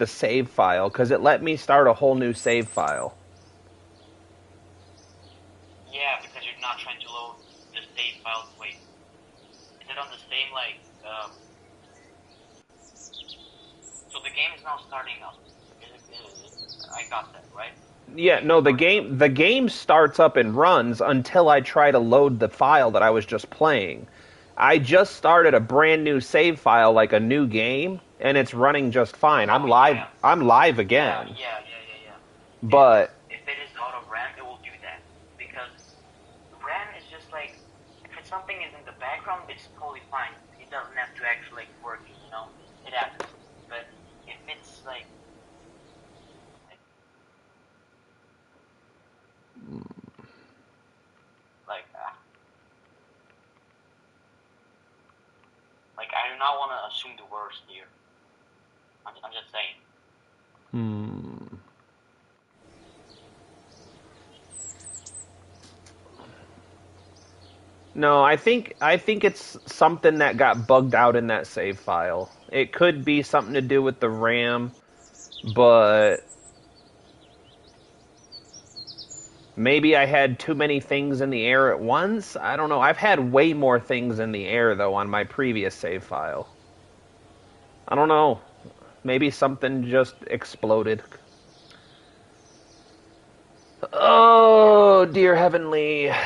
the save file, because it let me start a whole new save file. Yeah, because you're not trying to load the save file. Wait, is it on the same, like, so the game is now starting up. I got that, right? Yeah, no, the game starts up and runs until I try to load the file that I was just playing. I just started a brand new save file, like a new game, and it's running just fine. I'm live. Yeah. I'm live again. Yeah. But if it is out of RAM, it will do that, because RAM is just like, if something is in the background, it's totally fine. It doesn't have to actually like work, you know. It happens. But if it's like I do not want to assume the worst here. I'm just saying. No, I think it's something that got bugged out in that save file. It could be something to do with the RAM, but maybe I had too many things in the air at once. I don't know. I've had way more things in the air though on my previous save file. I don't know. Maybe something just exploded. Oh, dear heavenly. Okay.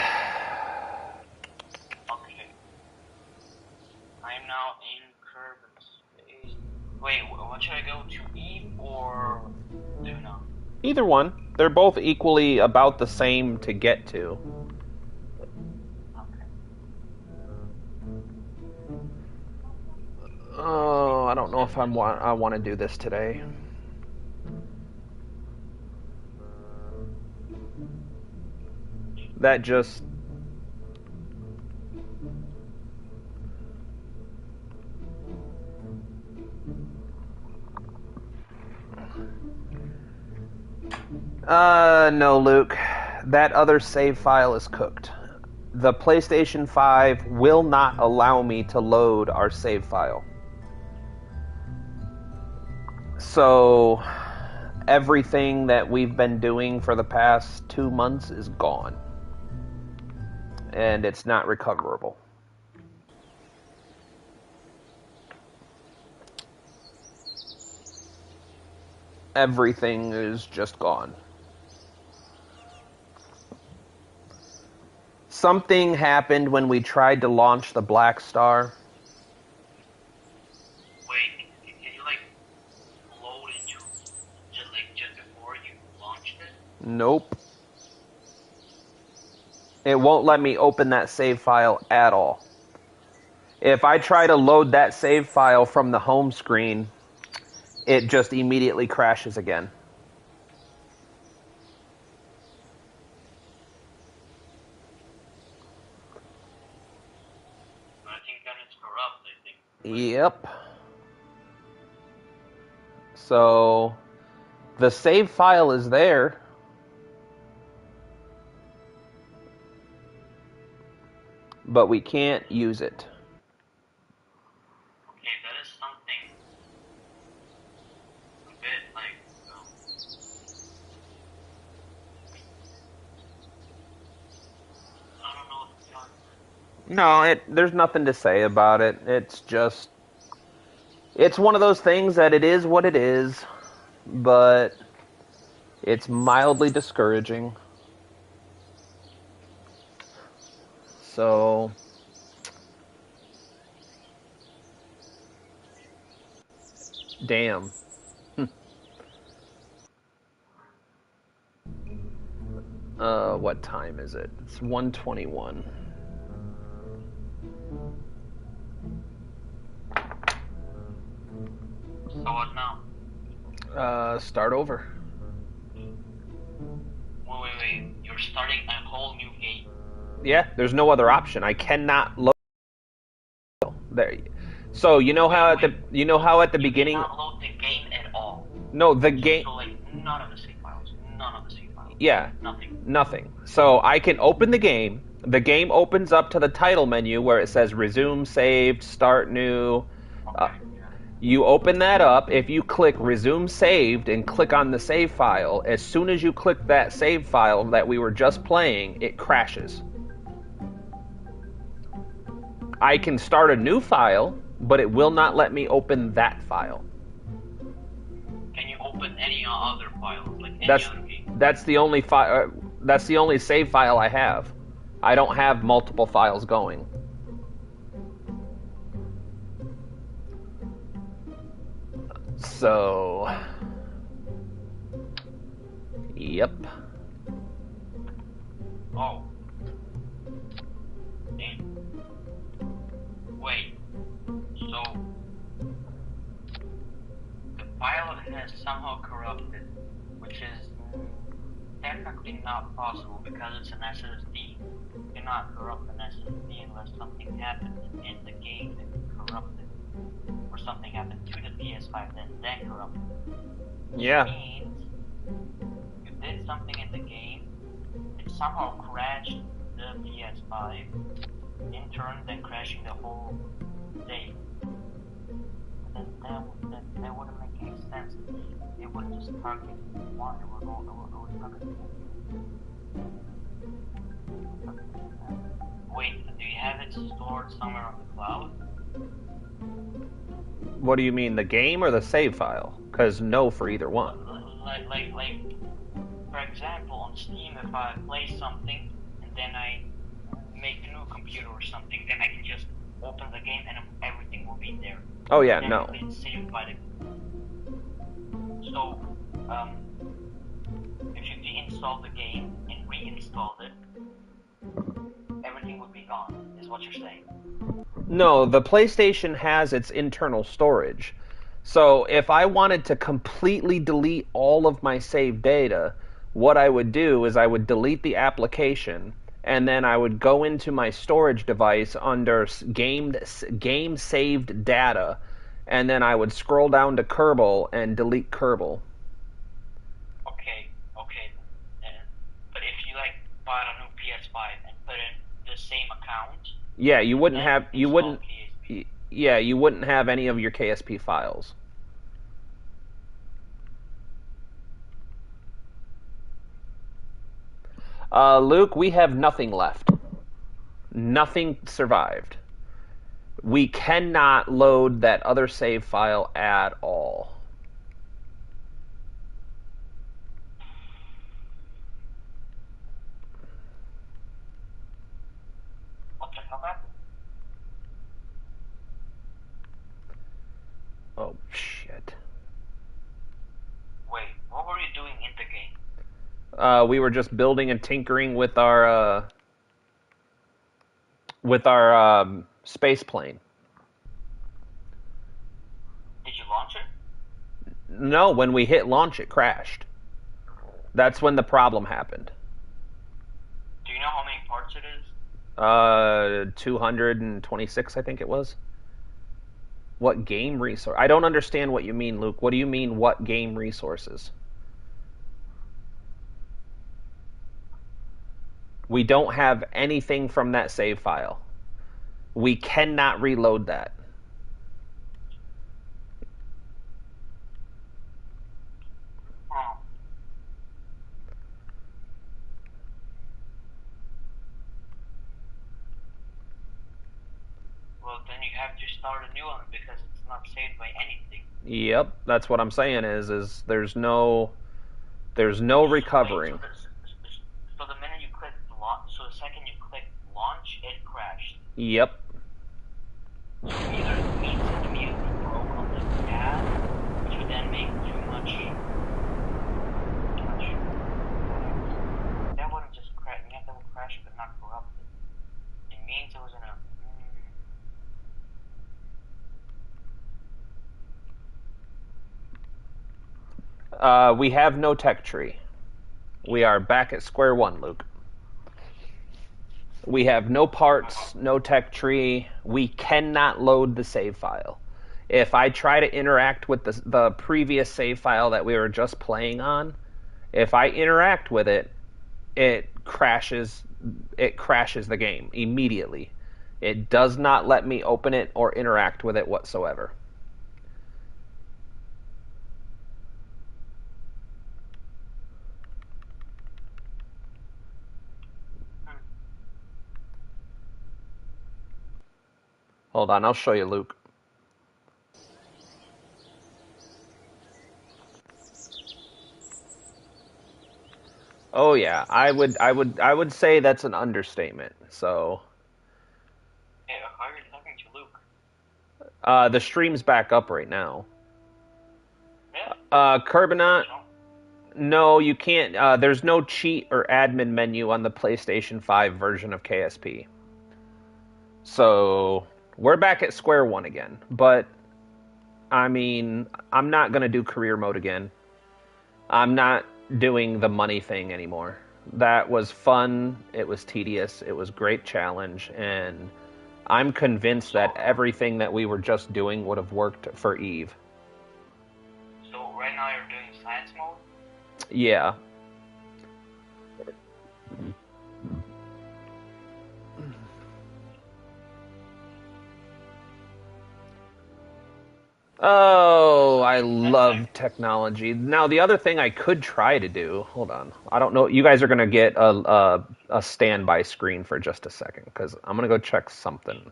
I'm now in curved space. Wait, what should I go to, Eve or Luna? Either one. They're both equally about the same to get to. Okay. Oh, I don't know if I want to do this today. That just... no, Luke. That other save file is cooked. The PlayStation 5 will not allow me to load our save file. So, everything that we've been doing for the past 2 months is gone. And it's not recoverable. Everything is just gone. Something happened when we tried to launch the Black Star. Wait, can you like load into just before you launched it? Nope. It won't let me open that save file at all. If I try to load that save file from the home screen, it just immediately crashes again. I think that it's corrupt, I think. Yep. So, the save file is there. But we can't use it. Okay, that is something a bit like, I don't know what to tell you. No, there's nothing to say about it. It's just... It's one of those things that it is what it is, but it's mildly discouraging. So... Damn. What time is it? It's 1:21. So what now? Start over. Wait. You're starting a whole new game. Yeah, there's no other option. I cannot load there. So you know how at the beginning. You cannot load the game at all. No, the game. So like none of the save files. Yeah. Nothing. So I can open the game. The game opens up to the title menu where it says resume saved, start new. Okay. You open that up. If you click resume saved and click on the save file, as soon as you click that save file that we were just playing, it crashes. I can start a new file, but it will not let me open that file. Can you open any other files, like any That's other game? that's the only file. That's the only save file I have. I don't have multiple files going. So, yep. Oh. Damn. Wait. So the file has somehow corrupted, which is technically not possible because it's an SSD. You cannot corrupt an SSD unless something happens in the game that corrupted it, or something happened to the PS5 that then corrupted it. Yeah. Which means you did something in the game, it somehow crashed the PS5, in turn then crashing the whole thing. That wouldn't make any sense. It would just target one. It would target. Wait, do you have it stored somewhere on the cloud? What do you mean, the game or the save file? Because no for either one. Like, for example, on Steam, if I play something and then I make a new computer or something, then I can just open the game and everything will be there. Oh yeah, Then no. it's saved by the. So, if you deinstall the game and reinstalled it, everything would be gone, is what you're saying. No, the PlayStation has its internal storage. So if I wanted to completely delete all of my saved data, what I would do is I would delete the application, and then I would go into my storage device under game saved data, and then I would scroll down to Kerbal and delete Kerbal. Okay. But if you like bought a new PS5 and put in the same account, Yeah, you wouldn't then have you install wouldn't KSP. yeah, you wouldn't have any of your KSP files. Luke, we have nothing left. Nothing survived. We cannot load that other save file at all. What the hell happened? Oh, shit. Wait, what were you doing in the game? We were just building and tinkering with our space plane. Did you launch it? No, when we hit launch, it crashed. That's when the problem happened. Do you know how many parts it is? 226, I think it was. What game resource? I don't understand what you mean, Luke. What do you mean, what game resources? We don't have anything from that save file. We cannot reload that. Oh. Well, then you have to start a new one because it's not saved by anything. Yep, that's what I'm saying is there's no recovering. Wait, so the minute you click launch, so the second you click launch, it crashed. Yep. So either it means it immediately broke on the pad, which would then make too much. That wouldn't just crash. That would crash, but not corrupt it. It means it was in a. We have no tech tree. We are back at square one, Luke. We have no parts, no tech tree. We cannot load the save file. If I try to interact with the previous save file that we were just playing on, if I interact with it, it crashes the game immediately. It does not let me open it or interact with it whatsoever. Hold on, I'll show you, Luke. Oh yeah, I would say that's an understatement. So, Hey, how are you talking to Luke? the stream's back up right now. Really? Carbonot, No. no, you can't. There's no cheat or admin menu on the PlayStation 5 version of KSP. So we're back at square one again. But I mean, I'm not gonna do career mode again. I'm not doing the money thing anymore. That was fun. It was tedious. It was great challenge, and I'm convinced So, that everything that we were just doing would have worked for Eve. so right now you're doing science mode? Yeah. Oh, I That's love like, technology. Now, the other thing I could try to do, hold on. I don't know. You guys are going to get a standby screen for just a second because I'm going to go check something.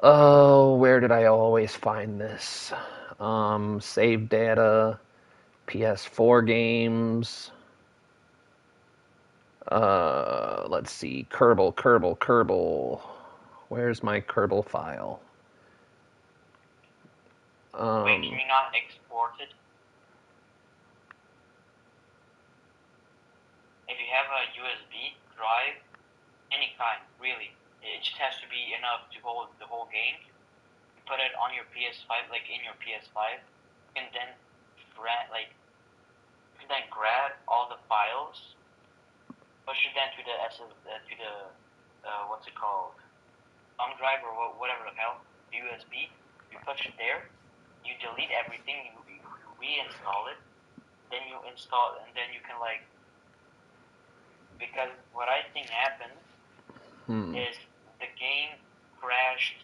Oh, where did I always find this? Save data, PS4 games. Let's see. Kerbal. Where's my Kerbal file? wait, can you not export it? If you have a USB drive, any kind, really, it just has to be enough to hold the whole game. You put it on your PS5, like in your PS5, you can then grab all the files, push it then to the what's it called, thumb drive or whatever the hell, the USB. You push it there, you delete everything, you reinstall it, then you install, and then you can because what I think happened is the game crashed.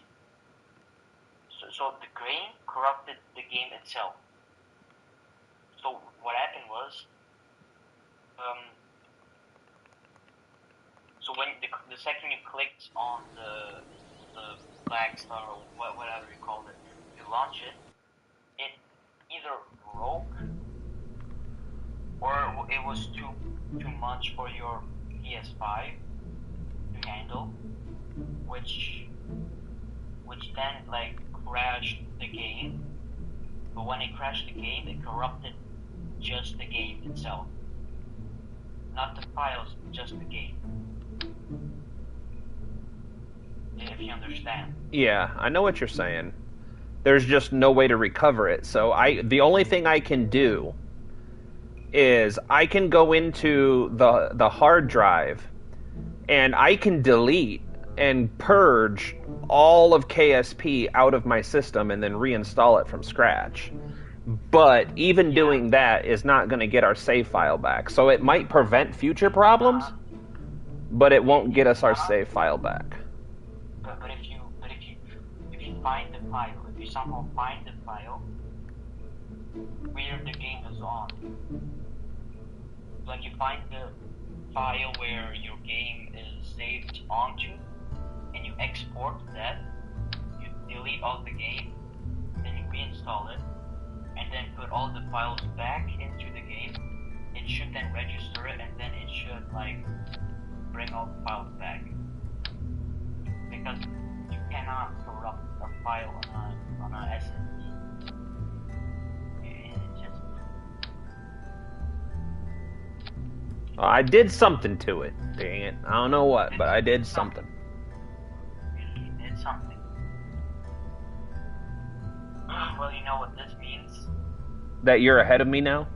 So the game corrupted the game itself. So what happened was, so when the second you clicked on the Black Star or whatever you called it, you launch it, it either broke or it was too much for your PS5 to handle, which then crashed the game. But when it crashed the game, it corrupted just the game itself, not the files, just the game. If you understand. Yeah, I know what you're saying. There's just no way to recover it. So the only thing I can do is I can go into the hard drive and I can delete and purge all of KSP out of my system and then reinstall it from scratch. But even doing that is not going to get our save file back. So it might prevent future problems, but it won't get us our save file back. But if you find the file, if you somehow find the file where the game is on, like you find the file where your game is saved onto, and you export that, you delete all the game, then you reinstall it, and then put all the files back into the game, it should then register it, and then it should bring all the files back. Because you cannot corrupt a file on a SSD. It just. Well, I did something to it. Dang it. I don't know what, but I did something. You did something. Well, you know what this means? That you're ahead of me now?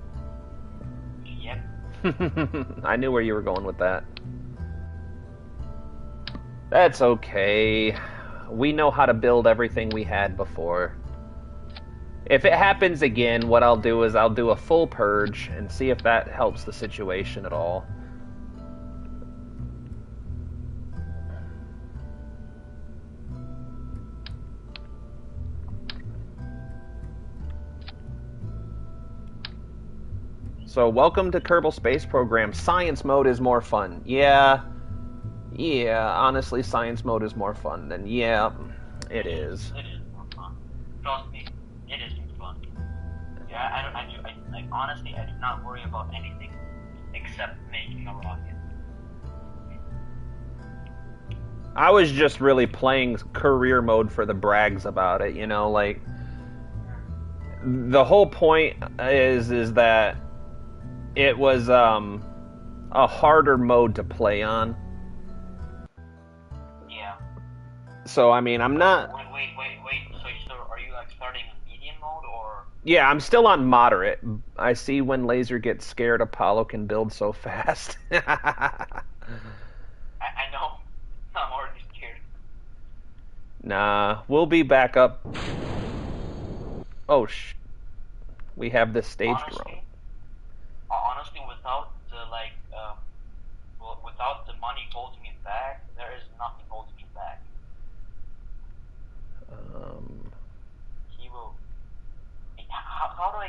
Yep. I knew where you were going with that. That's okay. We know how to build everything we had before. If it happens again, what I'll do is I'll do a full purge and see if that helps the situation at all. So, welcome to Kerbal Space Program. Science mode is more fun. Yeah, honestly, science mode is more fun. Then, yeah. It is. It is more fun. Trust me, it is more fun. Yeah, honestly, I do not worry about anything except making a rocket. I was just really playing career mode for the brags about it, you know, like the whole point is that it was a harder mode to play on. Yeah. So I mean, I'm not. Wait. So are you like starting a medium mode or? Yeah, I'm still on moderate. I see when Laser gets scared, Apollo can build so fast. I know. I'm already scared. Nah, we'll be back up. Oh, we have this staged wrong. Honestly, without the without the money holding it back, there is nothing holding it back. He will. How do I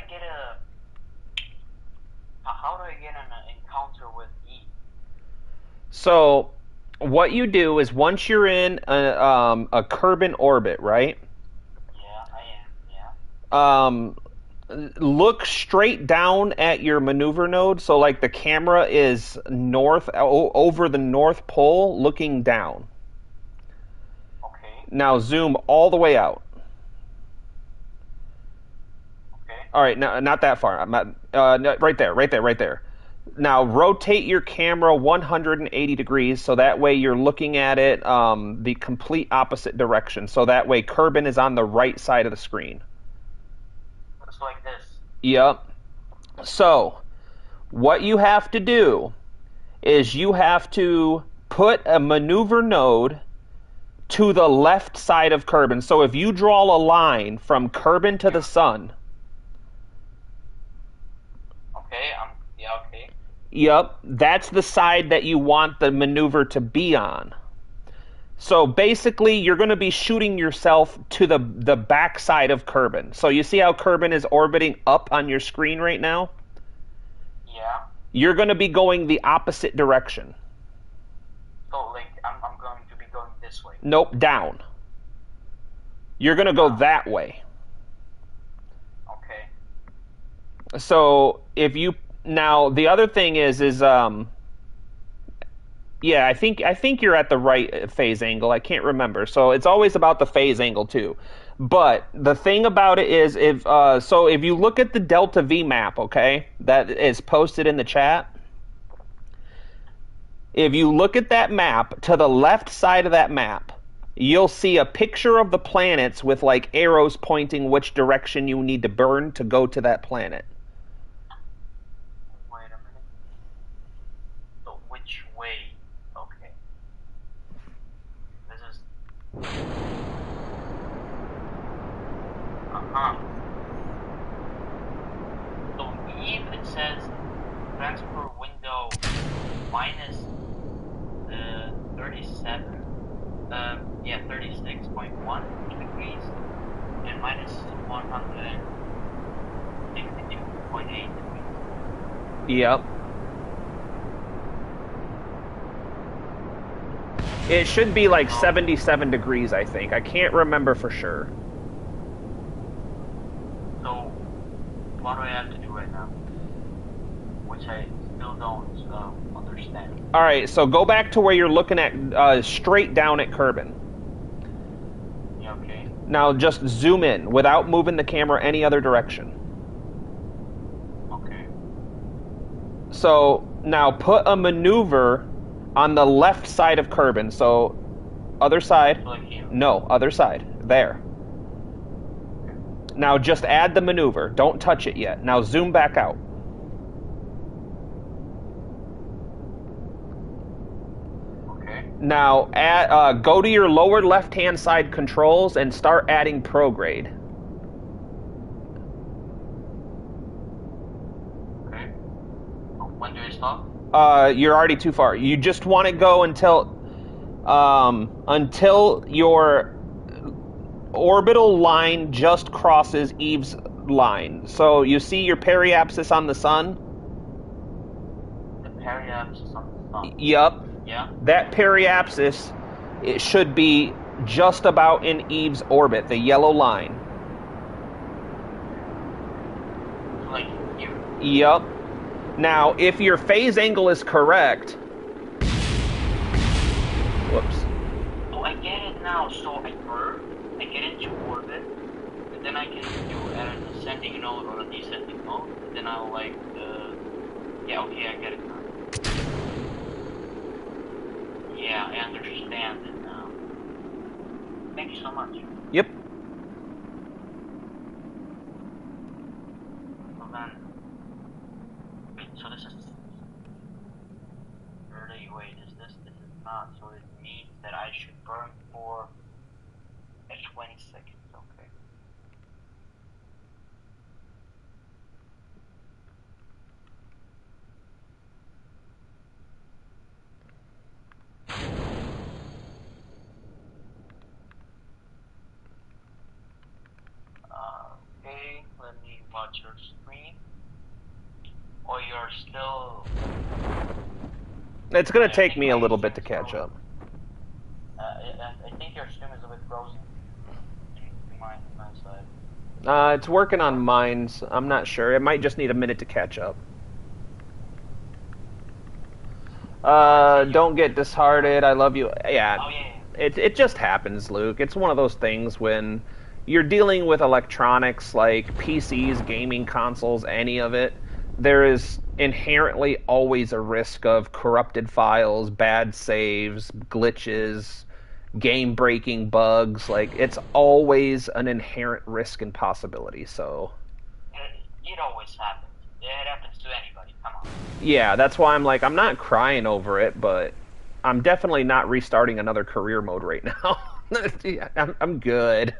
get an encounter with E? So, what you do is once you're in a Kerbin orbit, right? Yeah, I am. Um, look straight down at your maneuver node. So, like the camera is north over the North Pole, looking down. Okay. Now zoom all the way out. Okay. All right, now not that far. I'm not, no, right there. Now rotate your camera 180 degrees, so that way you're looking at it the complete opposite direction. So that way Kerbin is on the right side of the screen. Just like this. Yep. So what you have to do is you have to put a maneuver node to the left side of Kerbin. So if you draw a line from Kerbin to the sun. Okay. Yeah. Okay. Yep, that's the side that you want the maneuver to be on. So basically, you're going to be shooting yourself to the back side of Kerbin. So you see how Kerbin is orbiting up on your screen right now? Yeah. You're going to be going the opposite direction. So like I'm going to be going this way. Nope, down. You're going to go that way. Okay. So if you now the other thing is yeah, I think you're at the right phase angle. I can't remember. So it's always about the phase angle too. But the thing about it is if you look at the Delta V map, okay, that is posted in the chat. If you look at that map, to the left side of that map, you'll see a picture of the planets with like arrows pointing which direction you need to burn to go to that planet. Wait a minute. So which way? Okay. This is. So Eve, it says transfer window minus 37. 36.1 degrees and minus 162.8 degrees. Yep. It should be like 77 degrees, I think. I can't remember for sure. So, what do I have to do right now? Which I still don't understand. Alright, so go back to where you're looking at, straight down at Kerbin. Yeah, okay. Now just zoom in without moving the camera any other direction. Okay. So now put a maneuver on the left side of Kerbin. So other side. So like here. No, other side. There. Okay. Now just add the maneuver. Don't touch it yet. Now zoom back out. Now, go to your lower left-hand side controls and start adding prograde. Okay. When do I stop? You're already too far. You just want to go until your orbital line just crosses Eve's line. So you see your periapsis on the sun? The periapsis on the sun. Yup. Yeah. That periapsis, it should be just about in Eve's orbit, the yellow line. Like you. Yup. Now, if your phase angle is correct... Whoops. Oh, I get it now. So I burn, I get into orbit, and then I can do an ascending node or a descending node, and then I'll like, yeah, okay, I get it now. Yeah, I understand it now. Thank you so much. Yep. Well then, wait, so this is, wait, is this is not, so it means that I should burn for 20 seconds, okay. Okay, let me watch your screen. Or you're still... It's going to take me a little bit to catch up. I think your stream is a bit frozen. My side. It's working on mine. I'm not sure. It might just need a minute to catch up. Don't get disheartened. I love you. Yeah. Oh, yeah. It just happens, Luke. It's one of those things when you're dealing with electronics like PCs, gaming consoles, any of it. There is inherently always a risk of corrupted files, bad saves, glitches, game-breaking bugs. Like, it's always an inherent risk and possibility, so... It always happens. It happens to anybody. Come on. Yeah, that's why I'm like, I'm not crying over it, but I'm definitely not restarting another career mode right now. I'm good.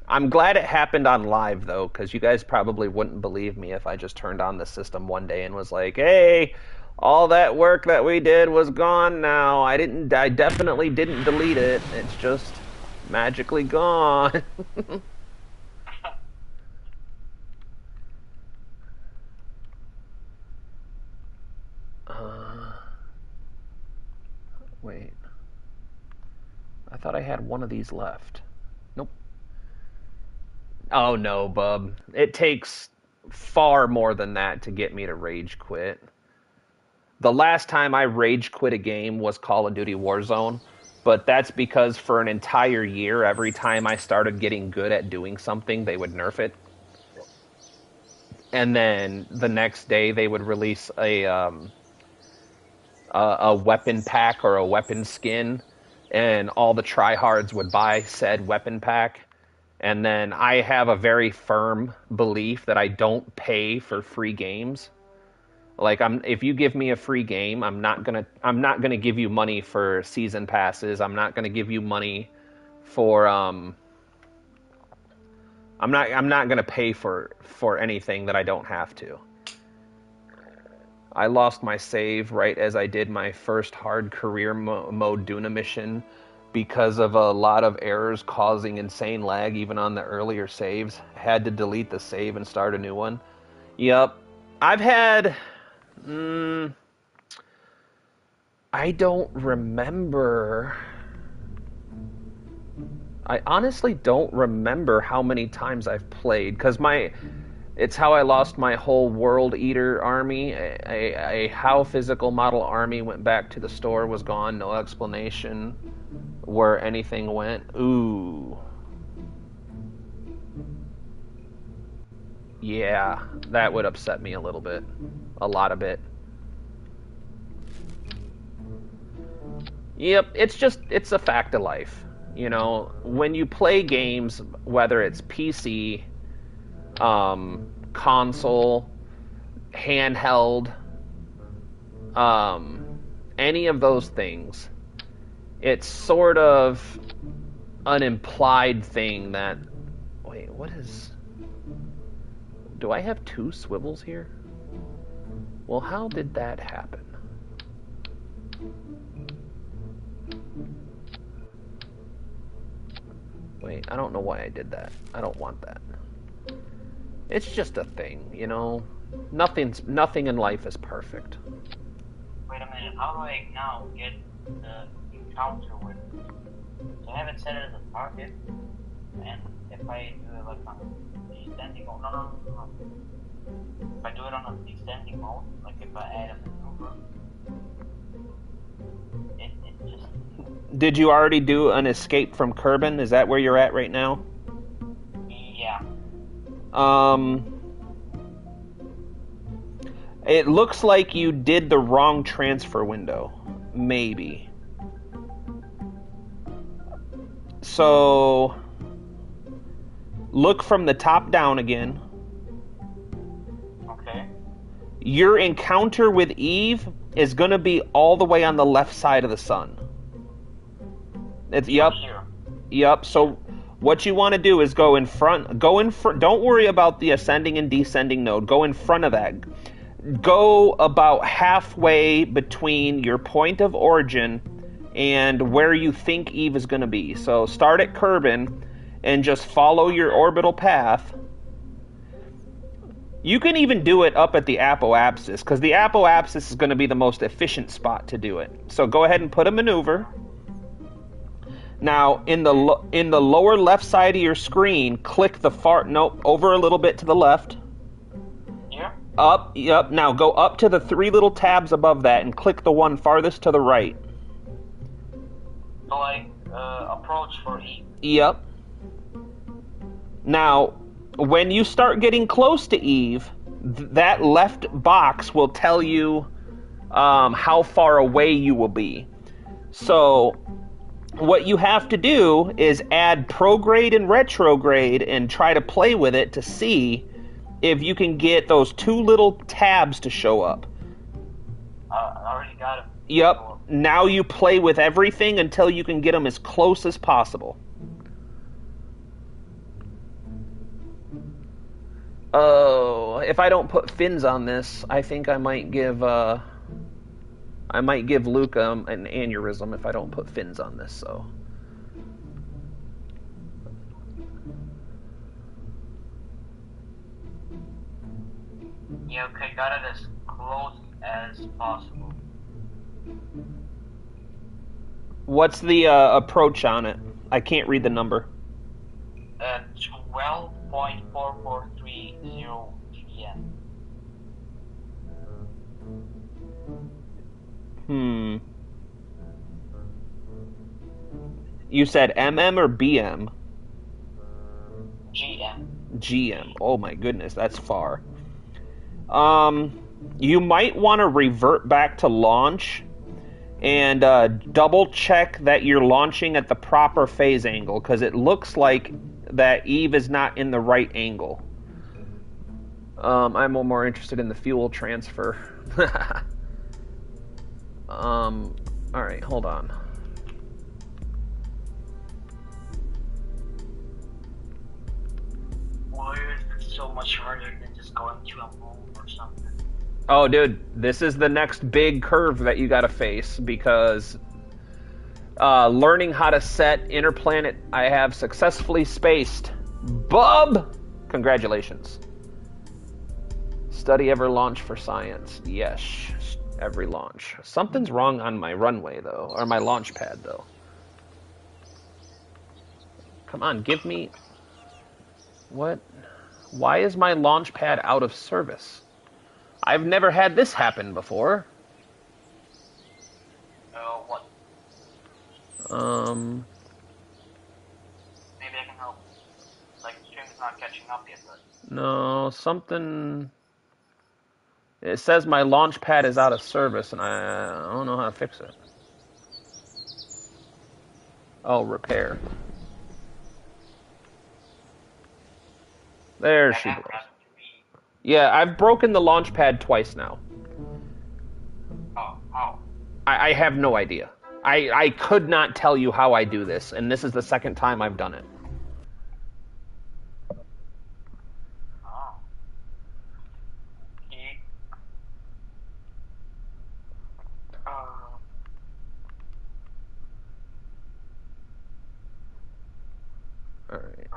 I'm glad it happened on live, though, because you guys probably wouldn't believe me if I just turned on the system one day and was like, hey, all that work that we did was gone now. I definitely didn't delete it. It's just magically gone. Wait. I thought I had one of these left. Nope. Oh no, bub. It takes far more than that to get me to rage quit. The last time I rage quit a game was Call of Duty Warzone, but that's because for an entire year, every time I started getting good at doing something, they would nerf it. And then the next day, they would release a weapon pack or a weapon skin, and all the tryhards would buy said weapon pack. And then I have a very firm belief that I don't pay for free games. Like, if you give me a free game, I'm not gonna give you money for season passes. I'm not gonna give you money for I'm not gonna pay for anything that I don't have to. I lost my save right as I did my first hard career mode Duna mission because of a lot of errors causing insane lag even on the earlier saves. Had to delete the save and start a new one. Yep. I've had... I don't remember... I honestly don't remember how many times I've played, because it's how I lost my whole World Eater army. A how physical model army went back to the store, was gone, no explanation where anything went. Ooh. Yeah, that would upset me a little bit. A lot of it. Yep, it's a fact of life. You know, when you play games, whether it's PC, console, handheld, any of those things, it's sort of an implied thing that... Wait, what is... Do I have two swivels here? Well, how did that happen? Wait, I don't know why I did that. I don't want that. It's just a thing, you know? Nothing in life is perfect. Wait a minute, how do I now get the encounter with? So I haven't set it as a target, and if I do it like on the descending mode, no. If I do it on a descending mode, like if I add a maneuver, it just... Did you already do an escape from Kerbin? Is that where you're at right now? Yeah. It looks like you did the wrong transfer window. Maybe. So, look from the top down again. Okay. Your encounter with Eve is going to be all the way on the left side of the sun. Yep. Yep. So what you want to do is go in front. Don't worry about the ascending and descending node. Go in front of that. Go about halfway between your point of origin and where you think Eve is going to be. So start at Kerbin and just follow your orbital path. You can even do it up at the apoapsis, because the apoapsis is going to be the most efficient spot to do it. So go ahead and put a maneuver. Now, in the lower left side of your screen, click the over a little bit to the left. Yeah. Up, yep. Now go up to the 3 little tabs above that and click the one farthest to the right. So like, approach for Eve. Yep. Now, when you start getting close to Eve, that left box will tell you how far away you will be. So what you have to do is add prograde and retrograde and try to play with it to see if you can get those 2 little tabs to show up. I already got it. Yep. Now you play with everything until you can get them as close as possible. Oh, if I don't put fins on this, I think I might give Luke an aneurysm if I don't put fins on this. So. Yeah, okay, got it as close as possible. What's the approach on it? I can't read the number. 12.4430 GM. You said MM or BM? GM. GM. Oh my goodness, that's far. You might want to revert back to launch and double check that you're launching at the proper phase angle, because it looks like that Eve is not in the right angle. I'm more interested in the fuel transfer. Alright, hold on. Why is it so much harder than just going to a moon or something? Oh, dude, this is the next big curve that you gotta face, because learning how to set interplanet, I have successfully spaced. Bub! Congratulations. Study every launch for science. Yes, every launch. Something's wrong on my runway, though, or my launch pad, though. Come on, give me... What? Why is my launch pad out of service? I've never had this happen before. What? Maybe I can help. Like, the stream is not catching up yet, but... No, something... It says my launch pad is out of service, and I don't know how to fix it. Oh, repair. There she goes. Yeah, I've broken the launch pad twice now. Oh, how? I have no idea. I could not tell you how I do this, and this is the second time I've done it. Oh. Okay. Alright.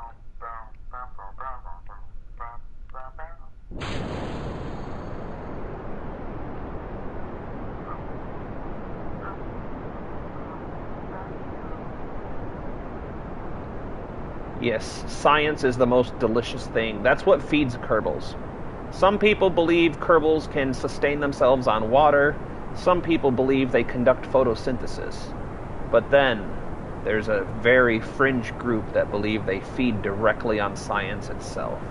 Yes, science is the most delicious thing. That's what feeds Kerbals. Some people believe Kerbals can sustain themselves on water. Some people believe they conduct photosynthesis. But then, there's a very fringe group that believe they feed directly on science itself.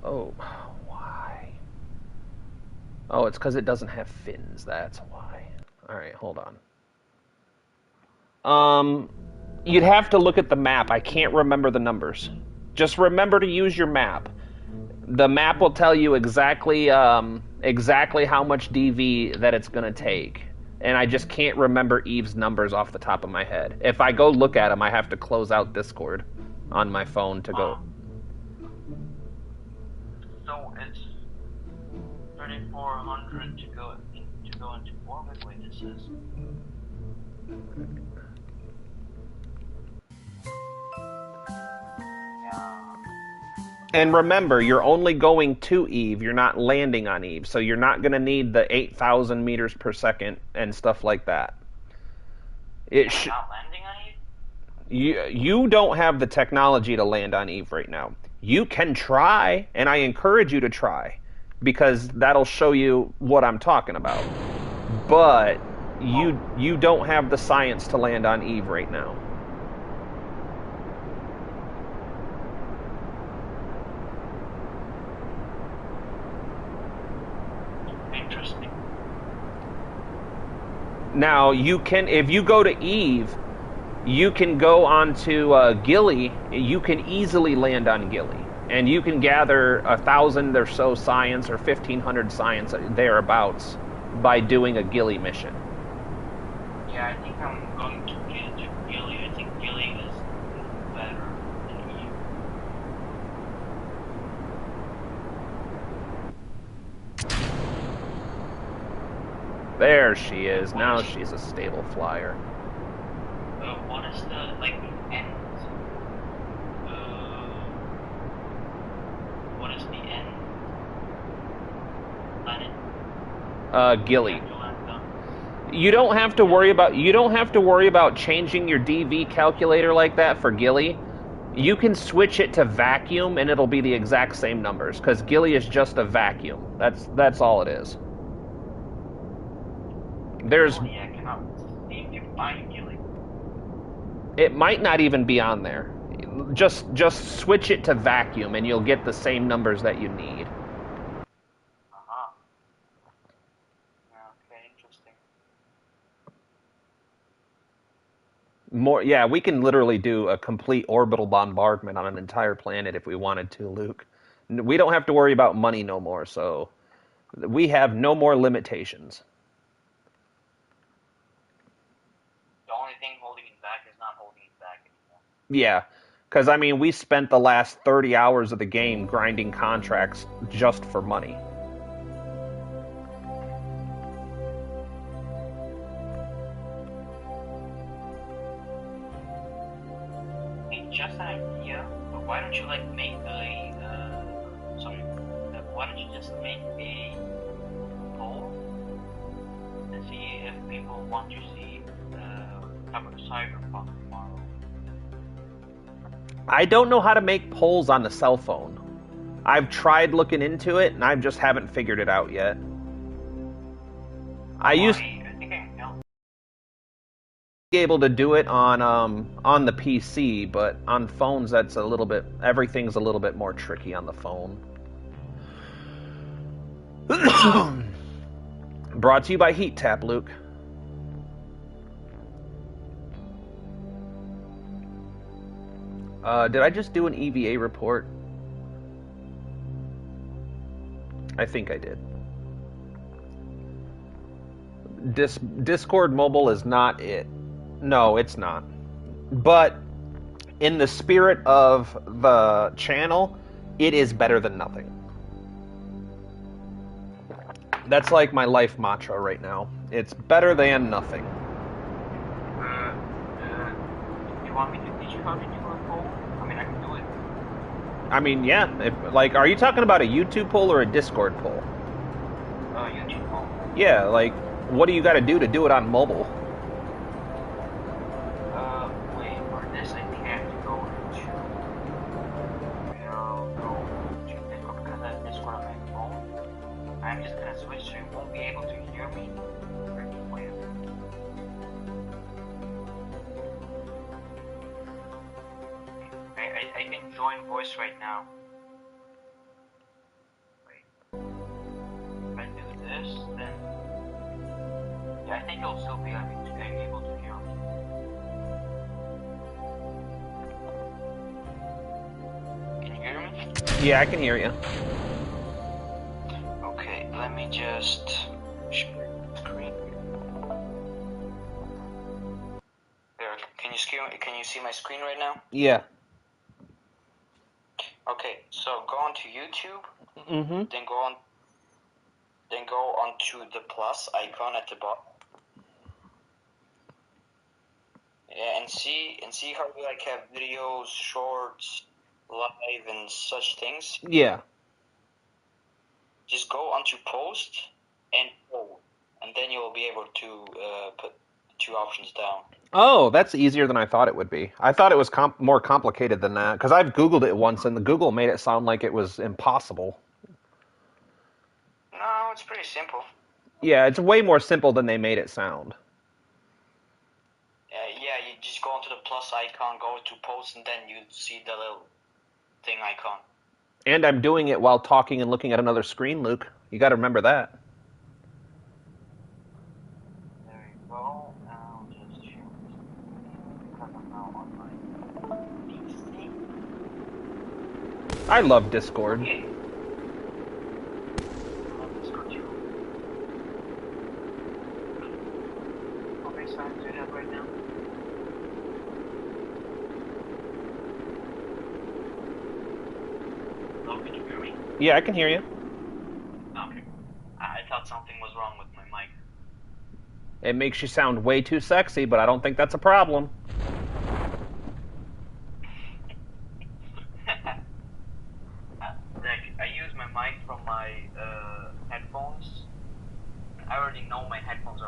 Oh, why? Oh, it's because it doesn't have fins. That's why. All right, hold on. You'd have to look at the map. I can't remember the numbers. Just remember to use your map. The map will tell you exactly exactly how much DV that it's going to take. And I just can't remember Eve's numbers off the top of my head. If I go look at them, I have to close out Discord on my phone to go. So it's 3,400 to go into orbit. Wait, this is. And remember, you're only going to Eve. You're not landing on Eve, so you're not going to need the 8,000 meters per second and stuff like that. Not landing on Eve? You don't have the technology to land on Eve right now. You can try, and I encourage you to try, because that'll show you what I'm talking about. But you don't have the science to land on Eve right now. Interesting. Now, you can, if you go to Eve, you can go onto Gilly. You can easily land on Gilly. And you can gather 1,000 or so science or 1,500 science thereabouts by doing a Gilly mission. Yeah, I think I'm going to Gilly. I think Gilly is better than Eve. There she is. Now she's a stable flyer. What is the, like, end? What is the end planet? Gilly. You don't have to worry about changing your DV calculator like that for Gilly. You can switch it to vacuum and it'll be the exact same numbers, because Gilly is just a vacuum. That's all it is. There's. Yeah, I cannot seem to find Gilly. It might not even be on there. Just switch it to vacuum and you'll get the same numbers that you need. Okay, interesting. Yeah, we can literally do a complete orbital bombardment on an entire planet if we wanted to, Luke. We don't have to worry about money no more, so we have no more limitations. The only thing holding it back is not holding it back anymore. Yeah, because, I mean, we spent the last 30 hours of the game grinding contracts just for money. Just an idea, but why don't you like make why don't you just make a poll and see if people want to see Cyberpunk tomorrow? I don't know how to make polls on the cell phone. I've tried looking into it and I just haven't figured it out yet. I think I can be able to do it on the PC, but on phones that's everything's a little bit more tricky on the phone. Brought to you by Heat Tap, Luke. Did I just do an EVA report? I think I did. Discord Mobile is not it. No, it's not. But in the spirit of the channel, it is better than nothing. That's like my life mantra right now. It's better than nothing. want me to teach you how to do a poll? I mean, I can do it. I mean, yeah. Like, are you talking about a YouTube poll or a Discord poll? YouTube poll. Yeah, like, what do you got to do it on mobile? Wait, for this I think I have to go into, Discord because I have Discord on my phone. I'm just gonna switch so you won't be able to hear me. Wait. I can join voice right now. Wait. If I do this, then yeah, I think it'll still be able to hear me. Can you hear me? Yeah, I can hear you. Okay, let me just share the screen. There, can you see my screen right now? Yeah. Okay, so go on to YouTube, Mm-hmm. then go on to the plus icon at the bottom. Yeah, and see how we like have videos, shorts, live, and such things. Yeah. Just go onto post and poll, and then you'll be able to put two options down. Oh, that's easier than I thought it would be. I thought it was more complicated than that, because I've Googled it once, and the Google made it sound like it was impossible. No, it's pretty simple. Yeah, it's way more simple than they made it sound. Yeah, you just go onto the plus icon, go to post, and then you see the little thing icon. And I'm doing it while talking and looking at another screen, Luke. You got to remember that. There you go. I'll just share this because I'm now on my PC. I love Discord. Okay. I love Discord too. How many signs do you have right now? Hello, can you hear me? Yeah, I can hear you. Okay. I thought something was wrong with my mic. It makes you sound way too sexy, but I don't think that's a problem. I use my mic from my headphones. I already know my headphones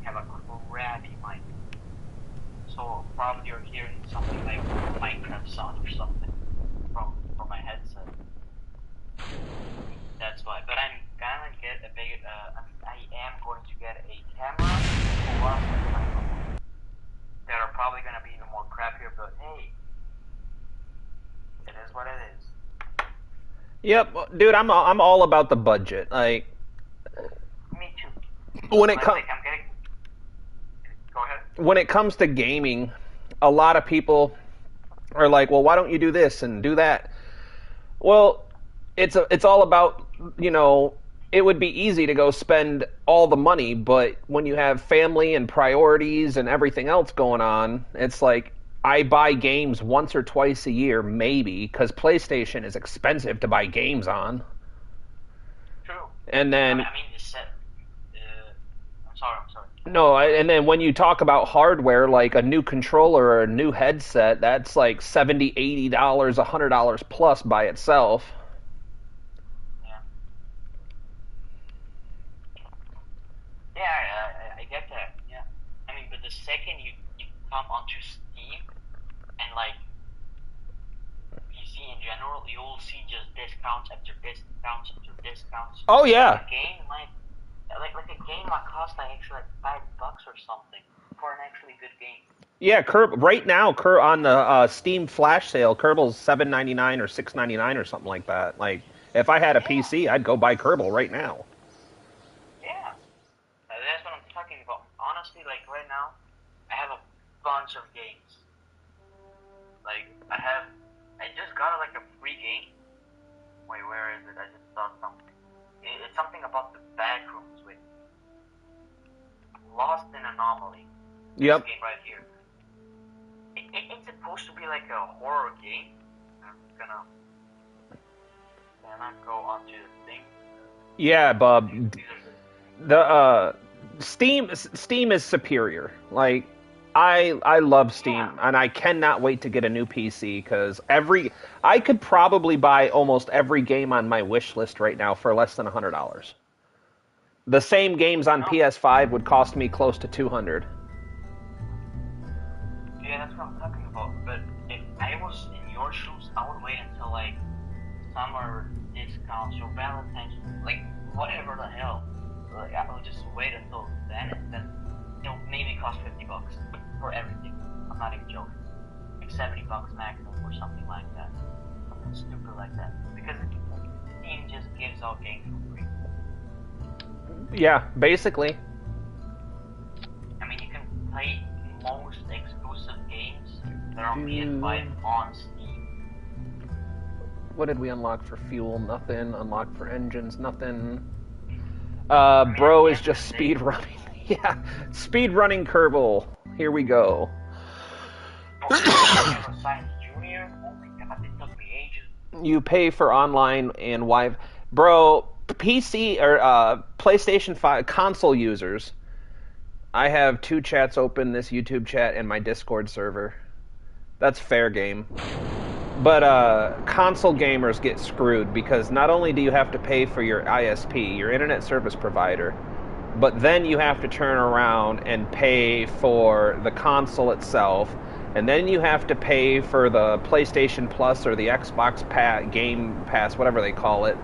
have a crappy mic. So probably you're hearing something like Minecraft sound or something from my headset. That's why. But I'm gonna get a big. I am going to get a camera plus a microphone. That are probably gonna be even more crappier. But hey, it is what it is. Yep, dude, I'm all about the budget. Like, Me too. when it comes I'm getting. Go ahead. when it comes to gaming, a lot of people are like, "Well, why don't you do this and do that?" Well, it's all about, it would be easy to go spend all the money, but when you have family and priorities and everything else going on, it's like I buy games once or twice a year, maybe, because PlayStation is expensive to buy games on. True. And then, I mean, the set. I'm sorry. no, and then when you talk about hardware, like a new controller or a new headset, that's like $70, $80, $100 plus by itself. Yeah, I get that. Yeah. I mean, but the second you come onto Steam and like PC in general, you'll see just discounts after discounts after discounts. Oh yeah. A game like a game might cost like actually like $5 or something for an actually good game. Yeah, right now, on the Steam flash sale, Kerbal's $7.99 or $6.99 or something like that. Like, if I had a PC, I'd go buy Kerbal right now. Yeah, that's what I'm talking about. Honestly, like right now, I have a bunch of games. Like I just got like a free game. Wait, where is it? I just saw something. It's something about the backrooms with Lost in Anomaly. Yep. This game right here. It's supposed to be like a horror game. I'm gonna go onto the thing. Yeah, Bub. The Steam is superior. Like, I love Steam, Yeah. and I cannot wait to get a new PC because I could probably buy almost every game on my wish list right now for less than $100. The same games on No. PS5 would cost me close to 200. Yeah, that's what I'm talking about. But if I was in your shoes, I would wait until like summer discounts or Valentine's, like whatever the hell. Like I would just wait until then, and then it'll maybe cost $50 for everything. I'm not even joking. Like $70 maximum or something like that. Something stupid like that. Because Steam just gives out games for free. Yeah, basically. I mean, you can play most exclusive games that are on PS5 on Steam. What did we unlock for fuel? Nothing. Unlock for engines? Nothing. Bro is just speed running. Yeah, speed running Kerbal. Here we go. Science Junior? Oh my god, it took me ages. You pay for online and Wi-Fi. Bro, PC or PlayStation 5 console users. I have two chats open, this YouTube chat and my Discord server. That's fair game. But console gamers get screwed because not only do you have to pay for your ISP, your internet service provider, but then you have to turn around and pay for the console itself, and then you have to pay for the PlayStation Plus or the Xbox Game Pass, whatever they call it,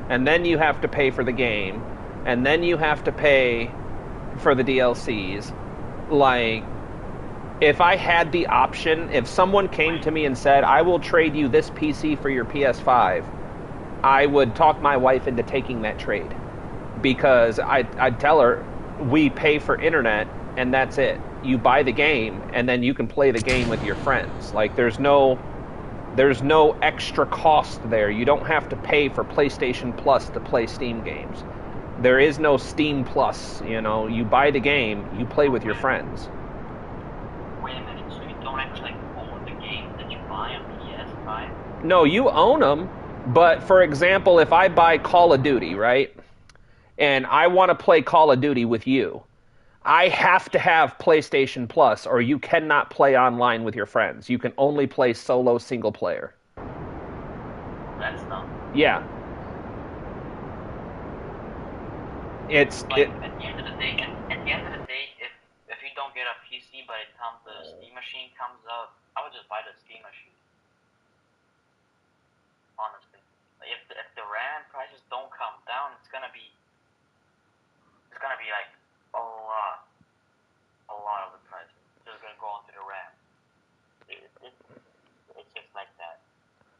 and then you have to pay for the game, and then you have to pay for the DLCs. Like, if I had the option, if someone came to me and said, I will trade you this PC for your PS5, I would talk my wife into taking that trade. Because I'd tell her, we pay for internet, and that's it. You buy the game, and then you can play the game with your friends. Like, there's no extra cost there. You don't have to pay for PlayStation Plus to play Steam games. There is no Steam Plus, you know. You buy the game, you play with your friends. Wait a minute, so you don't actually own the games that you buy on PS5? No, you own them, but for example, if I buy Call of Duty, right, and I want to play Call of Duty with you, I have to have PlayStation Plus, or you cannot play online with your friends. You can only play solo single player. That's dumb. Yeah. At the end of the day, if you don't get a PC by the time the Steam machine comes out, I would just buy the Steam machine. Honestly, like, if the RAM prices don't come down, it's gonna be like a lot of the prices. Just gonna go onto the RAM. It's just like that.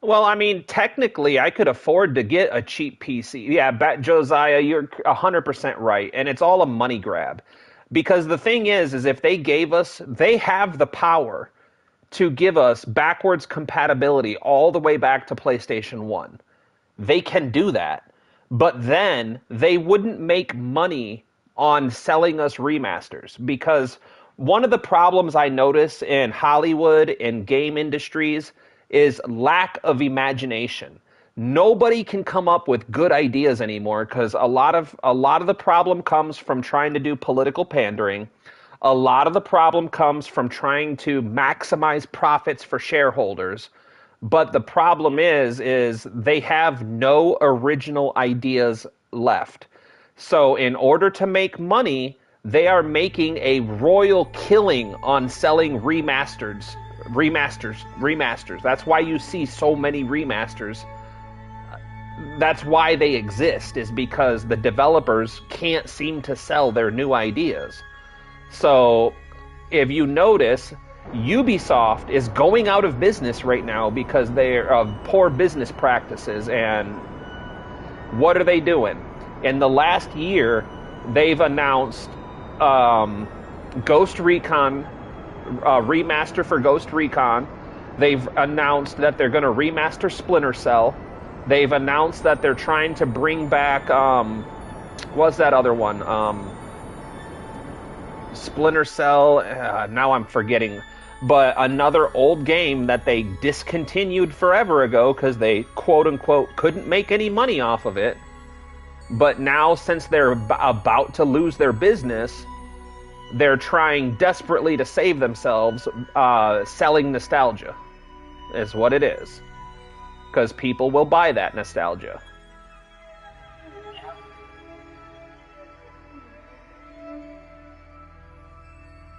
Well, I mean, technically, I could afford to get a cheap PC. Yeah, Josiah, you're 100% right, and it's all a money grab. Because the thing is if they have the power to give us backwards compatibility all the way back to PlayStation 1. They can do that. But then they wouldn't make money on selling us remasters. Because one of the problems I notice in Hollywood and game industries is lack of imagination. Nobody can come up with good ideas anymore because a lot of the problem comes from trying to do political pandering. A lot of the problem comes from trying to maximize profits for shareholders. But the problem is they have no original ideas left. So in order to make money, they are making a royal killing on selling remasters. That's why you see so many remasters. That's why they exist, is because the developers can't seem to sell their new ideas. So, if you notice, Ubisoft is going out of business right now because they're of poor business practices. And what are they doing? In the last year, they've announced Ghost Recon, remaster for Ghost Recon. They've announced that they're going to remaster Splinter Cell. They've announced that they're trying to bring back, what's that other one? Splinter Cell, now I'm forgetting. But another old game that they discontinued forever ago because they, quote-unquote, couldn't make any money off of it. But now, since they're about to lose their business, They're trying desperately to save themselves, selling nostalgia, is what it is. Because people will buy that nostalgia. Yeah.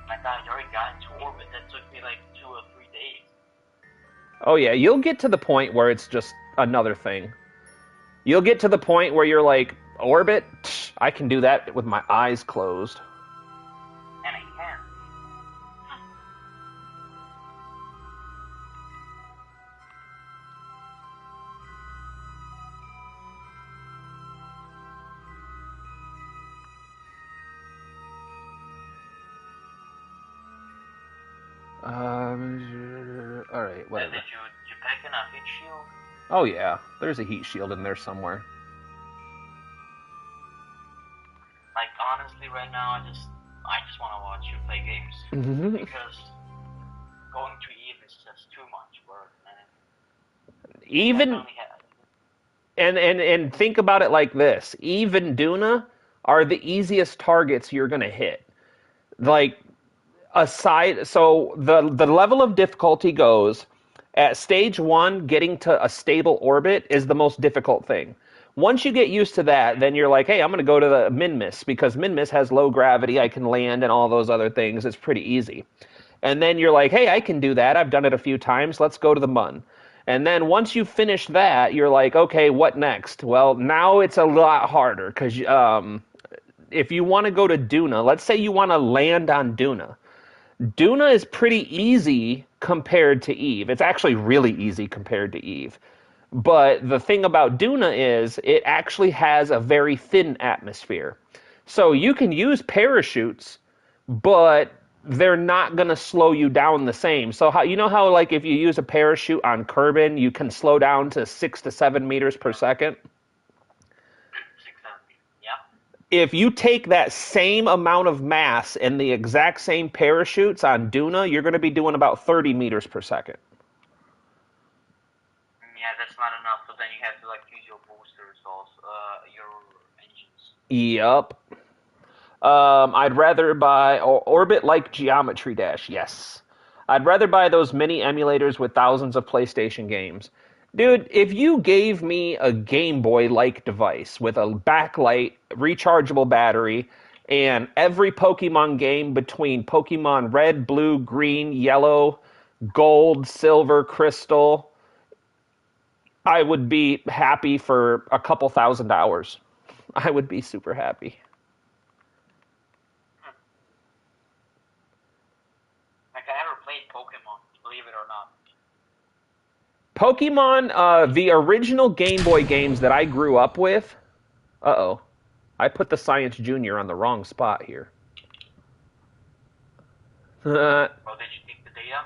My God, you already got into orbit. That took me like 2 or 3 days. Oh yeah, you'll get to the point where it's just another thing. You'll get to the point where you're like, orbit? I can do that with my eyes closed. And I can. Alright, whatever. Did you pack in a heat shield? Oh yeah, there's a heat shield in there somewhere. Like honestly, right now, I just want to watch you play games because going to Eve is just too much work, man. Even and think about it like this: Eve and Duna are the easiest targets you're gonna hit. Like aside, so the level of difficulty goes at stage 1, getting to a stable orbit is the most difficult thing. Once you get used to that, then you're like, hey, I'm going to go to the Minmus because Minmus has low gravity, I can land and all those other things. It's pretty easy. And then you're like, hey, I can do that. I've done it a few times. Let's go to the Mun. And then once you finish that, you're like, okay, what next? Well, now it's a lot harder because if you want to go to Duna, let's say you want to land on Duna. Duna is pretty easy compared to Eve. It's actually really easy compared to Eve. But the thing about Duna is it actually has a very thin atmosphere. So you can use parachutes, but they're not going to slow you down the same. So how how like if you use a parachute on Kerbin, you can slow down to 6 to 7 meters per second? 670. Yeah. If you take that same amount of mass and the exact same parachutes on Duna, you're going to be doing about 30 meters per second. Yeah, that's not enough. So then you have to like use your boosters also, your engines. Yep. I'd rather buy Orbit like Geometry Dash. Yes. I'd rather buy those mini emulators with thousands of PlayStation games. Dude, if you gave me a Game Boy-like device with a backlight, rechargeable battery, and every Pokemon game between Pokemon Red, Blue, Green, Yellow, Gold, Silver, Crystal, I would be happy for a couple $1,000. I would be super happy. Like I never played Pokemon, believe it or not. Pokemon, the original Game Boy games that I grew up with. Uh-oh. I put the Science Junior on the wrong spot here. Oh, did you take the data?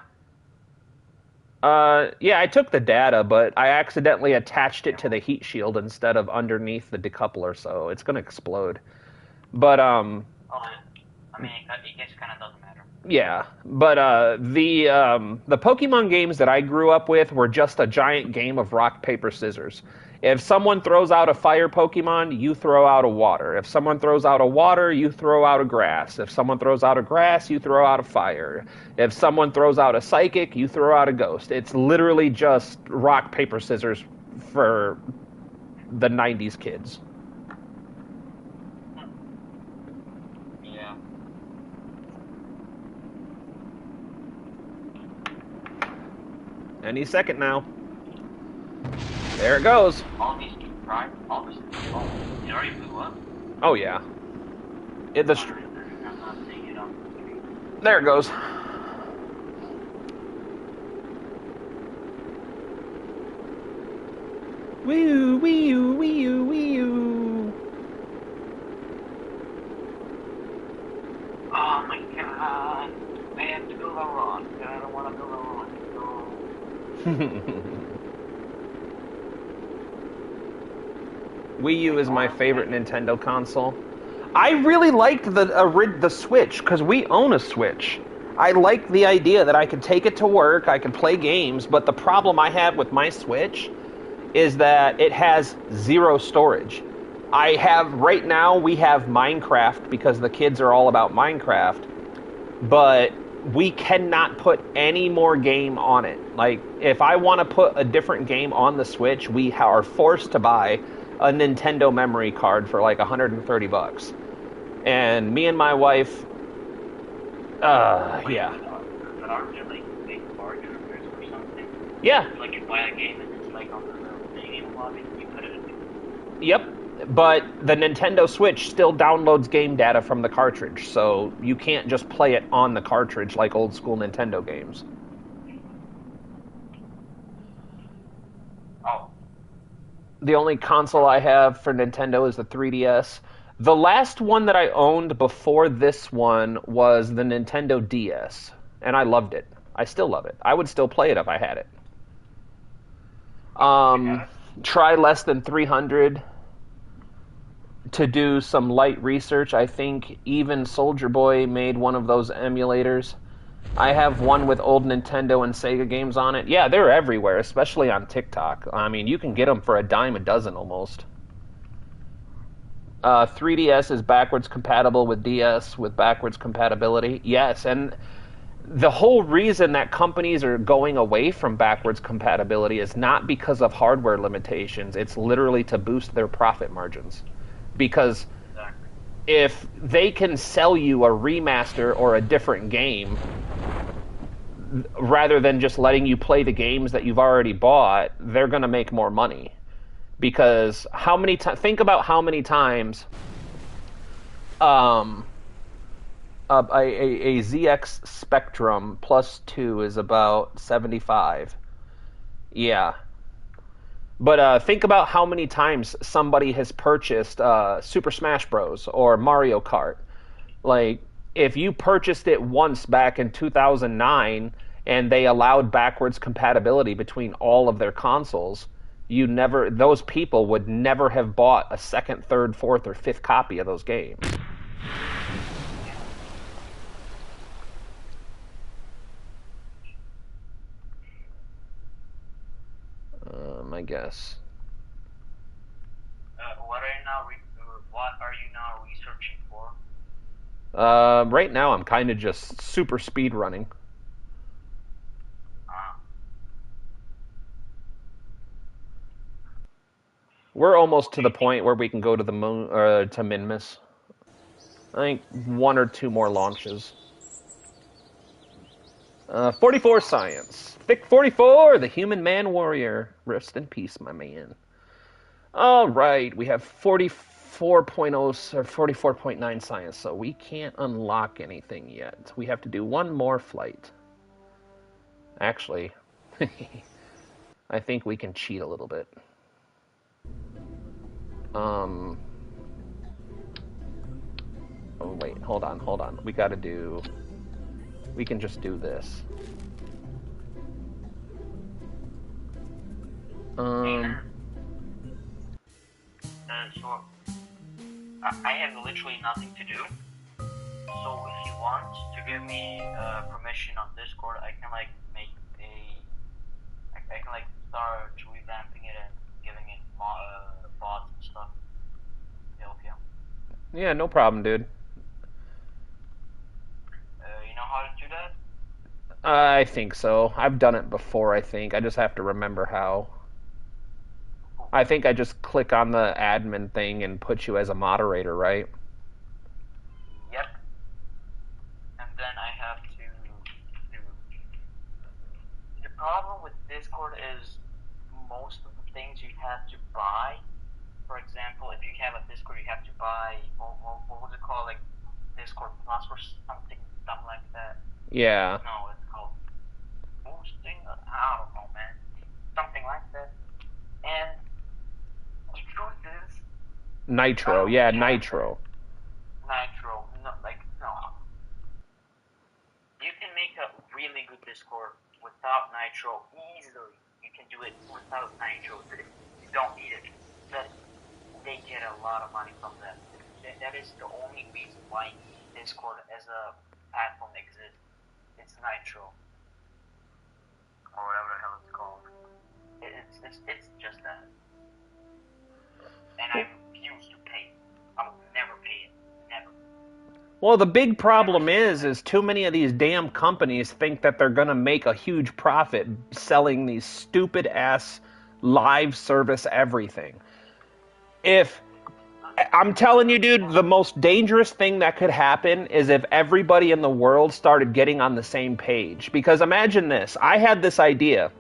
Yeah, I took the data, but I accidentally attached it to the heat shield instead of underneath the decoupler, so it's gonna explode. But, Oh, I mean, it guess kind of doesn't matter. yeah, but the Pokemon games that I grew up with were just a giant game of rock, paper, scissors. If someone throws out a fire Pokemon, you throw out a water. If someone throws out a water, you throw out a grass. If someone throws out a grass, you throw out a fire. If someone throws out a psychic, you throw out a ghost. It's literally just rock, paper, scissors for the 90s kids. Yeah. Any second now. There it goes. All these right? All this. Oh, it already blew up. Oh yeah. I'm not seeing it on the screen. There it goes. Wee-oo, wee-oo, wee-oo, wee-oo. Oh my god. I have to build a rock. I don't want to build a rock. No. Wii U is my favorite Nintendo console. I really liked the Switch because we own a Switch. I like the idea that I could take it to work, I could play games, but the problem I have with my Switch is that it has 0 storage. Right now we have Minecraft because the kids are all about Minecraft, but we cannot put any more game on it. Like, if I want to put a different game on the Switch, we are forced to buy a Nintendo memory card for like $130. And me and my wife, Wait, yeah. but aren't there like big card triggers or something? Yeah, Like you buy a game and it's like on the little game lobby and you put it in. yep. But the Nintendo Switch still downloads game data from the cartridge, so you can't just play it on the cartridge like old school Nintendo games. Oh, The only console I have for Nintendo is the 3DS. The last one that I owned before this one was the Nintendo DS, and I loved it. I still love it. I would still play it if I had it. what did you have? Try less than 300 to do some light research. I think even Soldier Boy made one of those emulators. I have one with old Nintendo and Sega games on it. Yeah, they're everywhere, especially on TikTok. I mean, you can get them for a dime a dozen almost. 3DS is backwards compatible with DS with backwards compatibility. Yes, and the whole reason that companies are going away from backwards compatibility is not because of hardware limitations. It's literally to boost their profit margins. Because Exactly. if they can sell you a remaster or a different game rather than just letting you play the games that you've already bought, they're going to make more money. Because how many times? Think about how many times um, a ZX Spectrum plus 2 is about 75. Yeah. But think about how many times somebody has purchased Super Smash Bros. Or Mario Kart. Like, if you purchased it once back in 2009 and they allowed backwards compatibility between all of their consoles, those people would never have bought a second, third, fourth, or fifth copy of those games. Yeah. I guess. What are you now researching for? Right now, I'm kind of just super speed running. Uh, We're almost what to do the you think? point where we can go to the moon, to Minmus. I think one or two more launches. 44 Science. Thick 44, the human man warrior. Rest in peace, my man. All right, we have 44.0 or 44.9 Science, so we can't unlock anything yet. We have to do one more flight. Actually, I think we can cheat a little bit. Um. Oh, wait, hold on, hold on. We gotta do. We can just do this. Hey Um. man, so I have literally nothing to do. So if you want to give me permission on Discord, I can like make I can like start revamping it and giving it bots and stuff. Help you. Yeah, no problem, dude. You know how to do that? I think so. I've done it before, I think. I just have to remember how. Cool. I think I just click on the admin thing and put you as a moderator, right? Yep. And then I have to do. The problem with Discord is most of the things you have to buy. For example, if you have a Discord, you have to buy what was it called, like Discord Plus or something, something like that. Yeah. No, it's called boosting. I don't know, man. Something like that. And the truth is, I Nitro. don't Yeah, have that. Nitro. Nitro, no, like no. You can make a really good Discord without Nitro easily. You can do it without Nitro. You don't need it, but they get a lot of money from that. That is the only reason why Discord as a platform exists. It's Nitro or whatever the hell it's called. It's just that, and I refuse to pay. I will never pay it. Never. Well, the big problem is too many of these damn companies think that they're going to make a huge profit selling these stupid ass live service everything. If I'm telling you, dude, the most dangerous thing that could happen is if everybody in the world started getting on the same page. Because imagine this. I had this idea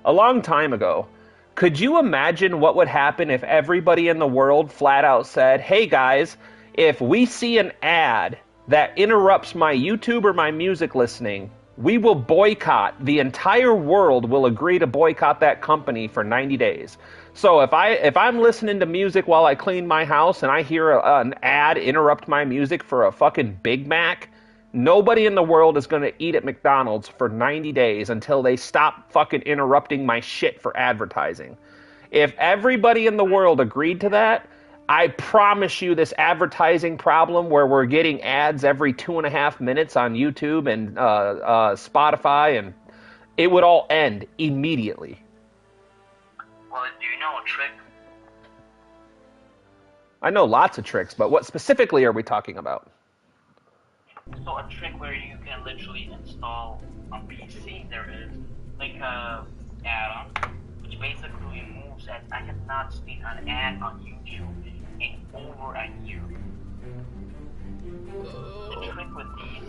a long time ago. Could you imagine what would happen if everybody in the world flat out said, hey guys, if we see an ad that interrupts my YouTube or my music listening, we will boycott. The entire world will agree to boycott that company for 90 days. So if I'm listening to music while I clean my house and I hear an ad interrupt my music for a fucking Big Mac, nobody in the world is going to eat at McDonald's for 90 days until they stop fucking interrupting my shit for advertising. If everybody in the world agreed to that, I promise you this advertising problem where we're getting ads every 2.5 minutes on YouTube and Spotify, and it would all end immediately. Well, do you know a trick? I know lots of tricks, but what specifically are we talking about? So a trick where you can literally install on PC, there is like a add-on which basically removes ads. I have not seen an ad on YouTube in over a year. The trick with these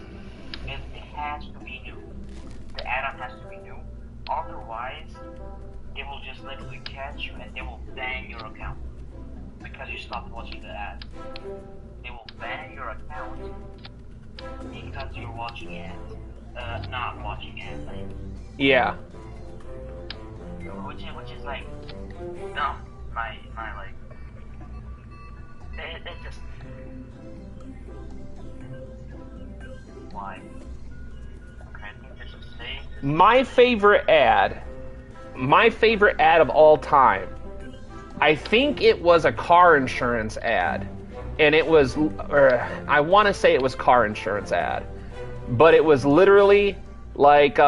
is it has to be new. The add-on has to be new. Otherwise, they will just literally catch you and they will ban your account because you stopped watching the ad. They will ban your account because you're watching ads, not watching ads. Like, Yeah. which is like dumb. My like, it just why? Okay, I think this is safe. My favorite ad of all time, I think it was a car insurance ad. And it was, I want to say it was car insurance ad. But it was literally like,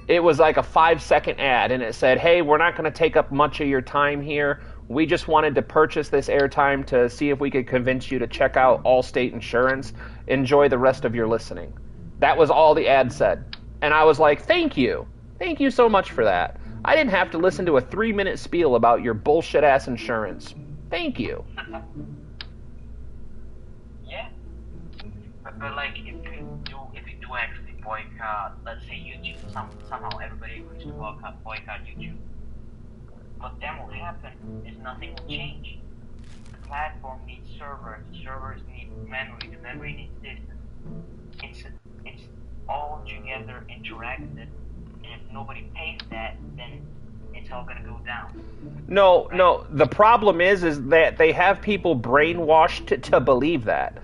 it was like a 5-second ad. And it said, hey, we're not going to take up much of your time here. We just wanted to purchase this airtime to see if we could convince you to check out Allstate Insurance. Enjoy the rest of your listening. That was all the ad said. And I was like, thank you. Thank you so much for that. I didn't have to listen to a 3-minute spiel about your bullshit ass insurance. Thank you. Yeah, but like if you do actually boycott, let's say YouTube, somehow everybody agrees to boycott YouTube. What then will happen is nothing will change. The platform needs servers. The servers need memory. The memory needs distance. It's all together interacted. And if nobody pays that, then it's all gonna go down. No. The problem is that they have people brainwashed to believe that.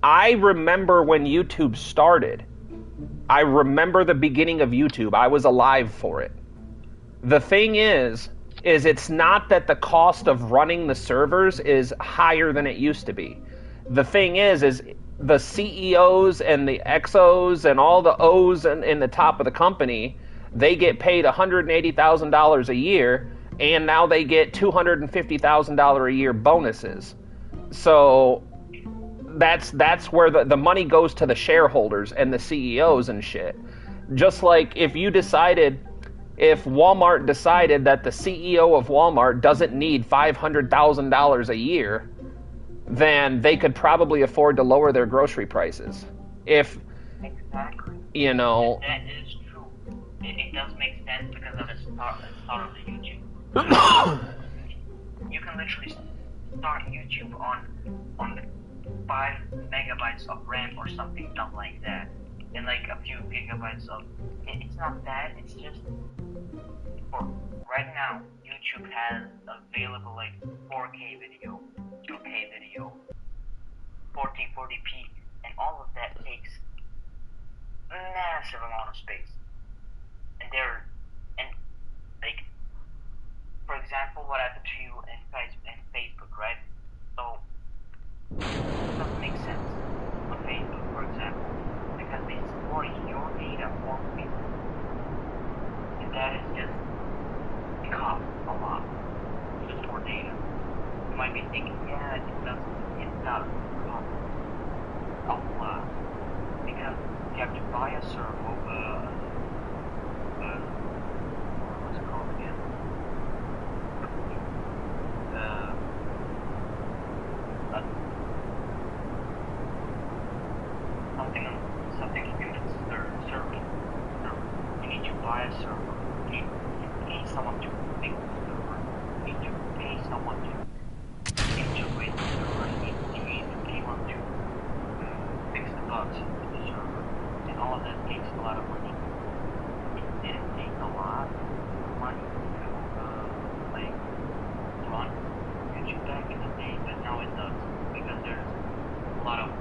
I remember when YouTube started. I remember the beginning of YouTube. I was alive for it. The thing is it's not that the cost of running the servers is higher than it used to be. The thing is the CEOs and the XOs and all the O's in the top of the company, they get paid $180,000 a year, and now they get $250,000 a year bonuses. So that's where the money goes to the shareholders and the CEOs and shit. Just like if Walmart decided that the CEO of Walmart doesn't need $500,000 a year, then they could probably afford to lower their grocery prices. Exactly. You know. That is true. It does make sense because of the start of the YouTube. You can literally start YouTube on 5 megabytes of RAM or something dumb like that, and like a few gigabytes of. It's not that. It's just for right now. YouTube has available like 4K video, 2K video, 1440p, and all of that takes massive amount of space. And like, for example, what happened to you in Facebook, right? So it doesn't make sense on Facebook, for example, because it's storing your data for people, and that is just it costs a lot just for data. You might be thinking, yeah, it does cost. a lot. Because you have to buy a server, what's it called again? Something to do with server. You need to buy a server. You need to pay someone to make the server. You need to pay someone to integrate the server. You need to pay one to fix the bugs with the server. And all of that takes a lot of money. It didn't take a lot of money to like run YouTube back in the day, but now it does. Because there's a lot of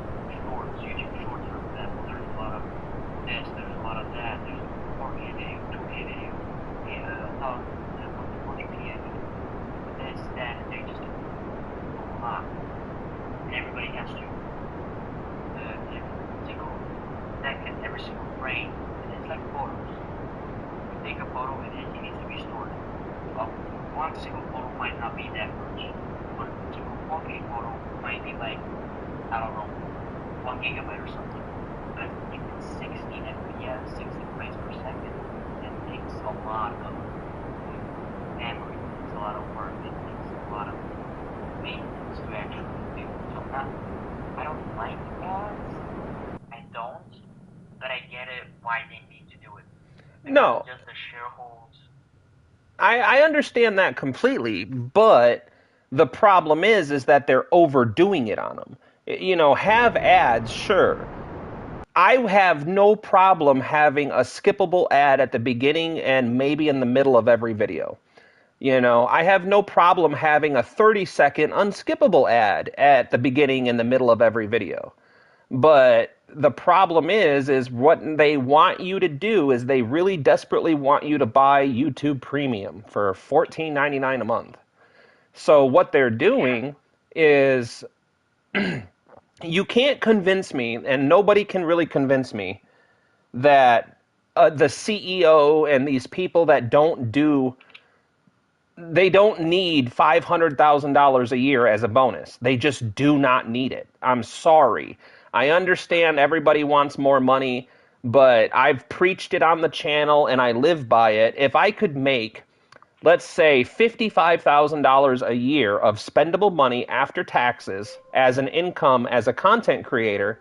shorts, YouTube shorts for example, there's a lot of this, there's a lot of that, there's 4K video, 2K video, 1040p this, that, and they just do a lot. And everybody has to every single second, every single frame, and it's like photos. You take a photo and it needs to be stored. Well, one single photo might not be that much, but a single 4K photo might be like, I don't know, 1 gigabyte or something. But if it's 16 FPS, 60 frames per second, it takes a lot of memory, it takes a lot of work, it takes a lot of maintenance to actually do. So I don't like ads, I don't, but I get it why they need to do it. Because No, just the shareholders. I understand that completely, but the problem is that they're overdoing it on them. You know, have ads, sure. I have no problem having a skippable ad at the beginning and maybe in the middle of every video. You know, I have no problem having a 30-second unskippable ad at the beginning and the middle of every video. But the problem is what they want you to do is they really desperately want you to buy YouTube Premium for $14.99 a month. So what they're doing is you can't convince me, and nobody can really convince me, that the CEO and these people that they don't need $500,000 a year as a bonus. They just do not need it. I'm sorry. I understand everybody wants more money, but I've preached it on the channel and I live by it. If I could make, let's say, $55,000 a year of spendable money after taxes as an income as a content creator,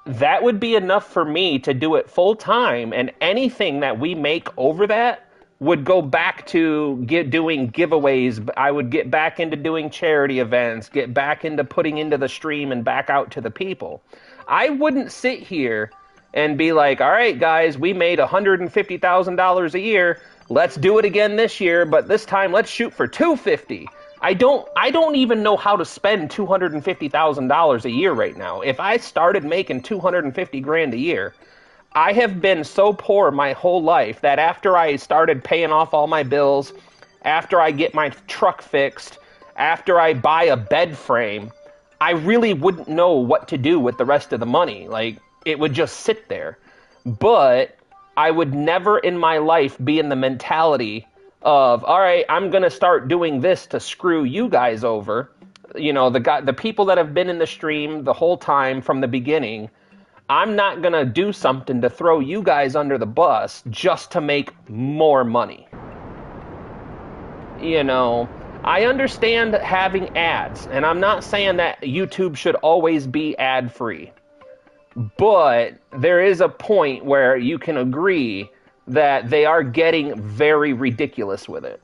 that would be enough for me to do it full time, and anything that we make over that would go back to doing giveaways. I would get back into doing charity events, get back into putting into the stream and back out to the people. I wouldn't sit here and be like, all right, guys, we made $150,000 a year. Let's do it again this year, but this time let's shoot for $250,000. I don't even know how to spend $250,000 a year right now. If I started making $250,000 a year, I have been so poor my whole life that after I started paying off all my bills, after I get my truck fixed, after I buy a bed frame, I really wouldn't know what to do with the rest of the money. Like, it would just sit there. But I would never in my life be in the mentality of, all right, I'm going to start doing this to screw you guys over. You know, the people that have been in the stream the whole time from the beginning, I'm not going to do something to throw you guys under the bus just to make more money. You know, I understand having ads, and I'm not saying that YouTube should always be ad-free. But there is a point where you can agree that they are getting very ridiculous with it.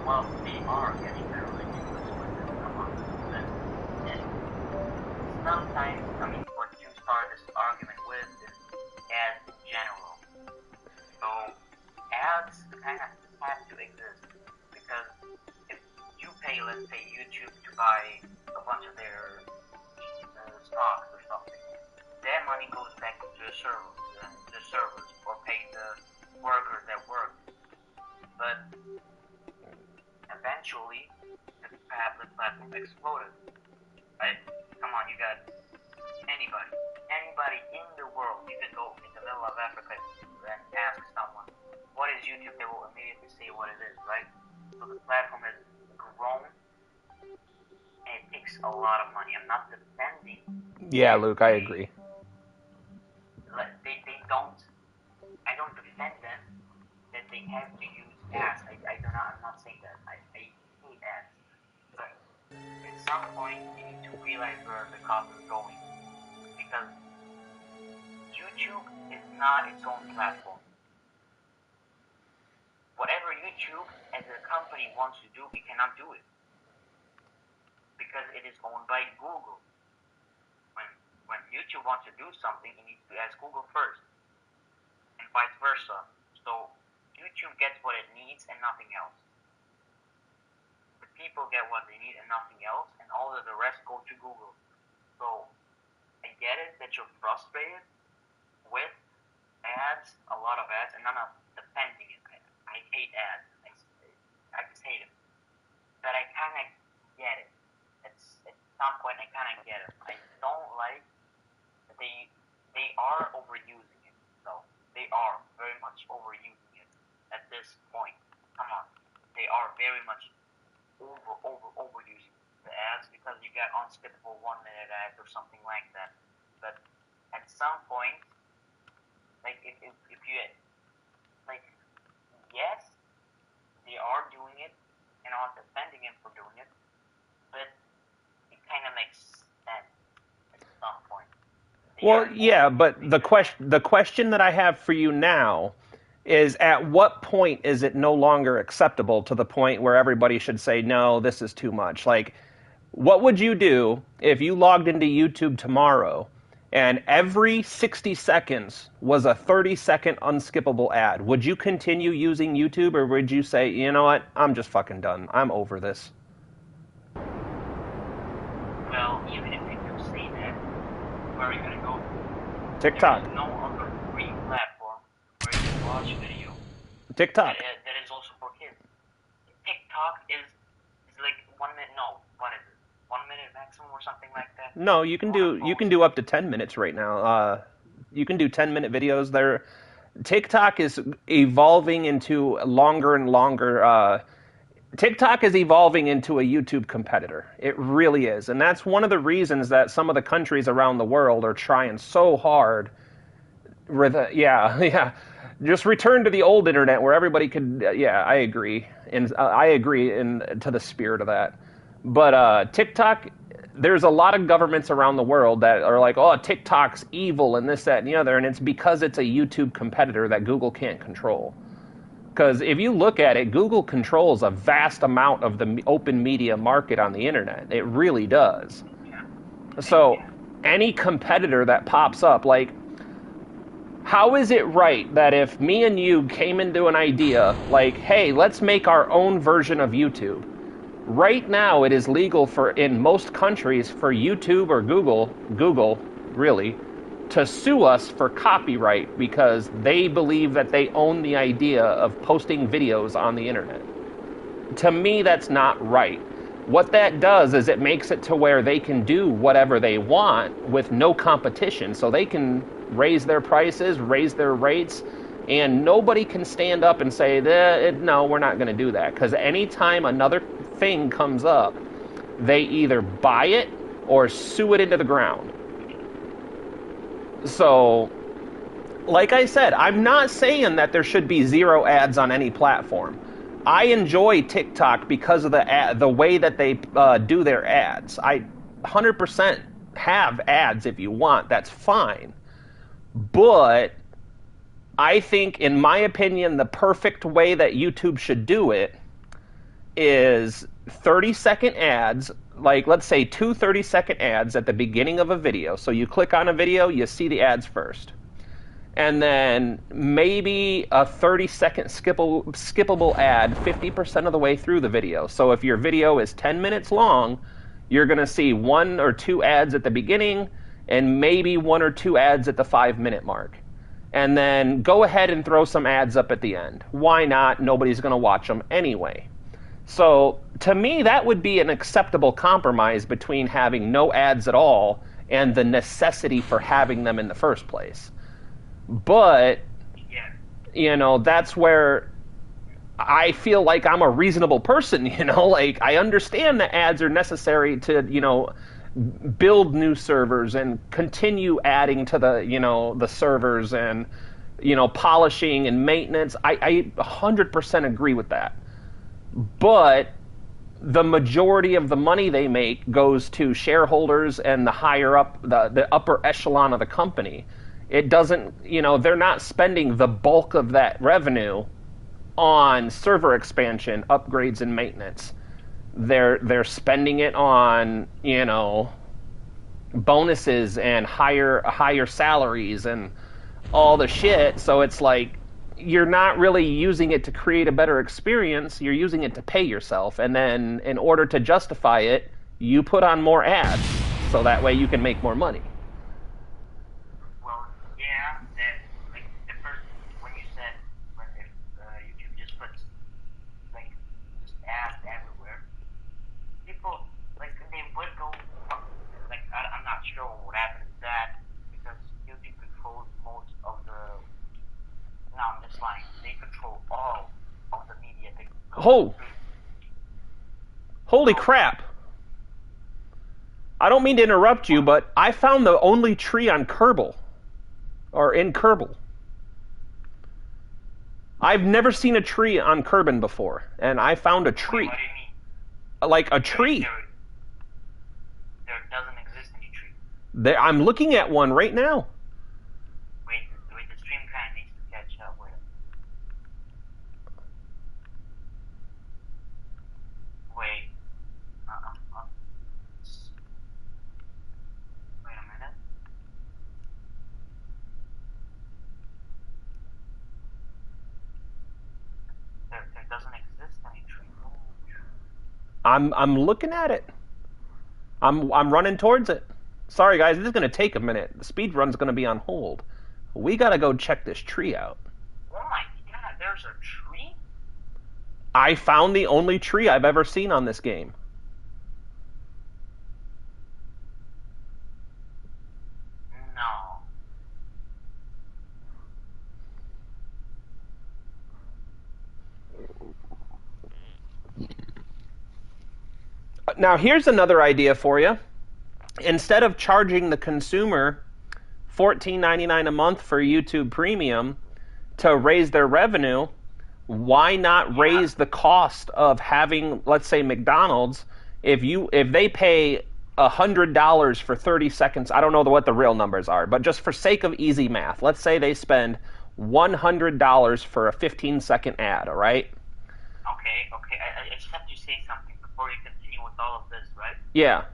Well, they are getting very ridiculous with it, and sometimes, I mean, what you start this argument with is ads in general. So, ads kind of have to exist, because if you pay, let's say, YouTube to buy a bunch of their stocks or something, that money goes back to the servers, or paying the workers that work. But eventually, the platform exploded. Right? Come on, you got anybody in the world. You can go in the middle of Africa and ask someone, what is YouTube? They will immediately say what it is, right? So the platform has grown, and it takes a lot of money. I'm not defending Yeah, Luke, I agree. They don't. I don't defend them that they have to use ads. I do not. I'm not saying that. I hate ads. But at some point, you need to realize where the cost is going, because YouTube is not its own platform. Whatever YouTube as a company wants to do, it cannot do it because it is owned by Google. When YouTube wants to do something, it needs to ask Google first, and vice versa. So YouTube gets what it needs and nothing else. The people get what they need and nothing else, and all of the rest go to Google. So I get it that you're frustrated with ads, a lot of ads, and I'm not defending it. I hate ads. I just hate it. But I kind of get it. At some point, I kind of get it. I don't like that they are overusing it. So they are very much overusing it at this point. Come on, they are very much overusing the ads, because you got unskippable 1 minute ads or something like that. But at some point, like if you like, yes, they are doing it, and I'm not defending him for doing it, but it kind of makes sense at some point. Well, yeah, but the question that I have for you now is, at what point is it no longer acceptable to the point where everybody should say, no, this is too much? Like, what would you do if you logged into YouTube tomorrow and every 60 seconds was a 30-second unskippable ad? Would you continue using YouTube, or would you say, you know what, I'm just fucking done. I'm over this? Well, even if you do say that, where are you going to go? TikTok. There is no other free platform where you can watch video. TikTok. That is also for kids. TikTok is like 1 minute. No, what is it? 1 minute maximum or something like that? No, you can do up to 10 minutes right now. You can do 10-minute videos there. TikTok is evolving into longer and longer. TikTok is evolving into a YouTube competitor. It really is. And that's one of the reasons that some of the countries around the world are trying so hard. Yeah. Just return to the old internet where everybody could. Yeah, I agree. And I agree to the spirit of that. But TikTok, there's a lot of governments around the world that are like, oh, TikTok's evil and this, that, and the other. And it's because it's a YouTube competitor that Google can't control. Because if you look at it, Google controls a vast amount of the open media market on the internet. It really does. So any competitor that pops up, like, how is it right that if me and you came into an idea like, hey, let's make our own version of YouTube? Right now, it is legal in most countries for YouTube or Google really, to sue us for copyright because they believe that they own the idea of posting videos on the internet. To me, that's not right. What that does is it makes it to where they can do whatever they want with no competition. So they can raise their prices, raise their rates, and nobody can stand up and say, no, we're not going to do that. Because anytime another thing comes up, they either buy it or sue it into the ground. So, like I said, I'm not saying that there should be zero ads on any platform. I enjoy TikTok because of the way that they do their ads. I 100% have ads if you want. That's fine. But I think, in my opinion, the perfect way that YouTube should do it is 30-second ads. Like, let's say 2 30-second ads at the beginning of a video. So you click on a video, you see the ads first. And then maybe a 30-second skippable ad 50% of the way through the video. So if your video is 10 minutes long, you're going to see 1 or 2 ads at the beginning and maybe 1 or 2 ads at the 5-minute mark. And then go ahead and throw some ads up at the end. Why not? Nobody's going to watch them anyway. So, to me, that would be an acceptable compromise between having no ads at all and the necessity for having them in the first place. But, that's where I feel like I'm a reasonable person, like, I understand that ads are necessary to, build new servers and continue adding to the servers and polishing and maintenance. I 100% agree with that. But the majority of the money they make goes to shareholders and the higher up, the upper echelon of the company. It doesn't, they're not spending the bulk of that revenue on server expansion, upgrades, and maintenance. They're spending it on, bonuses and higher salaries and all the shit. So it's like you're not really using it to create a better experience. You're using it to pay yourself, and then in order to justify it, you put on more ads so that way you can make more money. Well, yeah, that like the first when you said when if YouTube just puts like just ads everywhere, people like they would go up, like I'm not sure what happened to that because YouTube controls most of the. No, I'm just lying. They control all of the media. Holy crap! I don't mean to interrupt you, but I found the only tree on Kerbal, or in Kerbal. I've never seen a tree on Kerbin before, and I found a tree. Wait, what do you mean? Like a tree. There doesn't exist any tree. I'm looking at one right now. Wait, the stream kind of needs to catch up with it. Wait. Wait a minute. There doesn't exist any tree. I'm looking at it. I'm running towards it. Sorry guys, this is gonna take a minute. The speed run's gonna be on hold. We gotta go check this tree out. Oh my god, there's a tree? I found the only tree I've ever seen on this game. No. Now here's another idea for you. Instead of charging the consumer $14.99 a month for YouTube Premium to raise their revenue, why not raise the cost of having, let's say, McDonald's? If they pay $100 for 30 seconds, I don't know what the real numbers are, but just for sake of easy math, let's say they spend $100 for a 15-second ad, all right? Okay. I just have to say something before you continue with all of this, right? Yeah.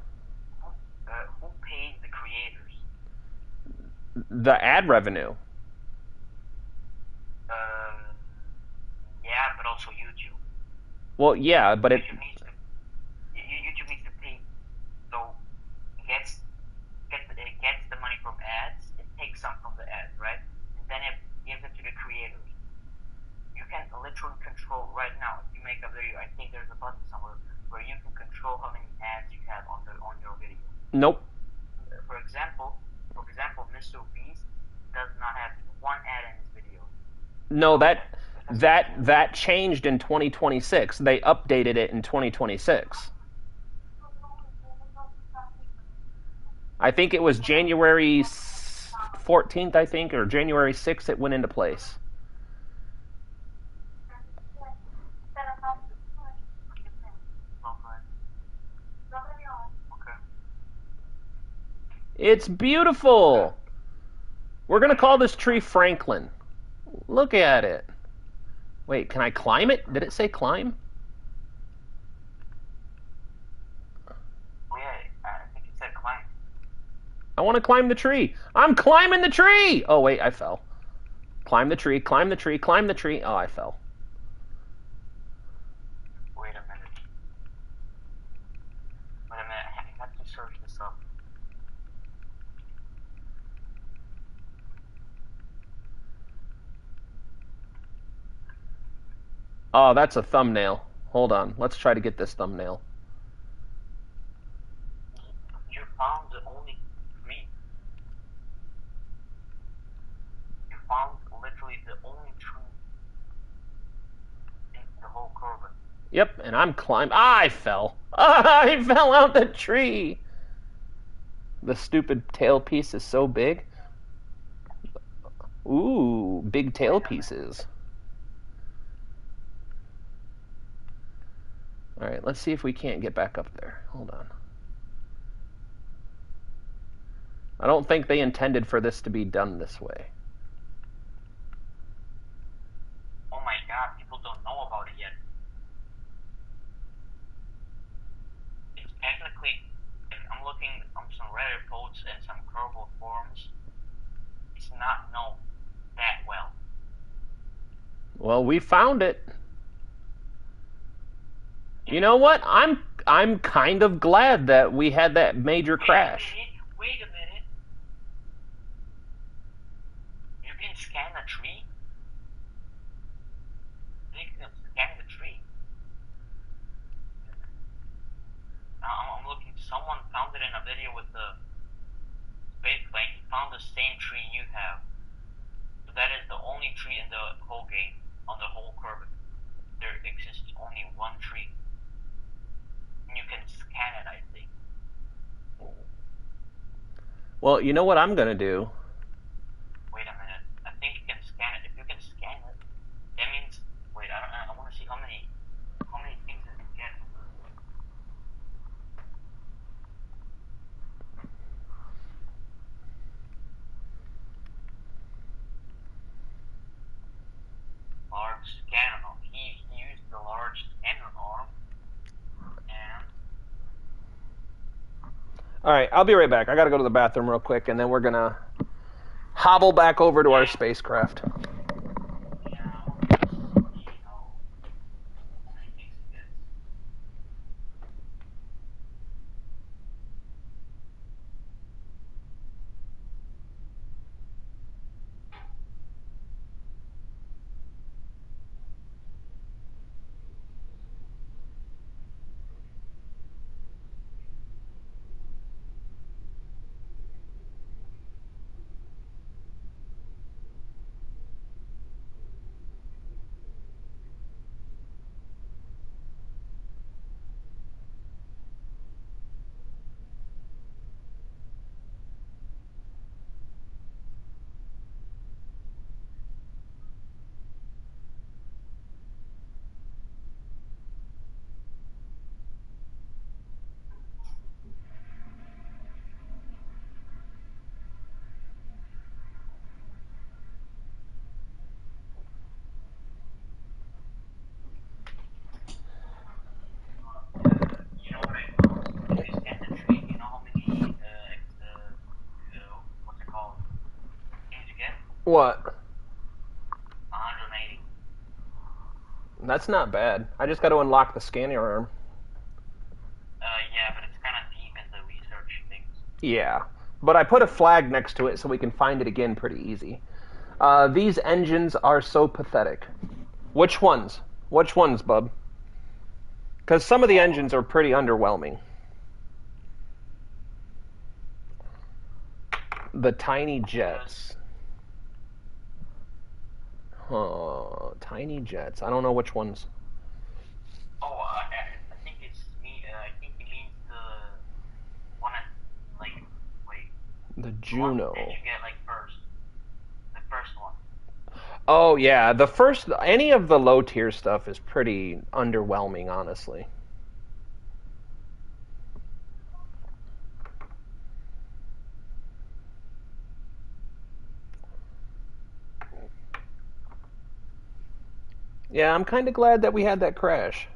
Who pays the creators? The ad revenue. Yeah, but also YouTube. Well, yeah, but YouTube needs to pay, so it gets the money from ads. It takes some from the ads, right? And then it gives it to the creators. You can literally control right now. If you make a video, I think there's a button somewhere where you can control how many ads you have on your video. Nope. For example, Mr. Beast does not have one ad in his video. No, that changed in 2026. They updated it in 2026. I think it was January 14th, I think, or January 6th it went into place. It's beautiful. We're going to call this tree Franklin. Look at it. Wait, can I climb it? Did it say climb? Oh yeah, I think it said climb. I want to climb the tree. I'm climbing the tree! Oh, wait, I fell. Climb the tree, climb the tree, climb the tree. Oh, I fell. Wait a minute. I have to search this up. Oh, that's a thumbnail. Hold on. Let's try to get this thumbnail. You found the only tree. You found literally the only tree in the whole curve. Yep, and I'm climbing. Ah, I fell. I fell out the tree. The stupid tail piece is so big. Ooh, big tail pieces. Alright, let's see if we can't get back up there. Hold on. I don't think they intended for this to be done this way. Oh my god, people don't know about it yet. It's technically, if I'm looking on some Reddit posts and some Kerbal forums, it's not known that well. Well, we found it. You know what? I'm kind of glad that we had that major crash. Wait a minute. You can scan a tree? You can scan the tree. I'm looking. Someone found it in a video with the space plane. He found the same tree you have. So that is the only tree in the whole game, on the whole curve. There exists only one tree. And you can scan it, I think. Well, you know what I'm gonna do? Wait a minute. I think you can scan it. If you can scan it, that means. Wait, I want to see how many things does it get. Large scanner arm. He used the large scanner arm, and Alright, I'll be right back. I gotta go to the bathroom real quick, and then we're gonna hobble back over to our spacecraft. What? 180. That's not bad. I just gotta unlock the scanner arm. Yeah, but it's kind of deep in the research things. Yeah. But I put a flag next to it so we can find it again pretty easy. These engines are so pathetic. Which ones? Which ones, bub? Because some of the engines are pretty underwhelming. The tiny jets. Tiny jets. I don't know which ones. Oh, I think it's me. I think he means the one that, like, wait. The The one Juno. that you get, like, first. The first one. Oh, yeah. The first... Any of the low-tier stuff is pretty underwhelming, honestly. Yeah, I'm kind of glad that we had that crash.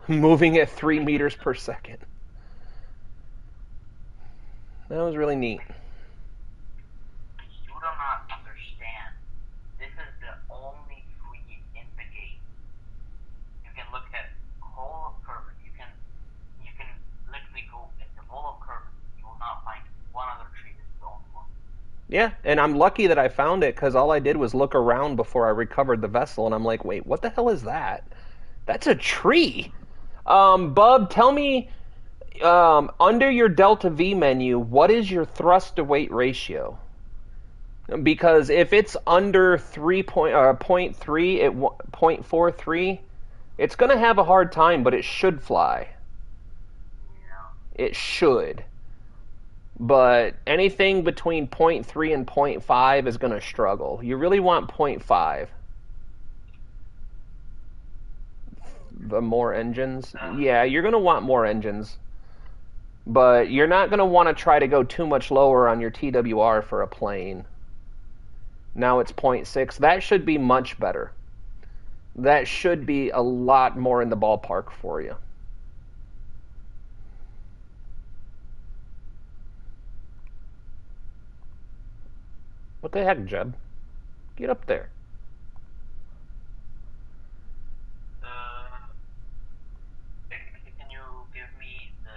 Moving at 3 meters per second. That was really neat. You do not understand. This is the only tree in the game. You can look at whole of Kerbal. You can literally go at the whole of Kerbal. You will not find one other tree. This is the only one. Yeah, and I'm lucky that I found it because all I did was look around before I recovered the vessel, and I'm like, wait, what the hell is that? That's a tree. Bub, tell me, under your Delta V menu, what is your thrust to weight ratio? Because if it's under 0.3 at 0.43, it's going to have a hard time, but it should fly. Yeah. It should. But anything between point 0.3 and point 0.5 is going to struggle. You really want point 0.5. The more engines? Yeah, you're going to want more engines. But you're not going to want to try to go too much lower on your TWR for a plane. Now it's 0.6. That should be much better. That should be a lot more in the ballpark for you. What the heck, Jeb? Get up there. Can you give me the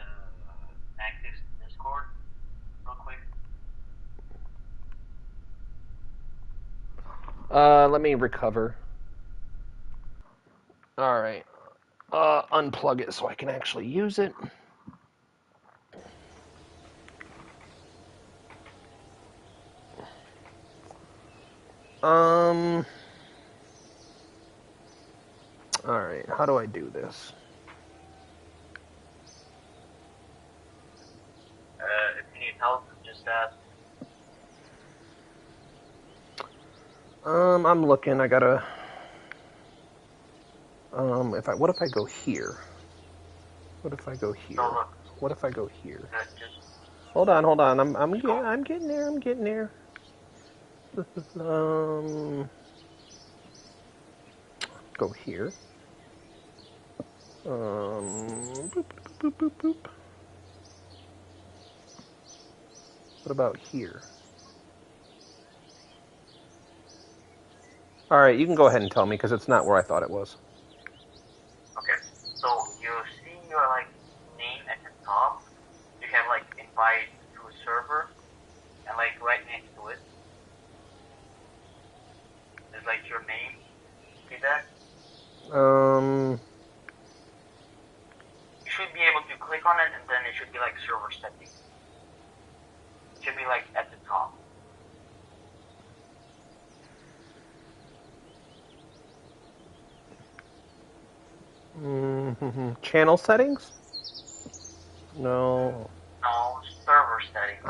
active Discord real quick? Let me recover. All right. Unplug it so I can actually use it. All right. How do I do this? If you need help, just ask. I'm looking. I gotta. What if I go here? What if I go here? So look. What if I go here? Just. Hold on. I'm getting there. I'm getting there. Go here. Boop, boop, boop, boop. What about here? All right, you can go ahead and tell me because it's not where I thought it was. Okay. So you see your name at the top. You have invite to a server, and right next to it is your name. See that? You should be able to click on it, and then it should be server settings. It should be at the top. Channel settings? No. No, server settings.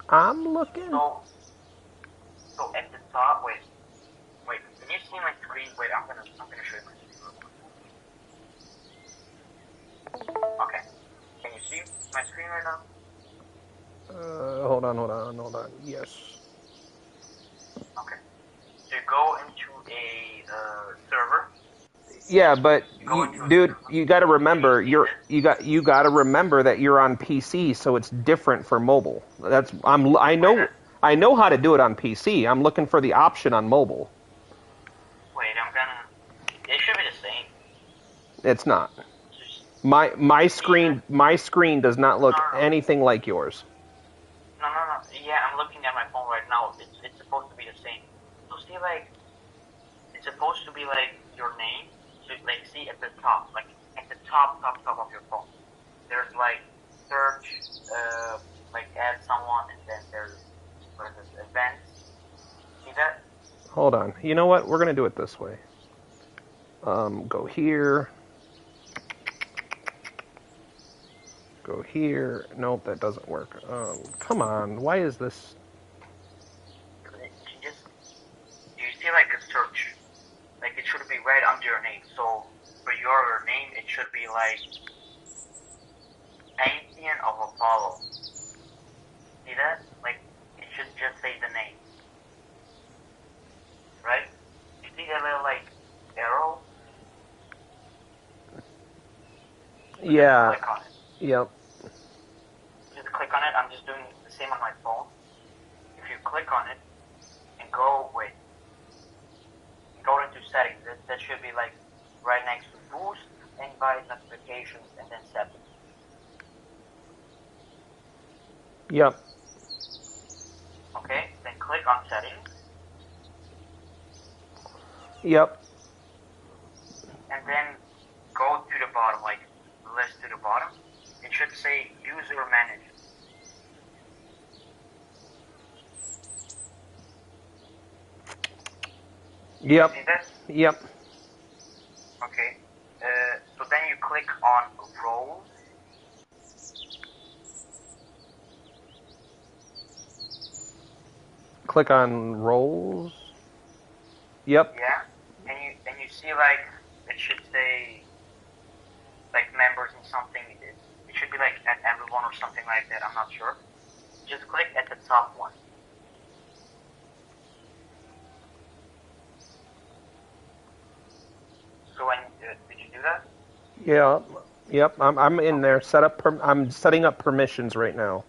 I'm looking. So at the top, wait. Can you see my screen? Wait, I'm gonna show you my screen. Okay. Can you see my screen right now? Hold on. Yes. Okay. So you go into a server. Yeah, but dude, you got to remember you got to remember that you're on PC, so it's different for mobile. I know how to do it on PC. I'm looking for the option on mobile. Wait, it should be the same. It's not. My screen does not look anything like yours. No. Yeah, I'm looking at my phone right now. It's supposed to be the same. So see, it's supposed to be your name. So see at the top, at the top of your phone. There's search, add someone, and then there's events. See that? Hold on. You know what? We're gonna do it this way. Go here. Go here. Nope, that doesn't work. Come on. Why is this? Do you see a search? It should be right under your name. So for your name, it should be Pantheon of Apollo. See that? It should just say the name. Right? You see that little arrow? Yeah. Click on it. Yep. Just click on it. I'm just doing the same on my phone. If you click on it and go into settings, that should be right next to boost, invite, notifications, and then settings. Yep. Okay, then click on settings. Yep. And then go to the bottom, list to the bottom. It should say user manager. Yep. See that? Yep. Okay. So then you click on roles. Click on roles. Yep. Yeah, and you see like it should say like members and something. It should be like at everyone or something like that. I'm not sure. Just click at the top one. So when did you do that? Yeah. Yep. I'm in there. I'm setting up permissions right now.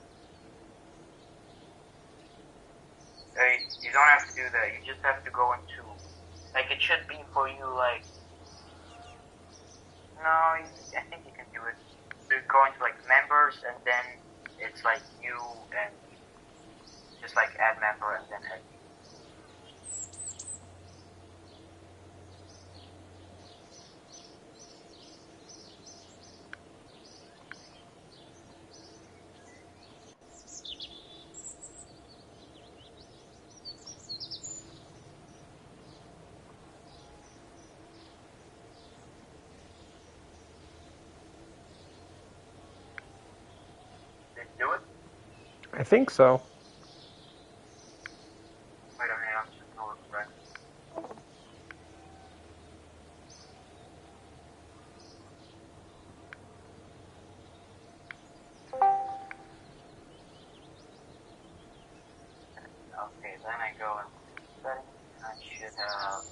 You don't have to do that. You just have to go into like it should be for you like. No, I think you can do it. You go into like members and then it's like you and just like add member and then add. Did you do it? I think so. Wait a minute, I'm just gonna look right. Okay, then I go into settings. I should have.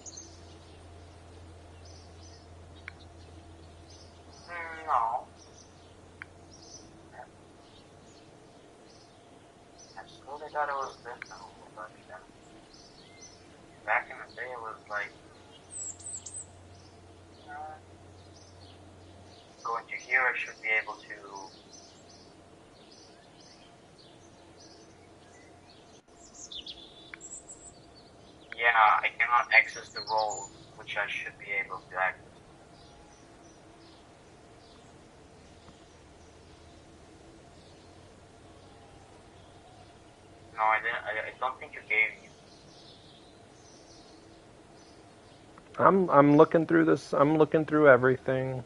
No. At school they thought it was this now, but back in the day it was like. Go into here, I should be able to. Yeah, I cannot access the role, which I should be able to access. No, I didn't. I don't think you gave me. I'm looking through this. I'm looking through everything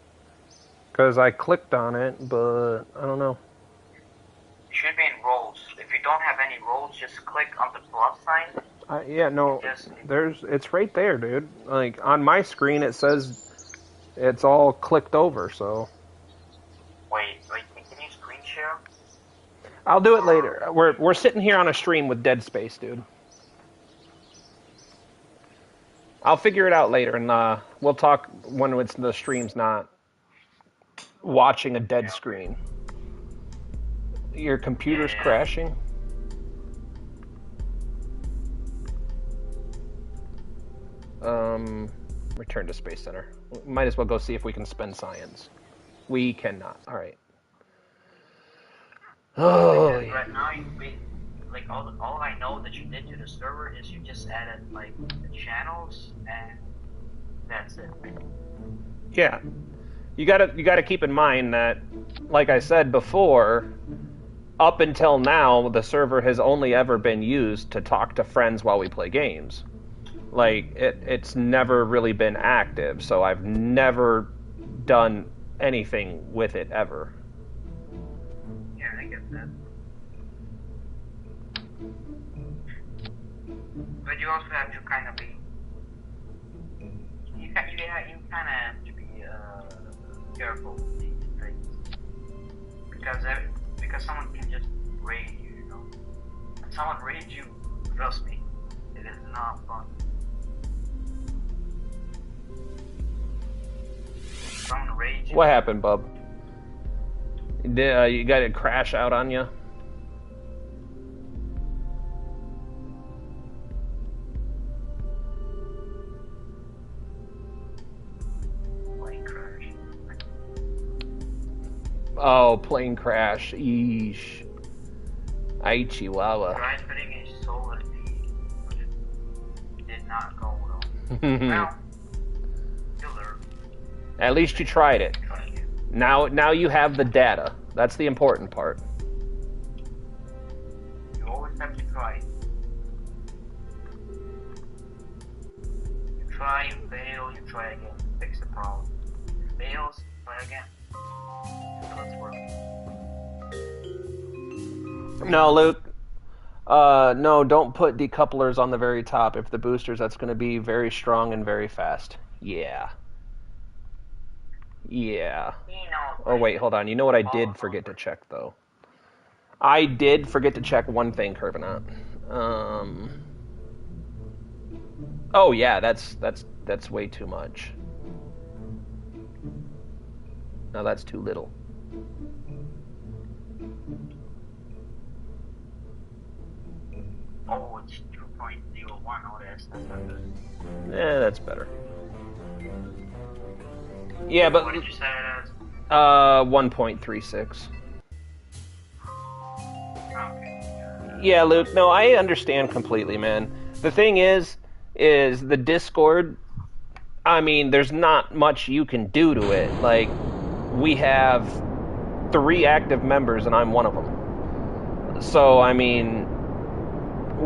because I clicked on it, but I don't know. It should be in roles. If you don't have any roles, just click on the plus sign. Yeah, no, it's right there, dude. Like on my screen, it says it's all clicked over. So Wait, can you screen share? I'll do it later. We're sitting here on a stream with dead space, dude. I'll figure it out later, and we'll talk when the stream's not watching a dead screen. Your computer's crashing? Return to Space Center. Might as well go see if we can spend science. We cannot. All right. Oh, yeah. Right now, like all I know that you did to the server is you just added like the channels and that's it. Yeah. You gotta keep in mind that, like I said before, up until now, the server has only ever been used to talk to friends while we play games. Like, it's never really been active, so I've never done anything with it ever. Yeah, I get that. But you also have to kind of be... You kind of have to be careful with these things. Because someone can just raid you, you know. When someone raids you, trust me, it is not fun. Someone raids you. What happened, bub? You got it crash out on you? Plane crash. Oh, plane crash. Eesh. Ay, chihuahua. Tried putting a solar feed, but it did not go well. Well, still there. At least you tried it. Now you have the data. That's the important part. You always have to try it. You try, you fail, you try again. Fix the problem. If it fails, try again. So let's work. No, Luke. No, don't put decouplers on the very top. If the boosters, that's going to be very strong and very fast. Yeah. Yeah. He knows Oh, what he wait, is. hold on. You know what I Paul did knows forget to what he check, though? I did forget to check one thing, Kerbanot. Oh, yeah, that's way too much. No, that's too little. Oh, it's 2.01. Oh, that's not good. That's better. Yeah, but What did you say it as? 1.36. Okay. Yeah, Luke. No, I understand completely, man. The thing is the Discord. I mean, there's not much you can do to it. Like, we have 3 active members, and I'm one of them. So, I mean,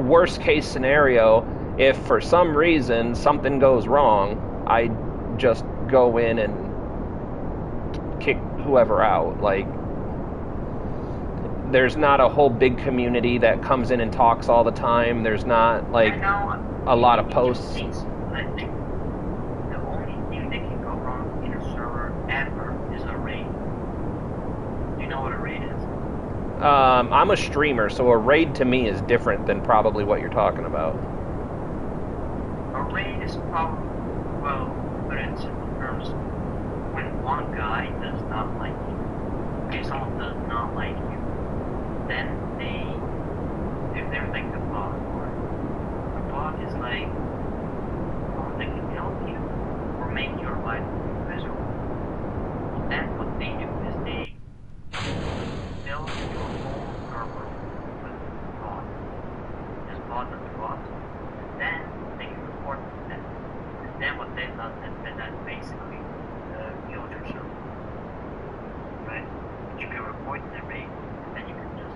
worst case scenario, if for some reason something goes wrong, I just go in and kick whoever out. Like, there's not a whole big community that comes in and talks all the time. There's not, like, a lot of posts. I think the only thing that can go wrong in a server ever is a raid. Do you know what a raid is? I'm a streamer, so a raid to me is different than probably what you're talking about. A raid is probably, well, put it in simple terms, when one guy does not like you, if someone does not like you, then if they're like a bot, or a bot is like someone that can help you or make your life miserable. Then what they do is they fill your whole server with bots. Just bots after bots. And then they can report them. And then what they've done is that basically killed your server. Right? But you can report the raid, and then you can just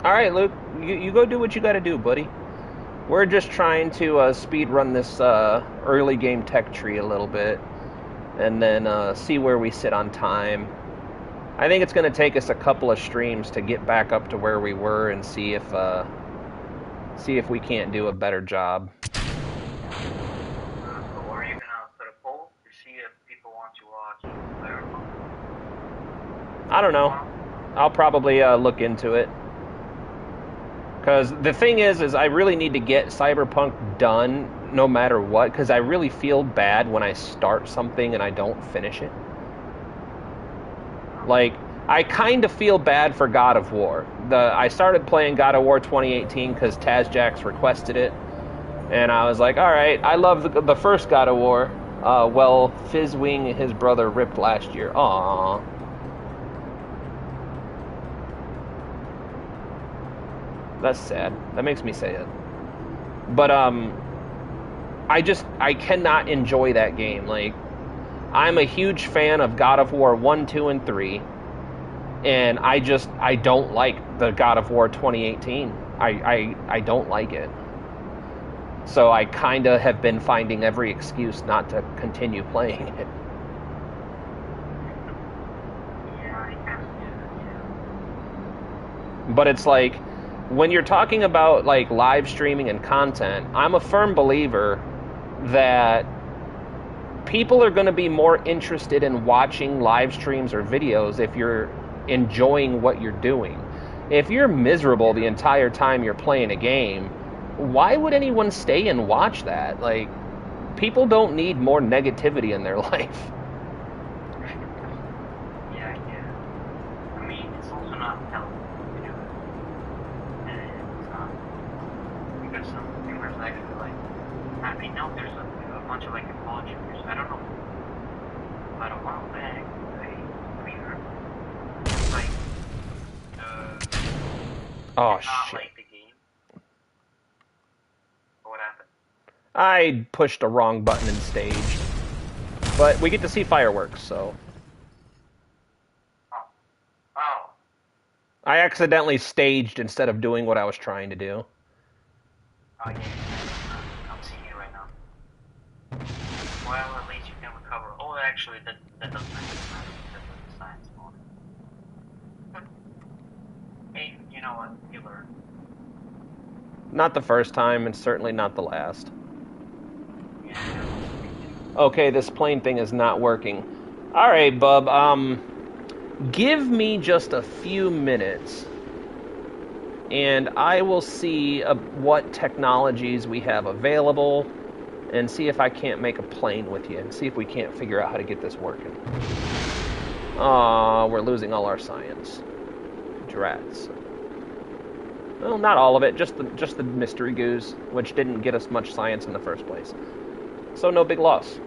All right, Luke, you go do what you got to do, buddy. We're just trying to speed run this early game tech tree a little bit, and then see where we sit on time. I think it's going to take us a couple of streams to get back up to where we were and see if we can't do a better job. So are you gonna put a poll to see if people want to watch Fireball? I don't know. I'll probably look into it. Because the thing is I really need to get Cyberpunk done no matter what, because I really feel bad when I start something and I don't finish it. Like, I kind of feel bad for God of War. I started playing God of War 2018 because Tazjax requested it, and I was like, alright, I love the first God of War. Well, Fizzwing and his brother ripped last year. Aww. That's sad. That makes me say it. But, I cannot enjoy that game. Like, I'm a huge fan of God of War 1, 2, and 3. And I don't like the God of War 2018. I don't like it. So I kind of have been finding every excuse not to continue playing it. Yeah, I kind of do. Yeah. But it's like, when you're talking about like live streaming and content, I'm a firm believer that people are going to be more interested in watching live streams or videos if you're enjoying what you're doing. If you're miserable the entire time you're playing a game, why would anyone stay and watch that? Like, people don't need more negativity in their life. Yeah, yeah. I mean, it's also not healthy to do it. And it's not. Because some streamers actually like, I know there's a bunch of like apologies. I don't know. About a while back, a streamer like Oh, did not shit. like the game. What happened? I pushed the wrong button and staged. But we get to see fireworks, so. Oh. Oh. I accidentally staged instead of doing what I was trying to do. Oh yeah. I'm seeing it right now. Well, at least you can recover. Oh, actually, That doesn't actually matter because of the science mode. Hey, you know what? You learn. Not the first time, and certainly not the last. Yeah, I know. Okay, this plane thing is not working. All right, bub. Give me just a few minutes, and I will see what technologies we have available, and see if I can't make a plane with you, and see if we can't figure out how to get this working. Aw, we're losing all our science. Drats. Well, not all of it, just the mystery goose, which didn't get us much science in the first place. So no big loss.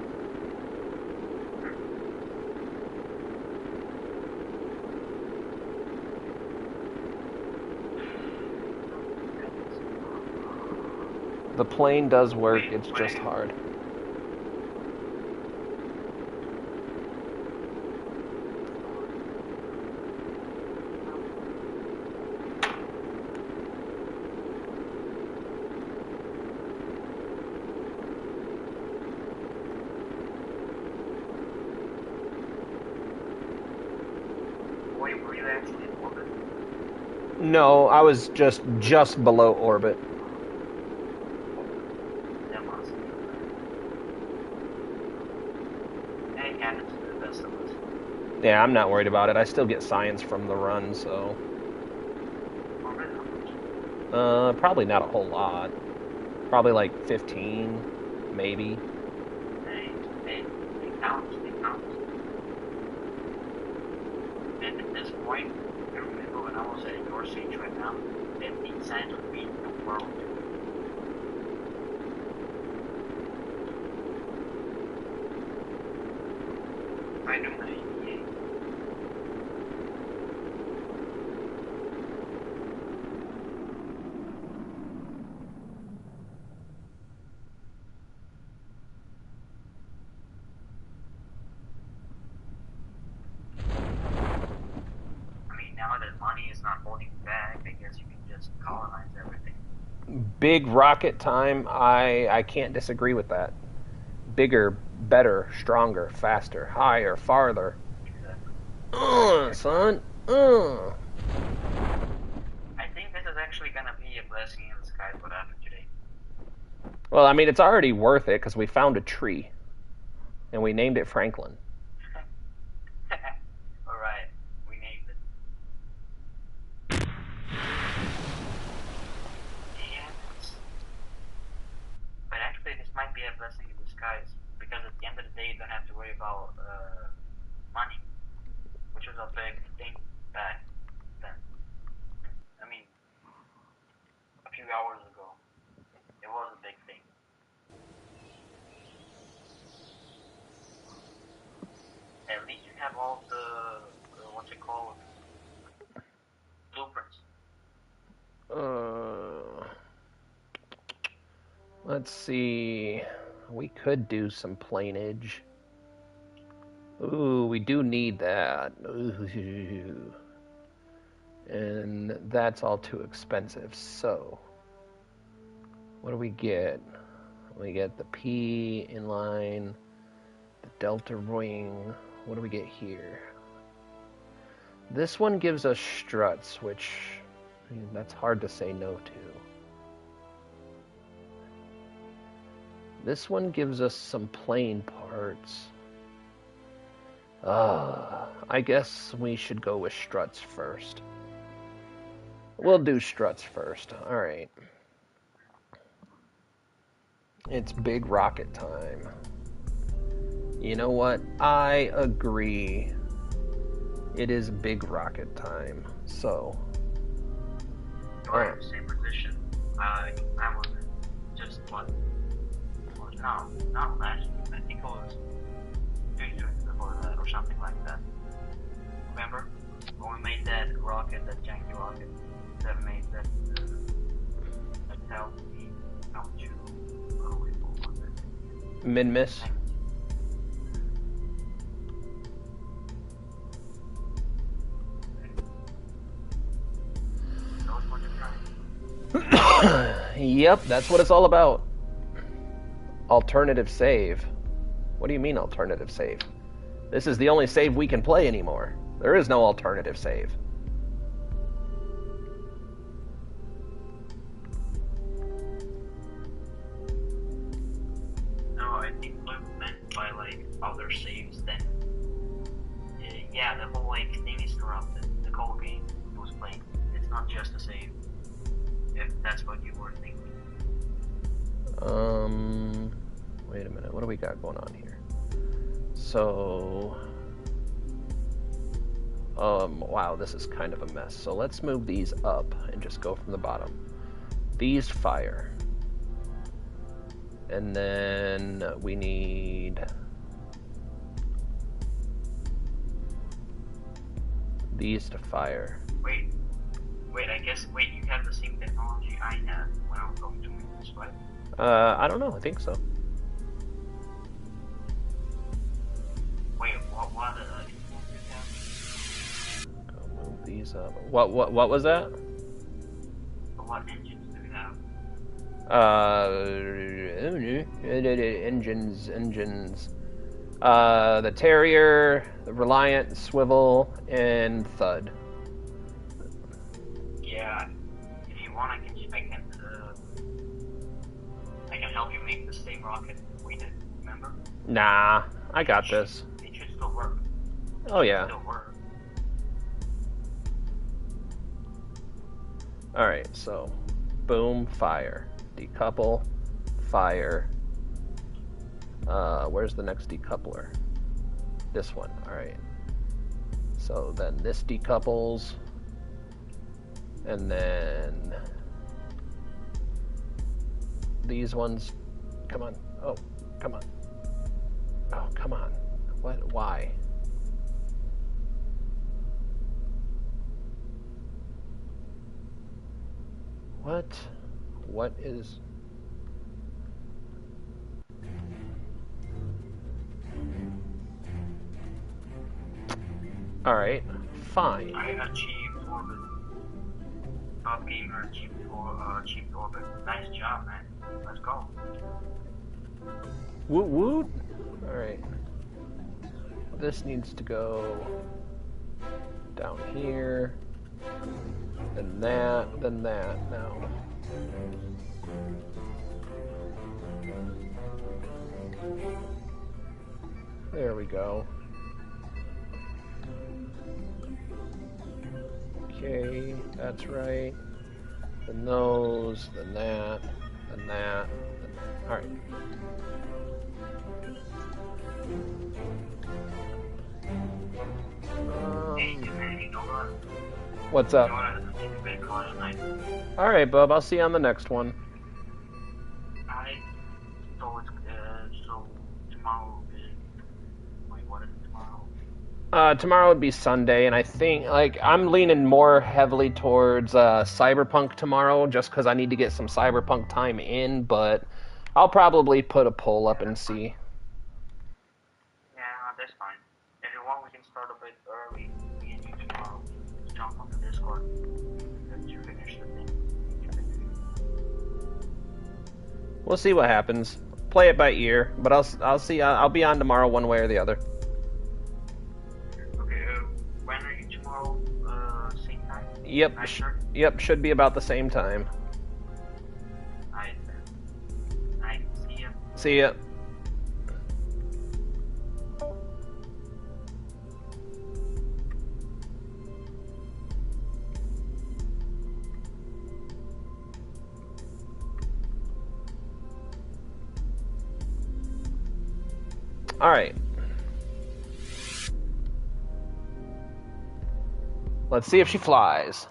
The plane does work, it's just hard. Wait, were you actually in orbit? No, I was just below orbit. That must be bad. It happens to the best of us. Yeah, I'm not worried about it. I still get science from the run, so... Orbit? How much? Probably not a whole lot. Probably like 15, maybe. They count. They count. And at this point, I remember when I was at your stage right now, 15 cents would be the world. I do my EPA. I mean, now that money is not holding you back, I guess you can just colonize everything. Big rocket time, I can't disagree with that. Bigger, better, stronger, faster, higher, farther. Exactly. Son. I think this is actually gonna be a blessing in disguise what happened today. Well, I mean, it's already worth it because we found a tree. And we named it Franklin. Alright, we named it. And but actually this might be a blessing in disguise because at the end of the day you don't have to worry about money, which was a big thing back then. I mean, a few hours ago, it was a big thing. At least you have all the what's it called, blueprints. Let's see. We could do some planeage. Ooh, we do need that. Ooh. And that's all too expensive. So, what do we get? We get the P inline, the Delta wing. What do we get here? This one gives us struts, which that's hard to say no to. This one gives us some plane parts. I guess we should go with struts first. We'll do struts first. Alright. It's big rocket time. You know what? I agree. It is big rocket time. So. You're in the same position. I was just what? Well, no, not last week. I think it was 2 weeks before that or something like that. Remember? When we made that rocket, that janky rocket that made that helped me come to what was it? Min-miss? Yep, that's what it's all about. Alternative save. What do you mean alternative save? This is the only save we can play anymore. There is no alternative save. No, I think Luke meant by like other saves then. Yeah, the whole like thing is corrupted. The whole game he was playing. It's not just a save. If that's what you were thinking. Wait a minute. What do we got going on here? So, wow, this is kind of a mess. So let's move these up and just go from the bottom. These fire. And then we need these to fire. Wait, you have the same technology I had when I was going to make this, right? I don't know. I think so. Wait, what Go move these up. What was that? what engines do you have? Engines. The Terrier, the Reliant, Swivel, and Thud. Yeah, if you want, I can help you make the same rocket we did. Remember? Nah, I got this. It should still work. Oh yeah. Still work. All right, so boom, fire, decouple, fire. Where's the next decoupler? This one. All right. So then this decouples, and then these ones. Come on. Oh, come on. Oh, come on. What? Why? What? What is... Alright, fine. I achieved orbit. Top gamer achieved orbit. Nice job, man. Let's go. Woot woot. Alright. This needs to go down here. Then that, then that. Now. There we go. Okay, that's right. Then those, then that, then that. Alright. Hey, man, you know what? What's up? Alright, bub, I'll see you on the next one. So tomorrow is... Wait, what is tomorrow? Tomorrow would be Sunday, and I think, I'm leaning more heavily towards Cyberpunk tomorrow, just because I need to get some Cyberpunk time in, but I'll probably put a poll up and see. Yeah, that's fine. If you want, we can start a bit early. Me and you tomorrow. Just jump on the Discord. Let you finish the thing. We'll see what happens. Play it by ear, but I'll see. I'll be on tomorrow one way or the other. Okay, when are you tomorrow? Same time? Yep. Yep, should be about the same time. Alright, then. Alright, see ya. See ya. All right. Let's see if she flies.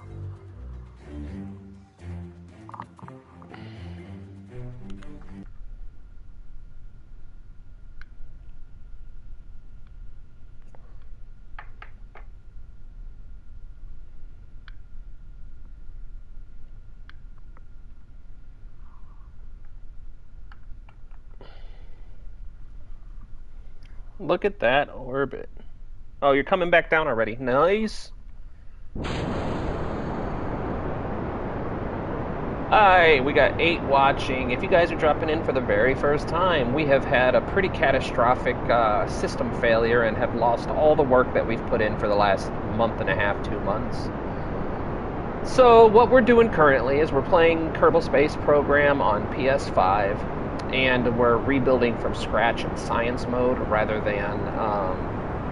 Look at that orbit. Oh, you're coming back down already. Nice. Alright, we got 8 watching. If you guys are dropping in for the very first time, we have had a pretty catastrophic system failure and have lost all the work that we've put in for the last month and a half, 2 months. So what we're doing currently is we're playing Kerbal Space Program on PS5, and we're rebuilding from scratch in science mode rather than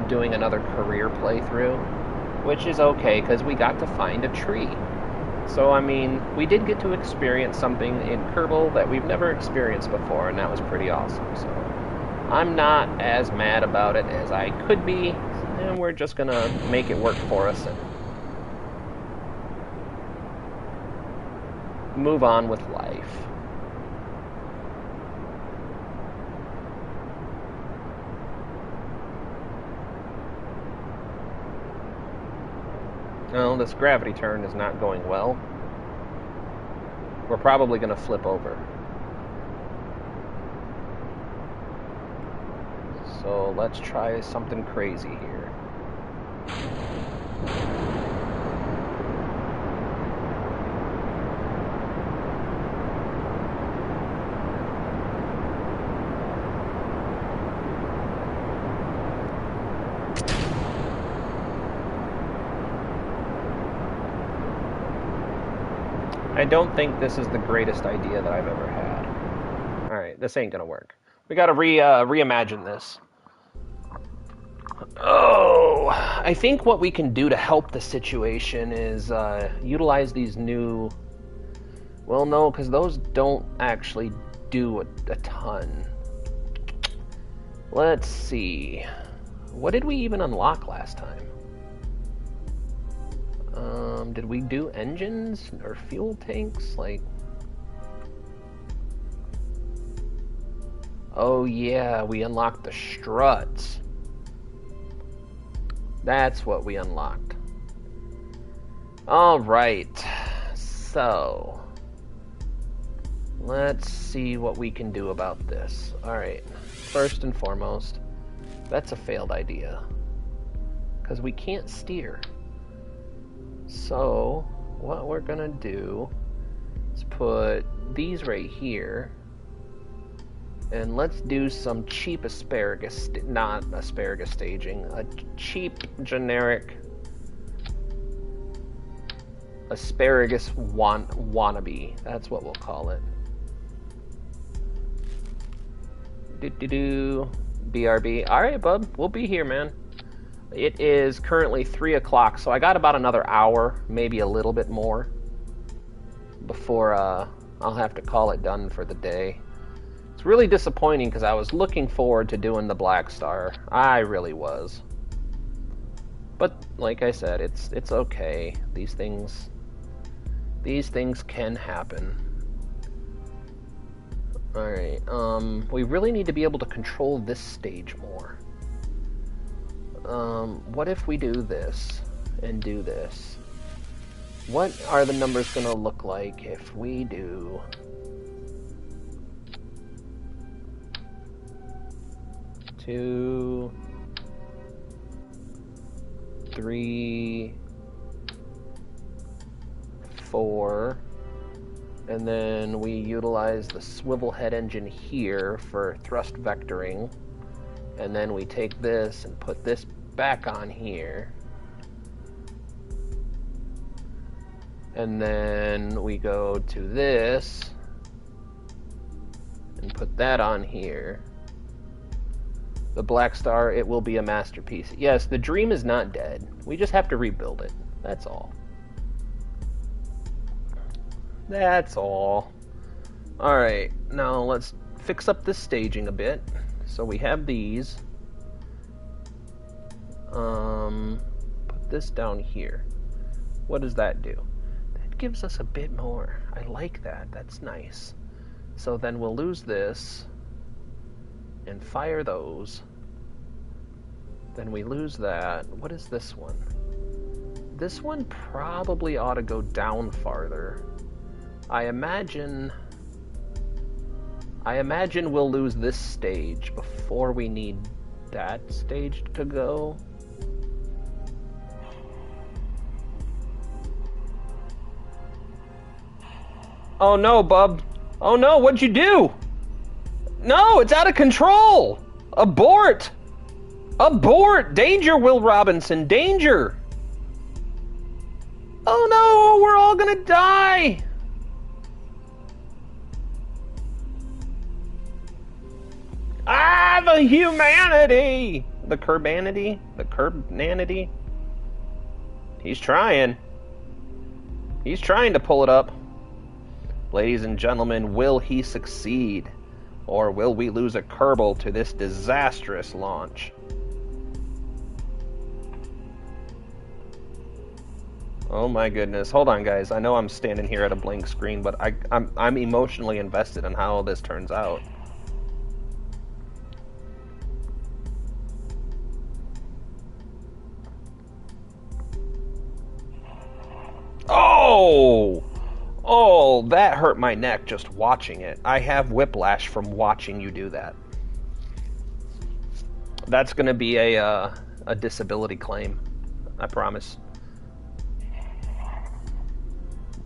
doing another career playthrough, which is okay because we got to find a tree. So, I mean, we did get to experience something in Kerbal that we've never experienced before, and that was pretty awesome. So, I'm not as mad about it as I could be, and we're just gonna make it work for us and move on with life. Well, this gravity turn is not going well. We're probably going to flip over. So let's try something crazy here. I don't think this is the greatest idea that I've ever had. Alright, this ain't gonna work. We gotta reimagine this. Oh, I think what we can do to help the situation is utilize these new... Well, no, because those don't actually do a ton. Let's see. What did we even unlock last time? Did we do engines or fuel tanks? Like, oh yeah, we unlocked the struts. That's what we unlocked. All right, so let's see what we can do about this. All right, first and foremost, that's a failed idea because we can't steer. So, what we're gonna do is put these right here, and let's do some cheap asparagus, not asparagus staging, a cheap generic asparagus wannabe. That's what we'll call it. BRB. All right, bub, we'll be here, man. It is currently 3 o'clock, so I got about another hour, maybe a little bit more, before I'll have to call it done for the day. It's really disappointing because I was looking forward to doing the Black Star. I really was. But like I said, it's okay. These things can happen. All right. We really need to be able to control this stage more. What if we do this and do this? What are the numbers going to look like if we do 2, 3, 4, and then we utilize the swivel head engine here for thrust vectoring, and then we take this and put this back on here, and then we go to this and put that on here. The Black Star, it will be a masterpiece. Yes, the dream is not dead. We just have to rebuild it. That's all. That's all. Alright, now let's fix up this staging a bit. So we have these. Put this down here. What does that do? That gives us a bit more. I like that. That's nice. So then we'll lose this and fire those. Then we lose that. What is this one? This one probably ought to go down farther. I imagine we'll lose this stage before we need that stage to go. Oh no, bub. Oh no, what'd you do? No, it's out of control! Abort! Abort! Danger, Will Robinson, danger! Oh no, we're all gonna die! Ah, the humanity! The curbanity? The curbnanity? He's trying. He's trying to pull it up. Ladies and gentlemen, will he succeed? Or will we lose a Kerbal to this disastrous launch? Oh my goodness. Hold on, guys. I know I'm standing here at a blank screen, but I'm emotionally invested in how this turns out. Oh! Oh, that hurt my neck just watching it. I have whiplash from watching you do that. That's going to be a disability claim. I promise.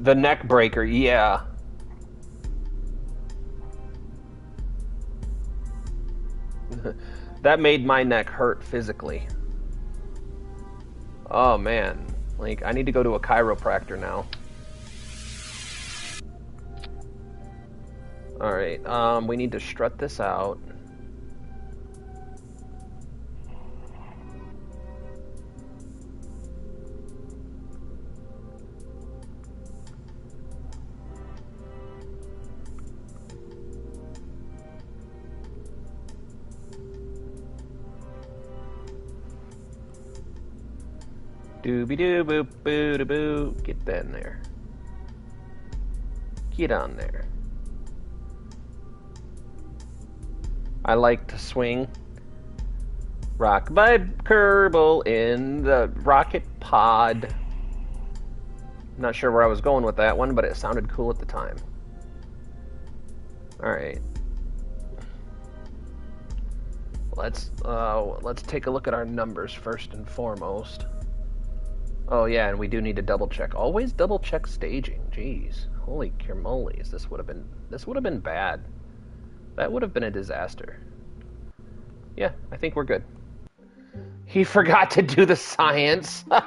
The neck breaker, yeah. That made my neck hurt physically. Oh man, like I need to go to a chiropractor now. All right, we need to strut this out. Dooby doo boop boo da boo. Get that in there. Get on there. I like to swing. Rock by Kerbal in the rocket pod. Not sure where I was going with that one, but it sounded cool at the time. Alright. Let's take a look at our numbers first and foremost. Oh yeah, and we do need to double check. Always double check staging. Jeez. Holy kermoles. This would have been bad. That would have been a disaster. Yeah, I think we're good. He forgot to do the science. But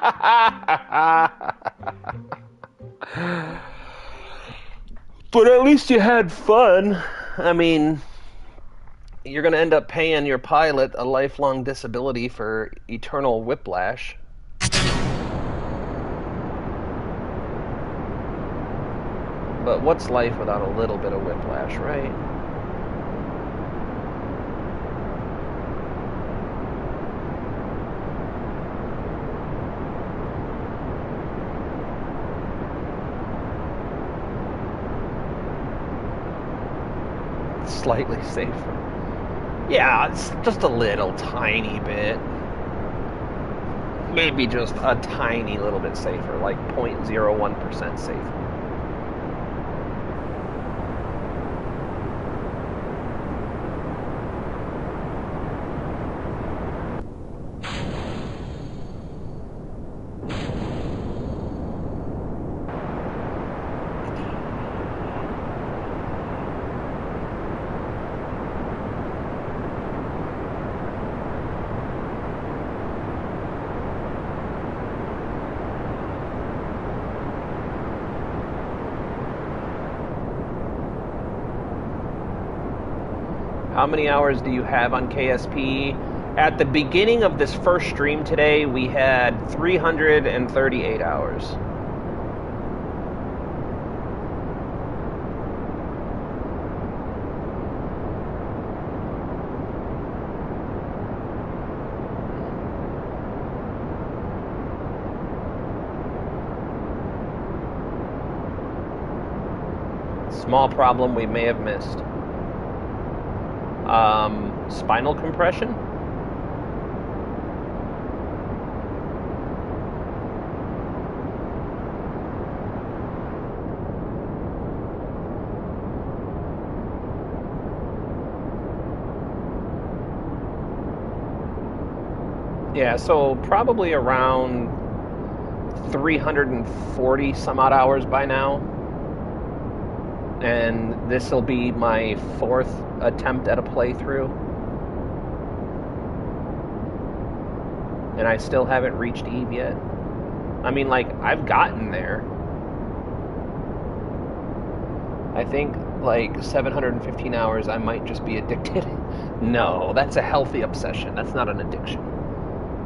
at least you had fun. I mean, you're going to end up paying your pilot a lifelong disability for eternal whiplash. But what's life without a little bit of whiplash, right? Slightly safer. Yeah, it's just a little tiny bit. Maybe just a tiny little bit safer, like 0.01% safer. How many hours do you have on KSP? At the beginning of this first stream today, we had 338 hours. Small problem we may have missed. Spinal compression? Yeah, so probably around 340 some odd hours by now. and this will be my 4th attempt at a playthrough. And I still haven't reached Eve yet. I mean, like, I've gotten there. I think, like, 715 hours, I might just be addicted. No, that's a healthy obsession. That's not an addiction.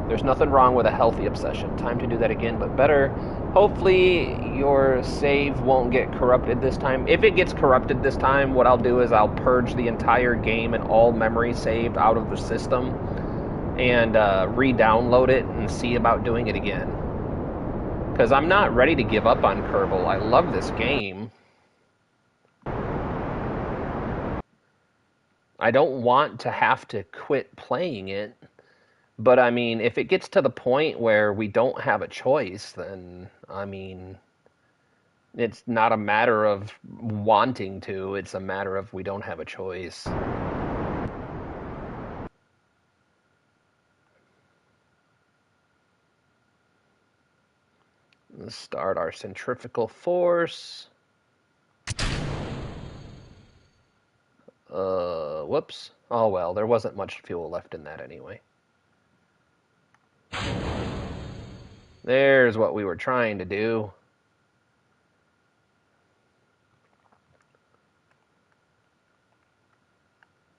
There's nothing wrong with a healthy obsession. Time to do that again, but better. Hopefully your save won't get corrupted this time. If it gets corrupted this time, what I'll do is I'll purge the entire game and all memory saved out of the system and re-download it and see about doing it again. Because I'm not ready to give up on Kerbal. I love this game. I don't want to have to quit playing it. But, I mean, if it gets to the point where we don't have a choice, then, I mean, it's not a matter of wanting to. It's a matter of we don't have a choice. Let's start our centrifugal force. Whoops. Oh, well, there wasn't much fuel left in that anyway. There's what we were trying to do.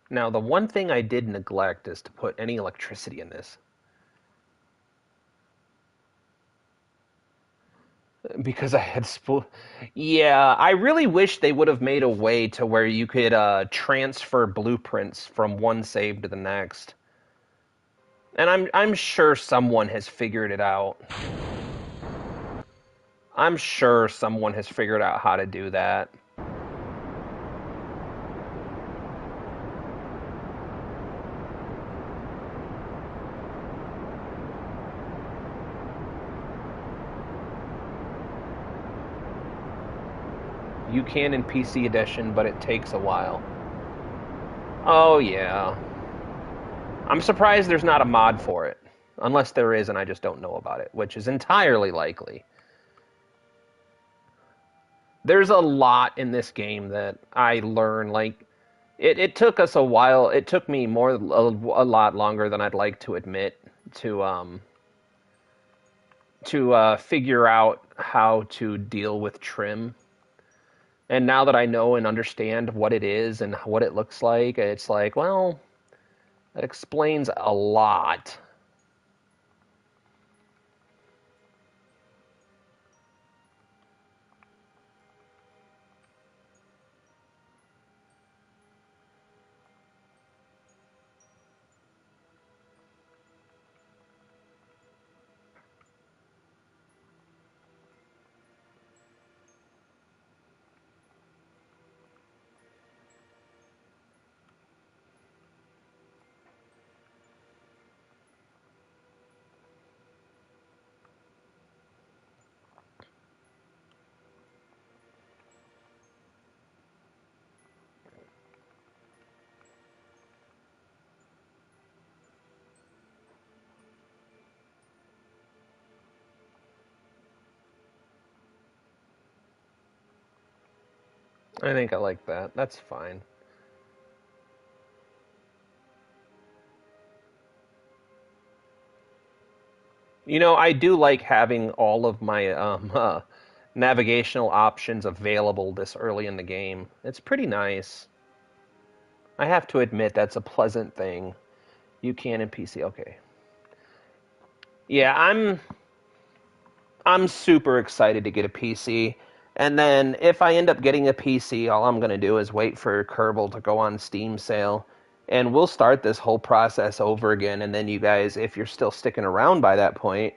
Now, the one thing I did neglect is to put any electricity in this. Because I had Yeah, I really wish they would have made a way to where you could transfer blueprints from one save to the next. And I'm sure someone has figured it out. I'm sure someone has figured out how to do that. You can in PC edition, but it takes a while. Oh, yeah. I'm surprised there's not a mod for it. Unless there is and I just don't know about it, which is entirely likely. There's a lot in this game that I learned. Like, it took us a while. It took me a lot longer than I'd like to admit to figure out how to deal with trim. And now that I know and understand what it is and what it looks like, it's like, well, that explains a lot. I think I like that. That's fine. You know, I do like having all of my navigational options available this early in the game. It's pretty nice. I have to admit that's a pleasant thing. You can in PC. Okay. Yeah, I'm super excited to get a PC. And then if I end up getting a PC, all I'm going to do is wait for Kerbal to go on Steam sale. And we'll start this whole process over again. And then you guys, if you're still sticking around by that point,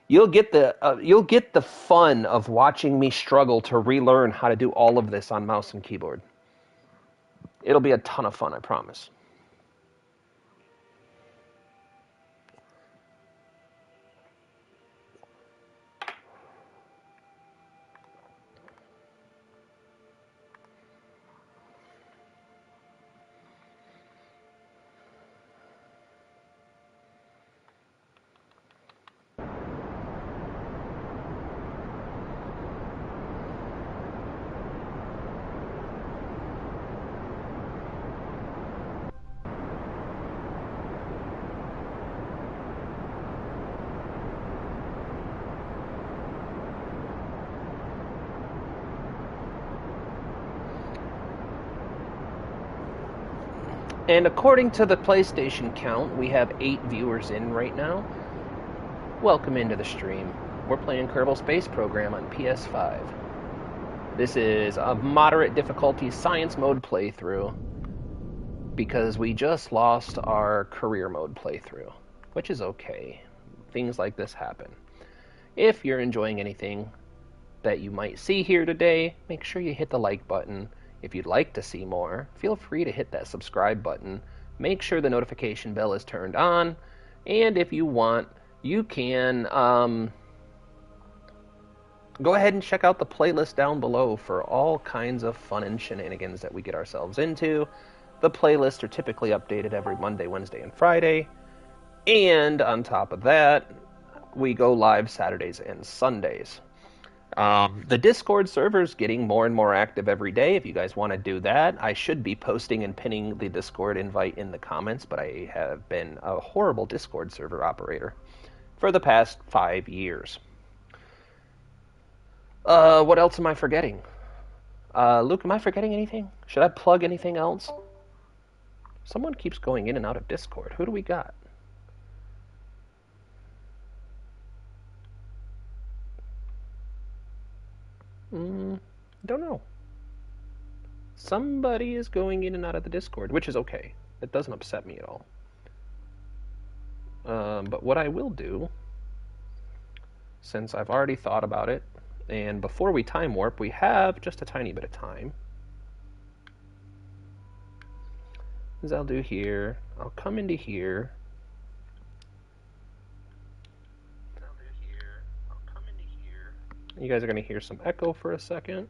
you'll get the fun of watching me struggle to relearn how to do all of this on mouse and keyboard. It'll be a ton of fun, I promise. And according to the PlayStation count, we have 8 viewers in right now. Welcome into the stream. We're playing Kerbal Space Program on PS5. This is a moderate difficulty science mode playthrough because we just lost our career mode playthrough, which is okay. Things like this happen. If you're enjoying anything that you might see here today, make sure you hit the like button. If you'd like to see more, feel free to hit that subscribe button. Make sure the notification bell is turned on. And if you want, you can go ahead and check out the playlist down below for all kinds of fun and shenanigans that we get ourselves into. The playlists are typically updated every Monday, Wednesday, and Friday. And on top of that, we go live Saturdays and Sundays. The Discord server is getting more and more active every day. If you guys want to do that, I should be posting and pinning the Discord invite in the comments, but I have been a horrible Discord server operator for the past 5 years. What else am I forgetting? Luke, am I forgetting anything? Should I plug anything else? Someone keeps going in and out of Discord. Who do we got? Don't know. Somebody is going in and out of the Discord, which is okay. It doesn't upset me at all. But what I will do, since I've already thought about it, and before we time warp, we have just a tiny bit of time, is I'll do here, I'll come into here, you guys are going to hear some echo for a second.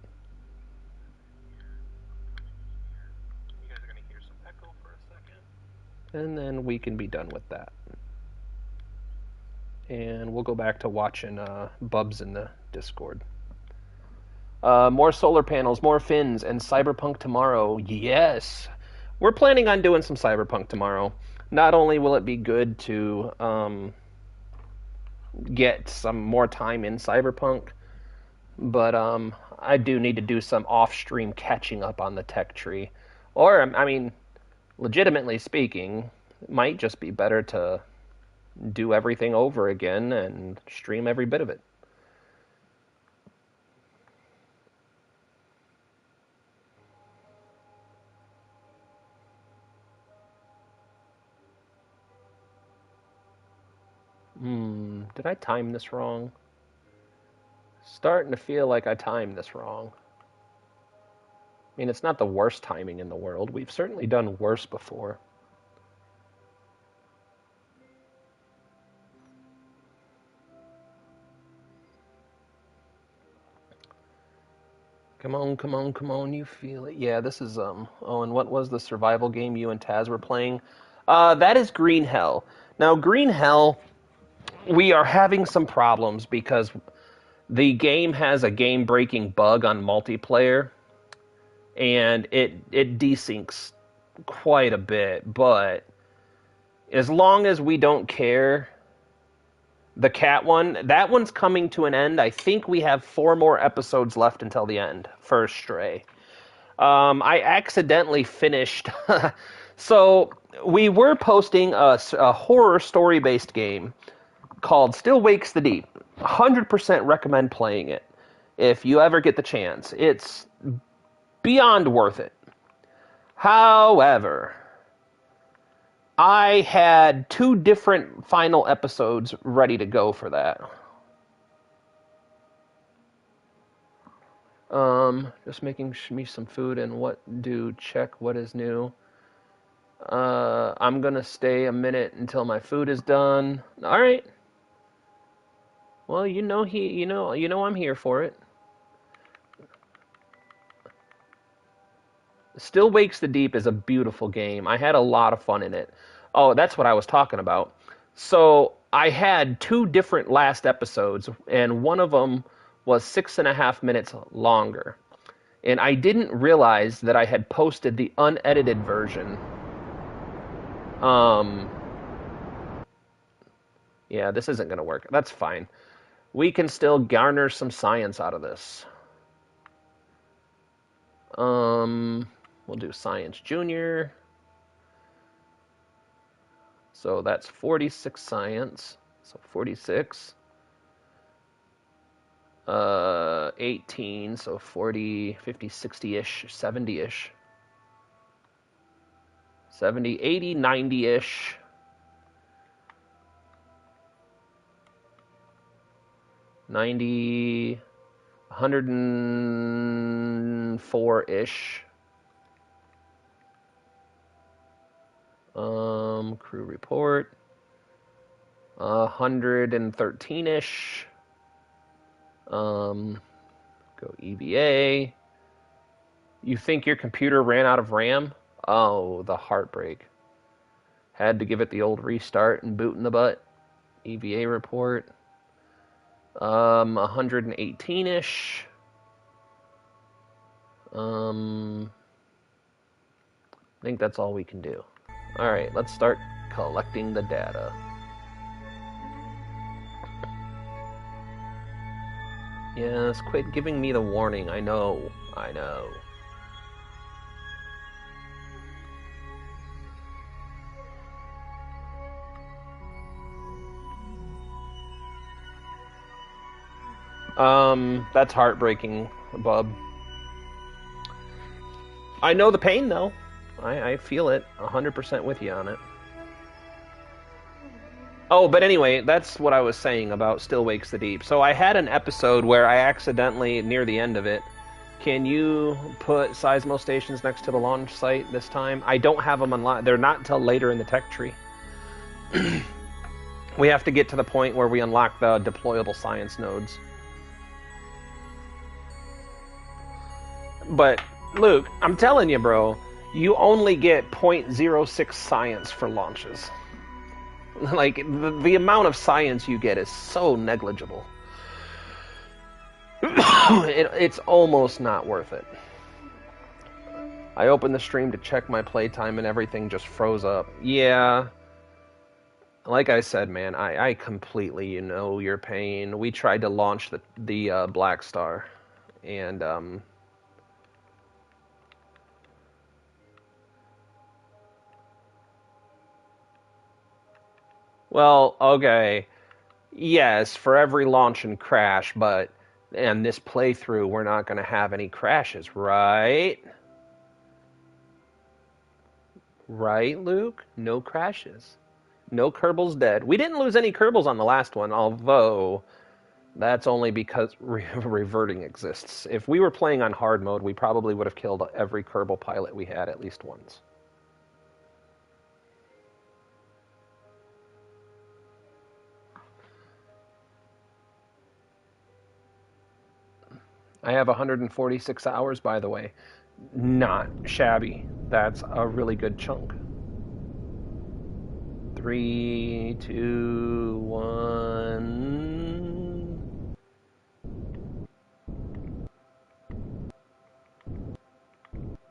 And then we can be done with that. And we'll go back to watching Bubs in the Discord. More solar panels, more fins, and Cyberpunk tomorrow. Yes! We're planning on doing some Cyberpunk tomorrow. Not only will it be good to get some more time in Cyberpunk, but I do need to do some off-stream catching up on the tech tree. Or, I mean, legitimately speaking, it might just be better to do everything over again and stream every bit of it. Did I time this wrong? Starting to feel like I timed this wrong. I mean, it's not the worst timing in the world. We've certainly done worse before. Come on, come on, come on, you feel it. Yeah, this is, oh, and what was the survival game you and Taz were playing? That is Green Hell. Now, Green Hell, we are having some problems because the game has a game-breaking bug on multiplayer, and it desyncs quite a bit, but as long as we don't care, the cat one, that one's coming to an end. I think we have 4 more episodes left until the end for Stray. I accidentally finished. So we were posting a horror story-based game called Still Wakes the Deep. 100% recommend playing it if you ever get the chance. It's beyond worth it. However, I had 2 different final episodes ready to go for that. Just making me some food and check what is new. I'm gonna stay a minute until my food is done. All right. Well, you know I'm here for it. Still Wakes the Deep is a beautiful game. I had a lot of fun in it. Oh, that's what I was talking about. So I had 2 different last episodes, and one of them was 6.5 minutes longer. And I didn't realize that I had posted the unedited version. Yeah, this isn't going to work. That's fine. We can still garner some science out of this. We'll do Science Junior. So that's 46 science. So 46. 18, so 40, 50, 60-ish, 70-ish. 70, 80, 90-ish. 90, 104-ish. Crew report. 113-ish. Go EVA. You think your computer ran out of RAM? Oh, the heartbreak. Had to give it the old restart and boot in the butt. EVA report. 118-ish. I think that's all we can do. All right, let's start collecting the data. Yes, quit giving me the warning. I know. That's heartbreaking, bub. I know the pain, though. I feel it. 100% with you on it. Oh, but anyway, that's what I was saying about Still Wakes the Deep. So I had an episode where I accidentally, near the end of it, can you put Seismo stations next to the launch site this time? I don't have them unlocked. They're not until later in the tech tree. We have to get to the point where we unlock the deployable science nodes. But, Luke, I'm telling you, bro, you only get 0.06 science for launches. Like, the amount of science you get is so negligible. It's almost not worth it. I opened the stream to check my playtime and everything just froze up. Yeah. Like I said, man, I completely, your pain. We tried to launch the Black Star, and well, okay, yes, for every launch and crash, but in this playthrough, we're not going to have any crashes, right? Right, Luke? No crashes. No Kerbals dead. We didn't lose any Kerbals on the last one, although that's only because reverting exists. If we were playing on hard mode, we probably would have killed every Kerbal pilot we had at least once. I have 146 hours, by the way. Not shabby. That's a really good chunk. 3, 2, 1.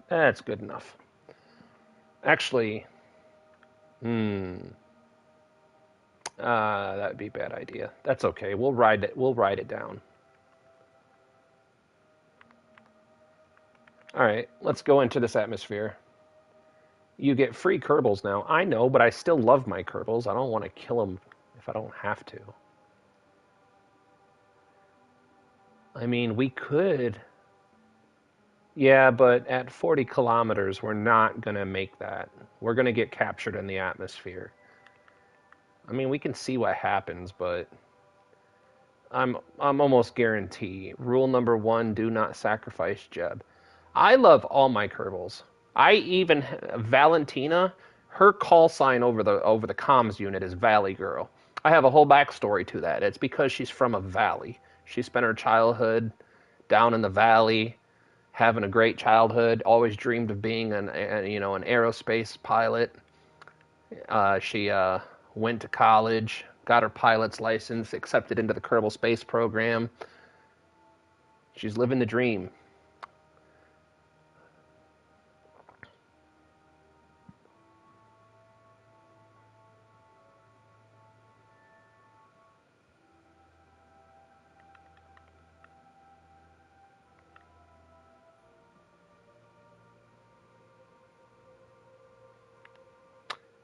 That's good enough. Actually, that'd be a bad idea. That's okay. We'll ride it. We'll ride it down. All right, let's go into this atmosphere. You get free Kerbals now. I know, but I still love my Kerbals. I don't want to kill them if I don't have to. I mean, we could. Yeah, but at 40 kilometers, we're not going to make that. We're going to get captured in the atmosphere. I mean, we can see what happens, but I'm almost guarantee. Rule number 1, do not sacrifice Jeb. I love all my Kerbals. I even Valentina, her call sign over the comms unit is Valley Girl. I have a whole backstory to that. It's because she's from a valley. She spent her childhood down in the valley, having a great childhood. Always dreamed of being an aerospace pilot. She went to college, got her pilot's license, accepted into the Kerbal Space Program. She's living the dream.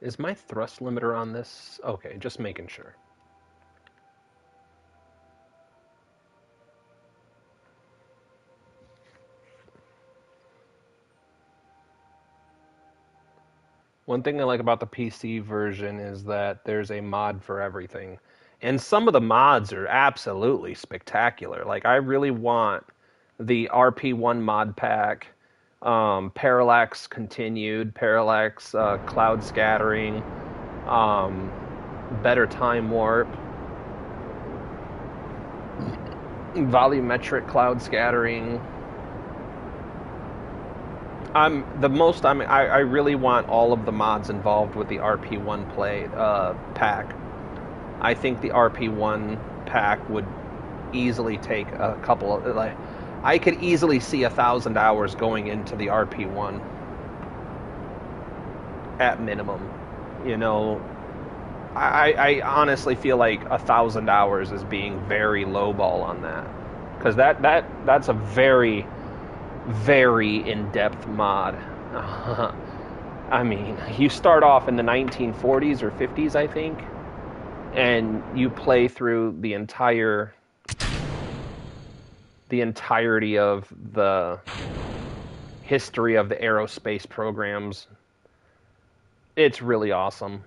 Is my thrust limiter on this? Okay, just making sure. One thing I like about the PC version is that there's a mod for everything. And some of the mods are absolutely spectacular. Like, I really want the RP1 mod pack, Parallax Continued, Parallax Cloud Scattering, um, Better Time Warp, Volumetric Cloud Scattering. I really want all of the mods involved with the RP1 pack. I think the RP1 pack would easily take a couple of like. I could easily see 1,000 hours going into the RP1 at minimum. You know, I honestly feel like 1,000 hours is being very lowball on that, because that's a very in-depth mod. I mean, you start off in the 1940s or 50s, I think, and you play through the entirety of the history of the aerospace programs. It's really awesome.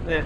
Eh.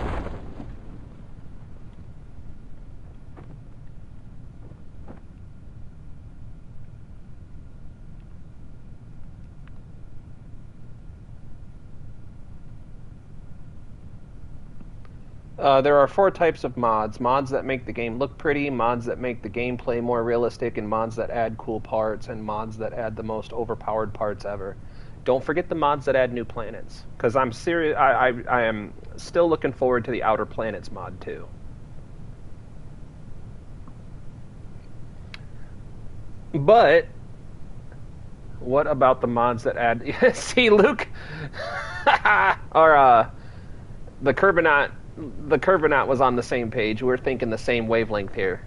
There are 4 types of mods. Mods that make the game look pretty, mods that make the gameplay more realistic, and mods that add cool parts, and mods that add the most overpowered parts ever. Don't forget the mods that add new planets, because I'm serious. I am still looking forward to the Outer Planets mod too. But what about the mods that add? See, Luke, or the Kerbinaut. The Kerbinaut was on the same page. We're thinking the same wavelength here.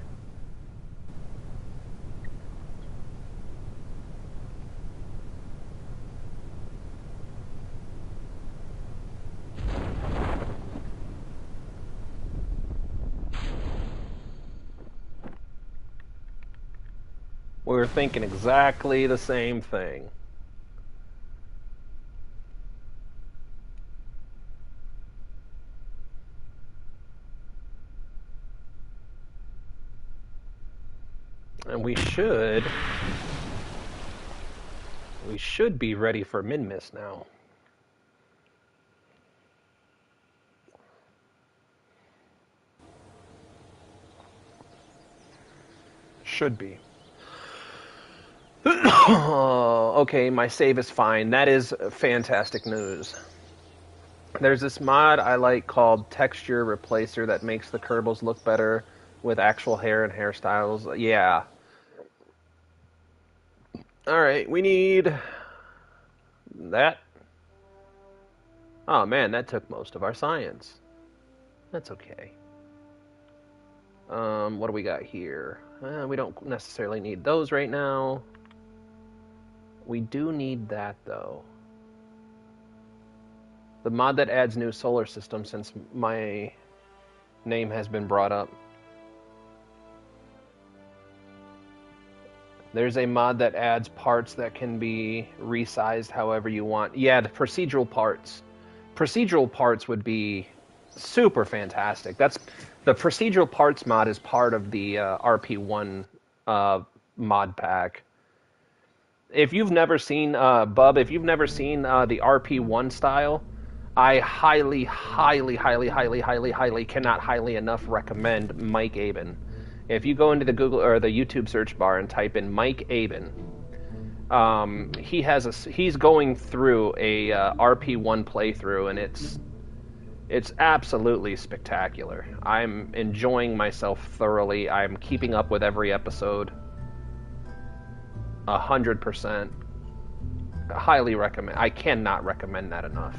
We're thinking exactly the same thing. And we should be ready for min-miss now. Should be. Okay, my save is fine. That is fantastic news. There's this mod I like called Texture Replacer that makes the Kerbals look better with actual hair and hairstyles. Yeah. Alright, we need that. Oh man, that took most of our science. That's okay. What do we got here? We don't necessarily need those right now. We do need that, though. The mod that adds new solar system, since my name has been brought up. There's a mod that adds parts that can be resized however you want. Yeah, the procedural parts. Procedural parts would be super fantastic. That's the procedural parts mod is part of the RP1 mod pack. If you've never seen Bub, if you've never seen the RP1 style, I highly cannot highly enough recommend Mike Aben. If you go into the Google or the YouTube search bar and type in Mike Aben, he's going through a RP1 playthrough, and It's absolutely spectacular. I'm enjoying myself thoroughly. I'm keeping up with every episode. 100%. Highly recommend. I cannot recommend that enough.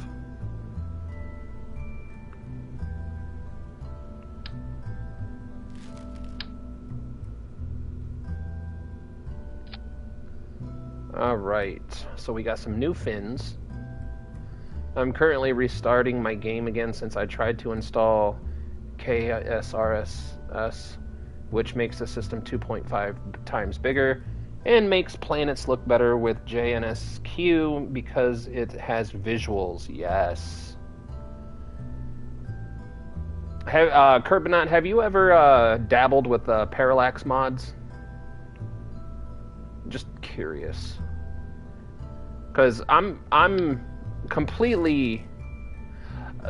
Alright, so we got some new fins. I'm currently restarting my game again since I tried to install KSRS, which makes the system 2.5 times bigger and makes planets look better with JNSQ because it has visuals. Yes. Kerbinot, have you ever dabbled with parallax mods? Just curious. Because I'm completely...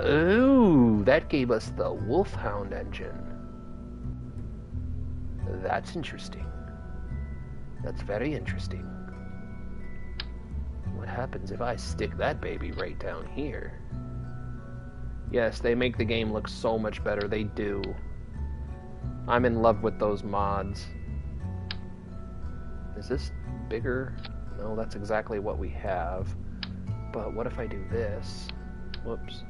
Ooh, that gave us the Wolfhound engine. That's interesting. That's very interesting. What happens if I stick that baby right down here? Yes, they make the game look so much better. They do. I'm in love with those mods. Is this bigger? No, that's exactly what we have. But what if I do this? Whoops.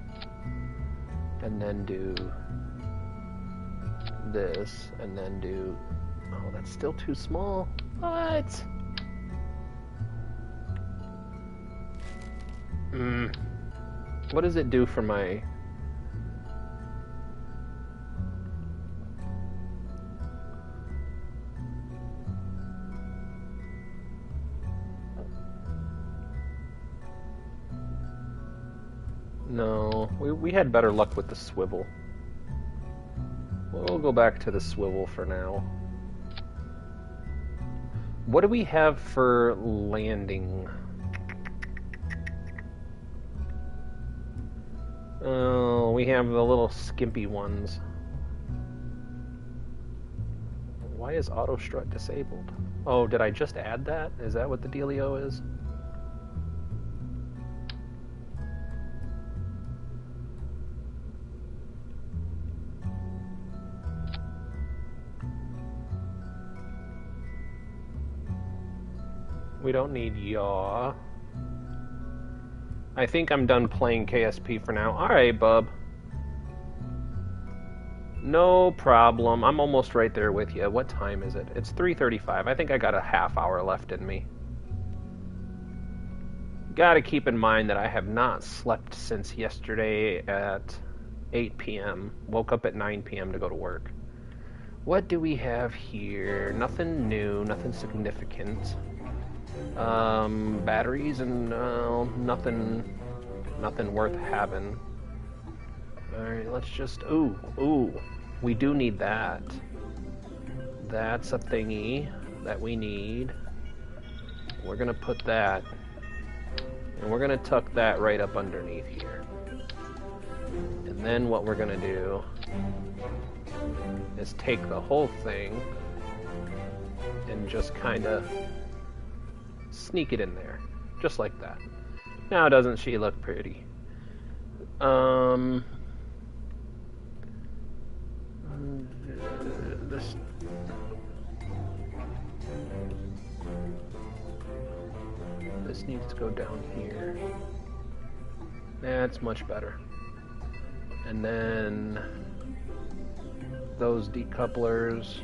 And then do this, and then do... Oh, that's still too small. What? What does it do for my... No, we had better luck with the swivel. We'll go back to the swivel for now. What do we have for landing? Oh, we have the little skimpy ones. Why is auto strut disabled? Oh, did I just add that? Is that what the dealio is? We don't need yaw. I think I'm done playing KSP for now. Alright, bub. No problem. I'm almost right there with you. What time is it? It's 3:35. I think I got a half hour left in me. Gotta keep in mind that I have not slept since yesterday at 8 p.m. Woke up at 9 p.m. to go to work. What do we have here? Nothing new, nothing significant. Batteries and nothing worth having. Alright, let's just... Ooh, we do need that. That's a thingy that we need. We're gonna put that, and we're gonna tuck that right up underneath here. And then what we're gonna do is take the whole thing and just kinda sneak it in there, just like that. Now, doesn't she look pretty? This needs to go down here. That's much better. And then those decouplers.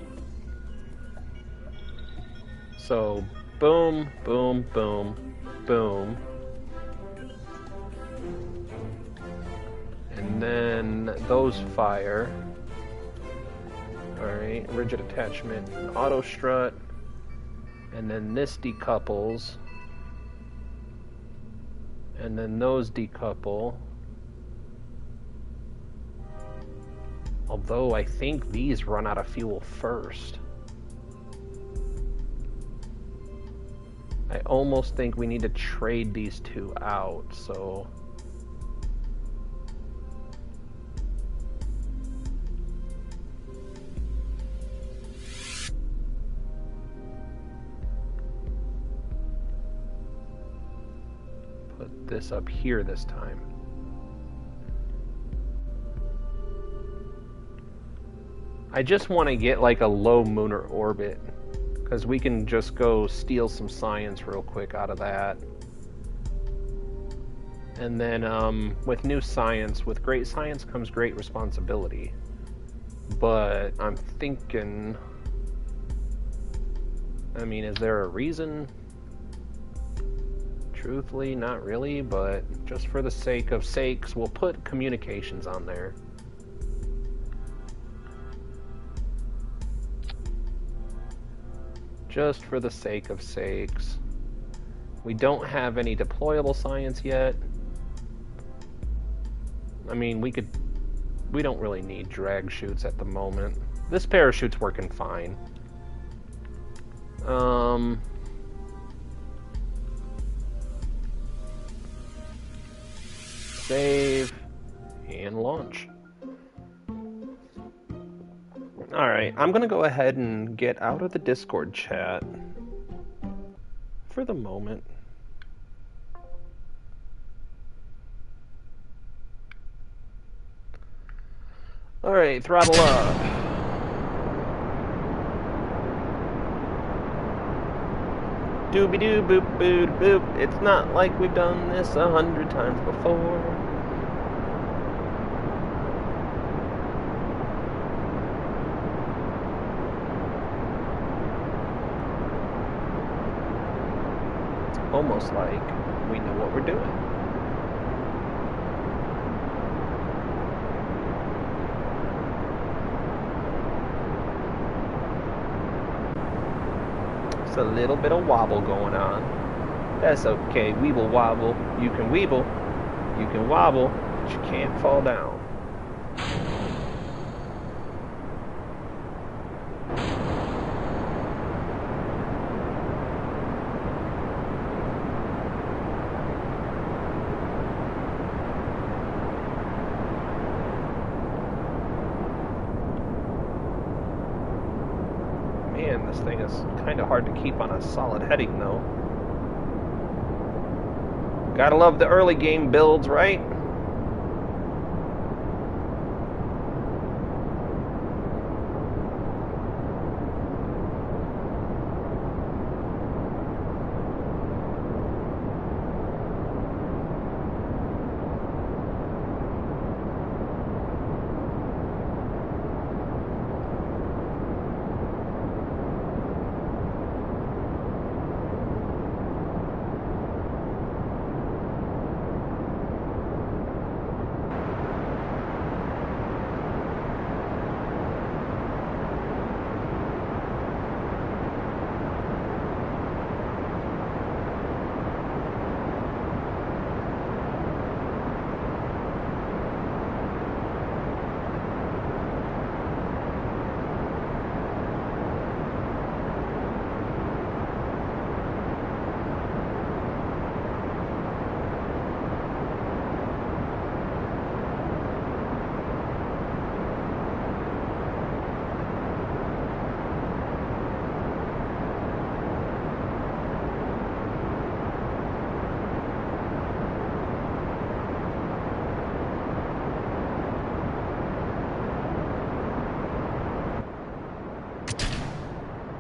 So boom, boom, boom, boom. And then those fire. Alright, rigid attachment, auto strut. And then this decouples. And then those decouple. Although I think these run out of fuel first. I almost think we need to trade these two out, so... Put this up here this time. I just want to get like a low lunar orbit, because we can just go steal some science real quick out of that. And then with new science, with great science comes great responsibility. But I'm thinking, I mean, is there a reason? Truthfully, not really, but just for the sake of sakes, we'll put communications on there. Just for the sake of sakes. We don't have any deployable science yet. I mean, we don't really need drag chutes at the moment. This parachute's working fine. Save and launch. Alright, I'm gonna go ahead and get out of the Discord chat for the moment. Alright, throttle up. Doobie-doo, boop, boop, boop. It's not like we've done this 100 times before. It's almost like we know what we're doing. It's a little bit of wobble going on. That's okay. Weeble wobble. You can weeble. You can wobble, but you can't fall down. Man, this thing is kind of hard to keep on a solid heading, though. Gotta love the early game builds, right?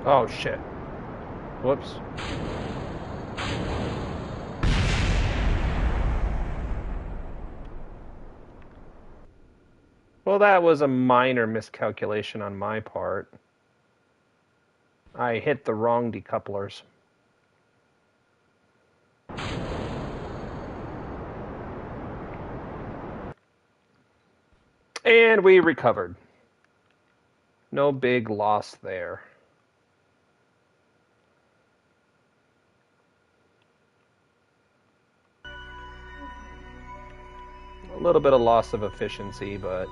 Oh, shit. Whoops. Well, that was a minor miscalculation on my part. I hit the wrong decouplers. And we recovered. No big loss there. A little bit of loss of efficiency, but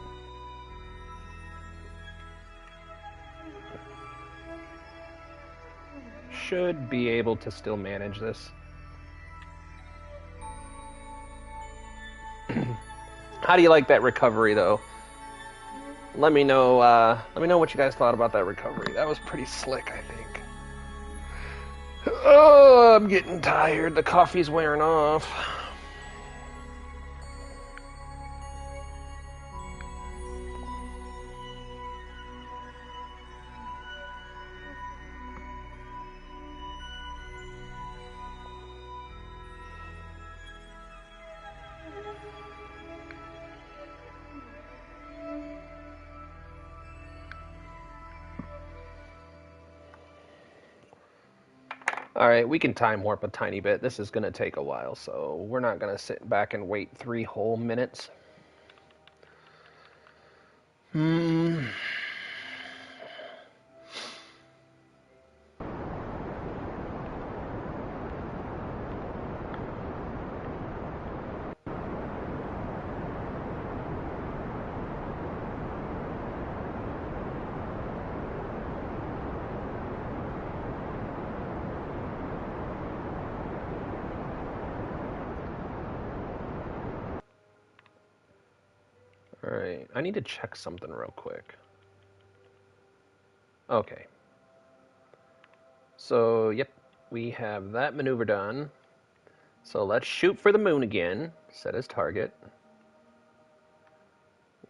should be able to still manage this. How do you like that recovery, though? Let me know what you guys thought about that recovery. That was pretty slick, I think. Oh, I'm getting tired. The coffee's wearing off. Alright, we can time warp a tiny bit. This is going to take a while, so we're not going to sit back and wait 3 whole minutes. Hmm. Alright, I need to check something real quick. Okay. So, yep, we have that maneuver done. So let's shoot for the moon again. Set as target.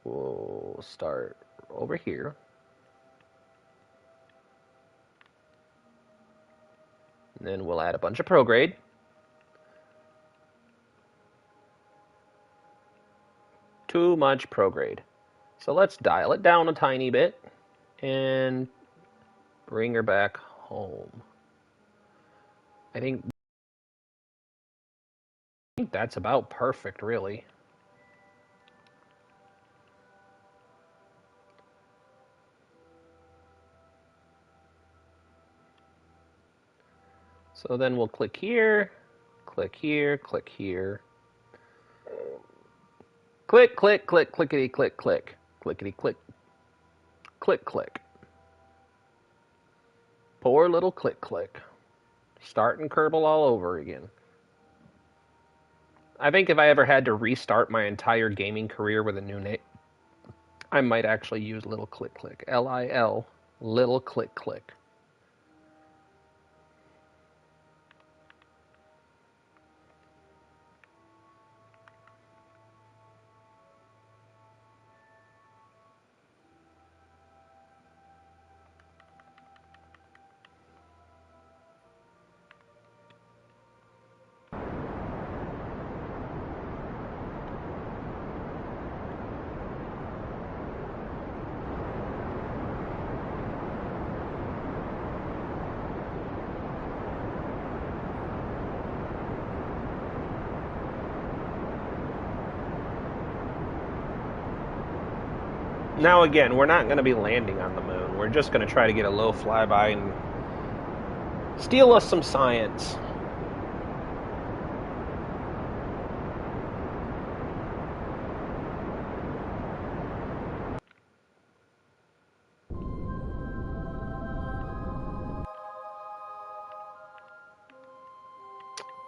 We'll start over here. And then we'll add a bunch of prograde. Too much prograde. So let's dial it down a tiny bit and bring her back home. I think that's about perfect, really. So then we'll click here, click here, click here. Click, click, click, clickety, click, click. Clickety, click. Click, click. Poor little click, click. Starting Kerbal all over again. I think if I ever had to restart my entire gaming career with a new name, I might actually use little click, click. L-I-L, little click, click. Now again, we're not going to be landing on the moon. We're just going to try to get a low flyby and steal us some science.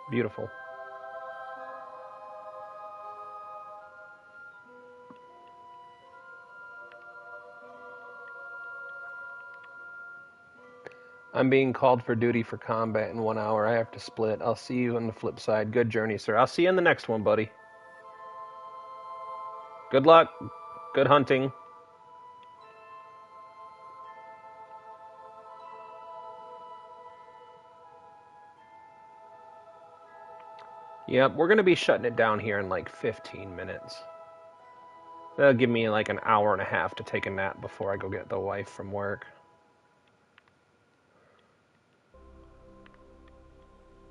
Beautiful. I'm being called for duty for combat in 1 hour. I have to split. I'll see you on the flip side. Good journey, sir. I'll see you in the next one, buddy. Good luck. Good hunting. Yep, we're going to be shutting it down here in like 15 minutes. That'll give me like an hour and a half to take a nap before I go get the wife from work.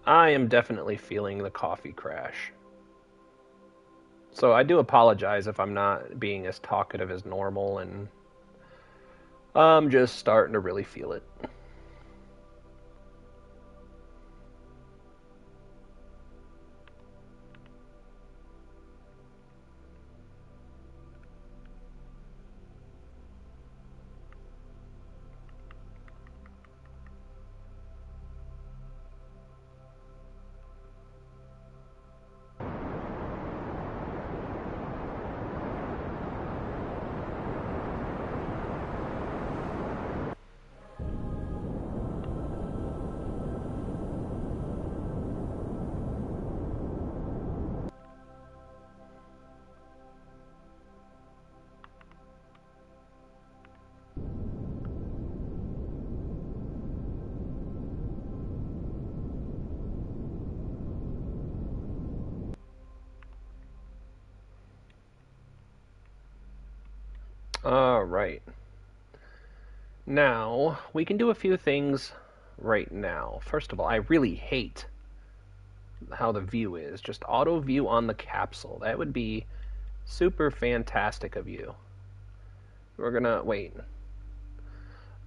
I am definitely feeling the coffee crash. So I do apologize if I'm not being as talkative as normal, and I'm just starting to really feel it. All right. Now, we can do a few things right now. First of all, I really hate how the view is. Just auto view on the capsule. That would be super fantastic of you. We're gonna wait.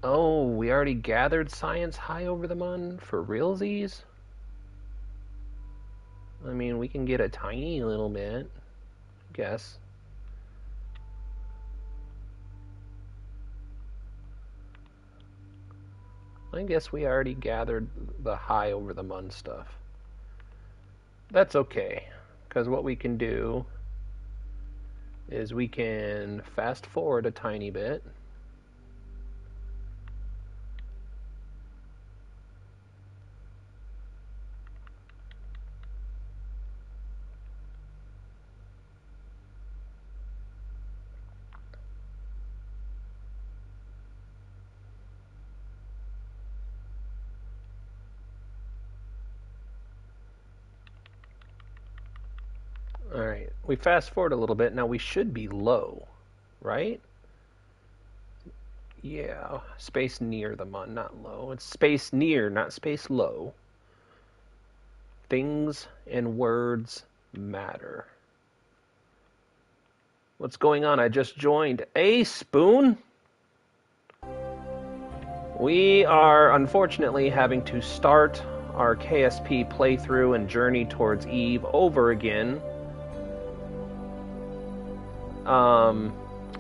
Oh, we already gathered science high over the moon for realsies? I mean, we can get a tiny little bit, I guess. I guess we already gathered the high over the moon stuff. That's okay, because what we can do is we can fast forward a tiny bit. Alright, we fast forward a little bit. Now we should be low, right? Yeah, space near the mun, not low. It's space near, not space low. Things and words matter. What's going on? I just joined. A Spoon? We are unfortunately having to start our KSP playthrough and journey towards Eve over again.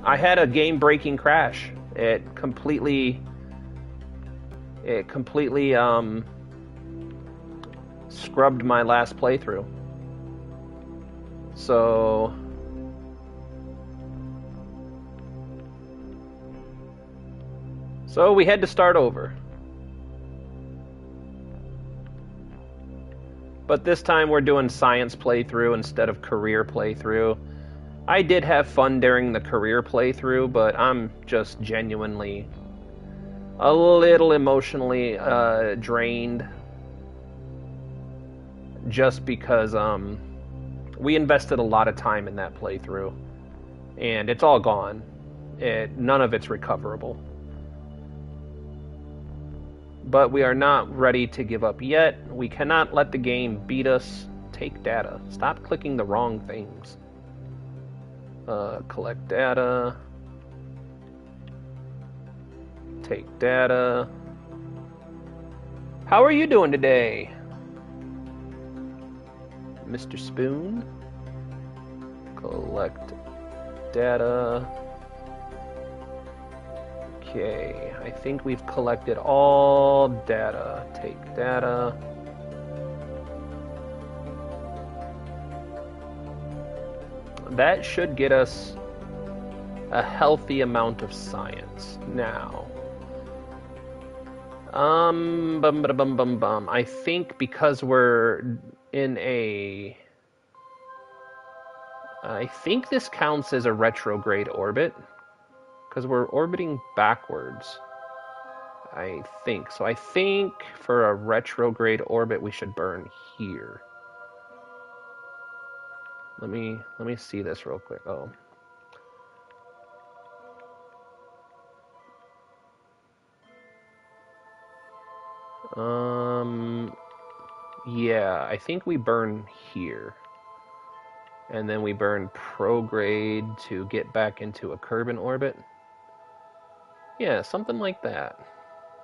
I had a game-breaking crash. It completely scrubbed my last playthrough. So we had to start over. But this time we're doing science playthrough instead of career playthrough. I did have fun during the career playthrough, but I'm just genuinely a little emotionally drained. Just because we invested a lot of time in that playthrough. And it's all gone. None of it's recoverable. But we are not ready to give up yet. We cannot let the game beat us. Take data. Stop clicking the wrong things. Collect data. Take data. How are you doing today, Mr. Spoon? Collect data. Okay, I think we've collected all data. Take data. That should get us a healthy amount of science. Now, I think because we're in a... I think this counts as a retrograde orbit. Because we're orbiting backwards. I think. So I think for a retrograde orbit we should burn here. Let me see this real quick. Oh. Yeah, I think we burn here. And then we burn prograde to get back into a Kerbin orbit. Yeah, something like that.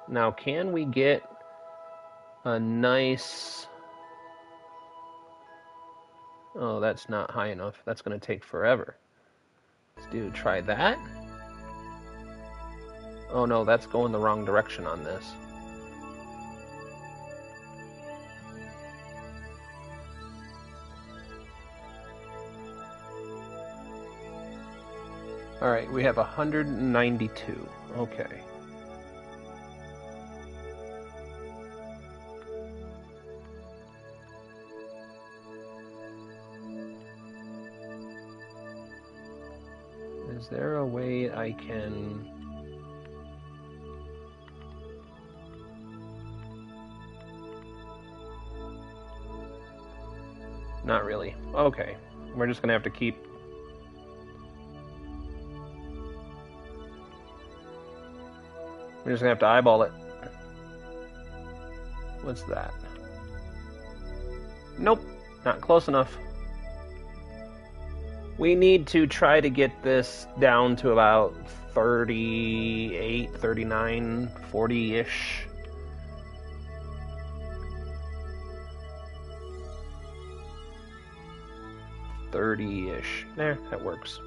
Now, can we get a nice... Oh, that's not high enough. That's going to take forever. Let's try that. Oh no, that's going the wrong direction on this. Alright, we have 192. Okay. Is there a way I can... Not really. Okay. We're just gonna have to keep... We're just gonna have to eyeball it. What's that? Nope, not close enough. We need to try to get this down to about 38, 39, 40-ish. .30-ish. There, that works.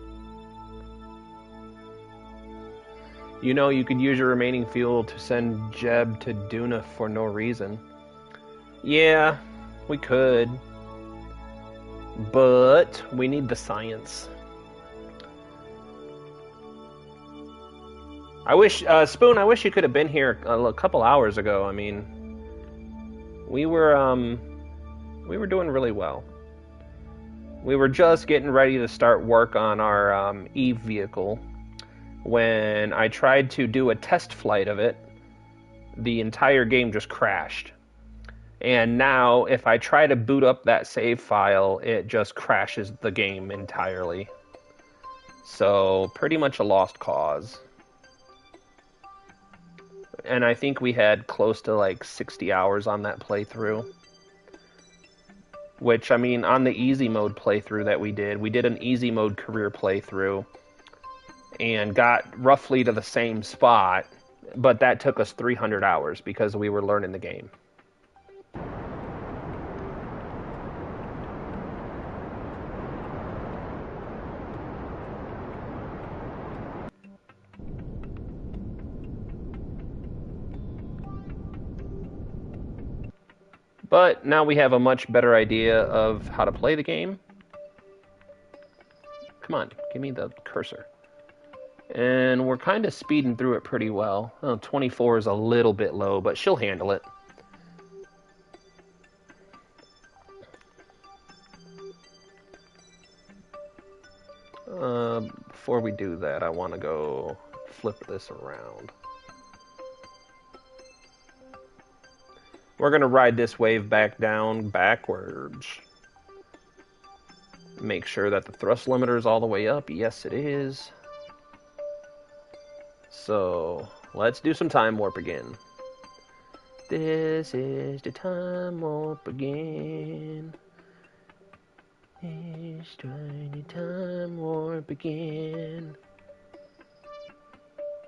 You know, you could use your remaining fuel to send Jeb to Duna for no reason. Yeah, we could. But we need the science. I wish, Spoon, I wish you could have been here a couple hours ago. I mean, we were doing really well. We were just getting ready to start work on our Eve vehicle when I tried to do a test flight of it. The entire game just crashed. And now, if I try to boot up that save file, it just crashes the game entirely. So, pretty much a lost cause. And I think we had close to like 60 hours on that playthrough. Which, I mean, on the easy mode playthrough that we did an easy mode career playthrough and got roughly to the same spot, but that took us 300 hours because we were learning the game. But now we have a much better idea of how to play the game. Come on, give me the cursor. And we're kind of speeding through it pretty well. Oh, 24 is a little bit low, but she'll handle it. Before we do that, I want to go flip this around. We're going to ride this wave back down backwards. Make sure that the thrust limiter is all the way up. Yes, it is. So, let's do some time warp again. This is the time warp again. It's trying to time warp again.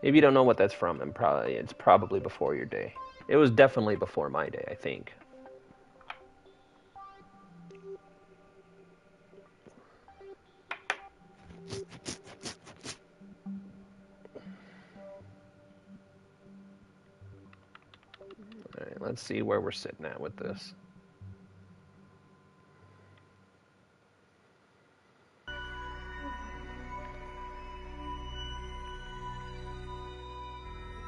If you don't know what that's from, then it's probably before your day. It was definitely before my day, I think. Alright, let's see where we're sitting at with this.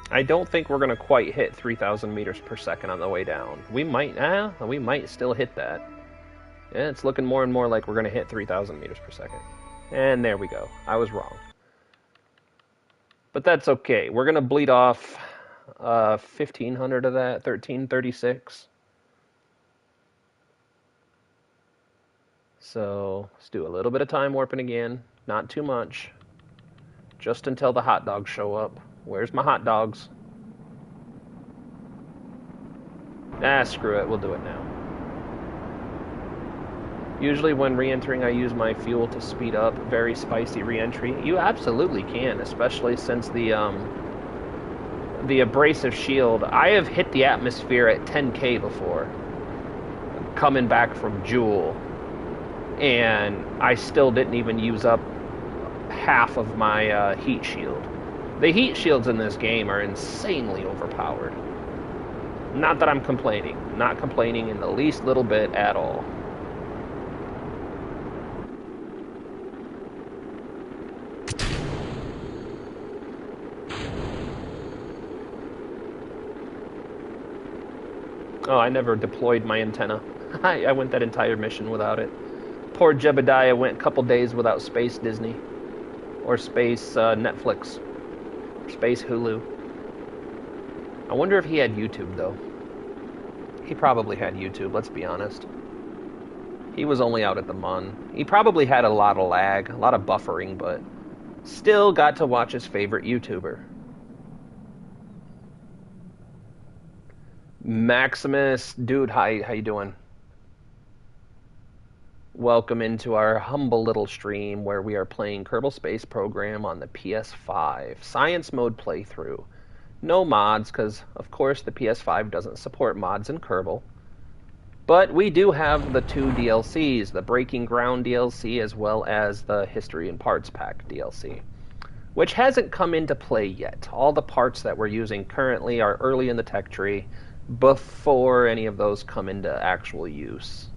I don't think we're going to quite hit 3,000 meters per second on the way down. We might still hit that. Yeah, it's looking more and more like we're going to hit 3,000 meters per second. And there we go. I was wrong. But that's okay. We're going to bleed off 1,500 of that, 1,336. So let's do a little bit of time warping again. Not too much. Just until the hot dogs show up. Where's my hot dogs? Ah, screw it. We'll do it now. Usually when re-entering, I use my fuel to speed up. Very spicy re-entry. You absolutely can, especially since the abrasive shield. I have hit the atmosphere at 10K before, coming back from Joule, and I still didn't even use up half of my heat shield. The heat shields in this game are insanely overpowered. Not that I'm complaining. Not complaining in the least little bit at all. Oh, I never deployed my antenna. I went that entire mission without it. Poor Jebediah went a couple days without Space Disney. Or Space Netflix. Space Hulu. I wonder if he had YouTube, though. He probably had YouTube, let's be honest. He was only out at the Mun. He probably had a lot of lag, a lot of buffering, but still got to watch his favorite YouTuber. Maximus, dude, hi, how you doing? Welcome into our humble little stream where we are playing Kerbal Space Program on the PS5. Science mode playthrough. No mods, because of course the PS5 doesn't support mods in Kerbal. But we do have the two DLCs, the Breaking Ground DLC as well as the History and Parts Pack DLC, which hasn't come into play yet. All the parts that we're using currently are early in the tech tree before any of those come into actual use.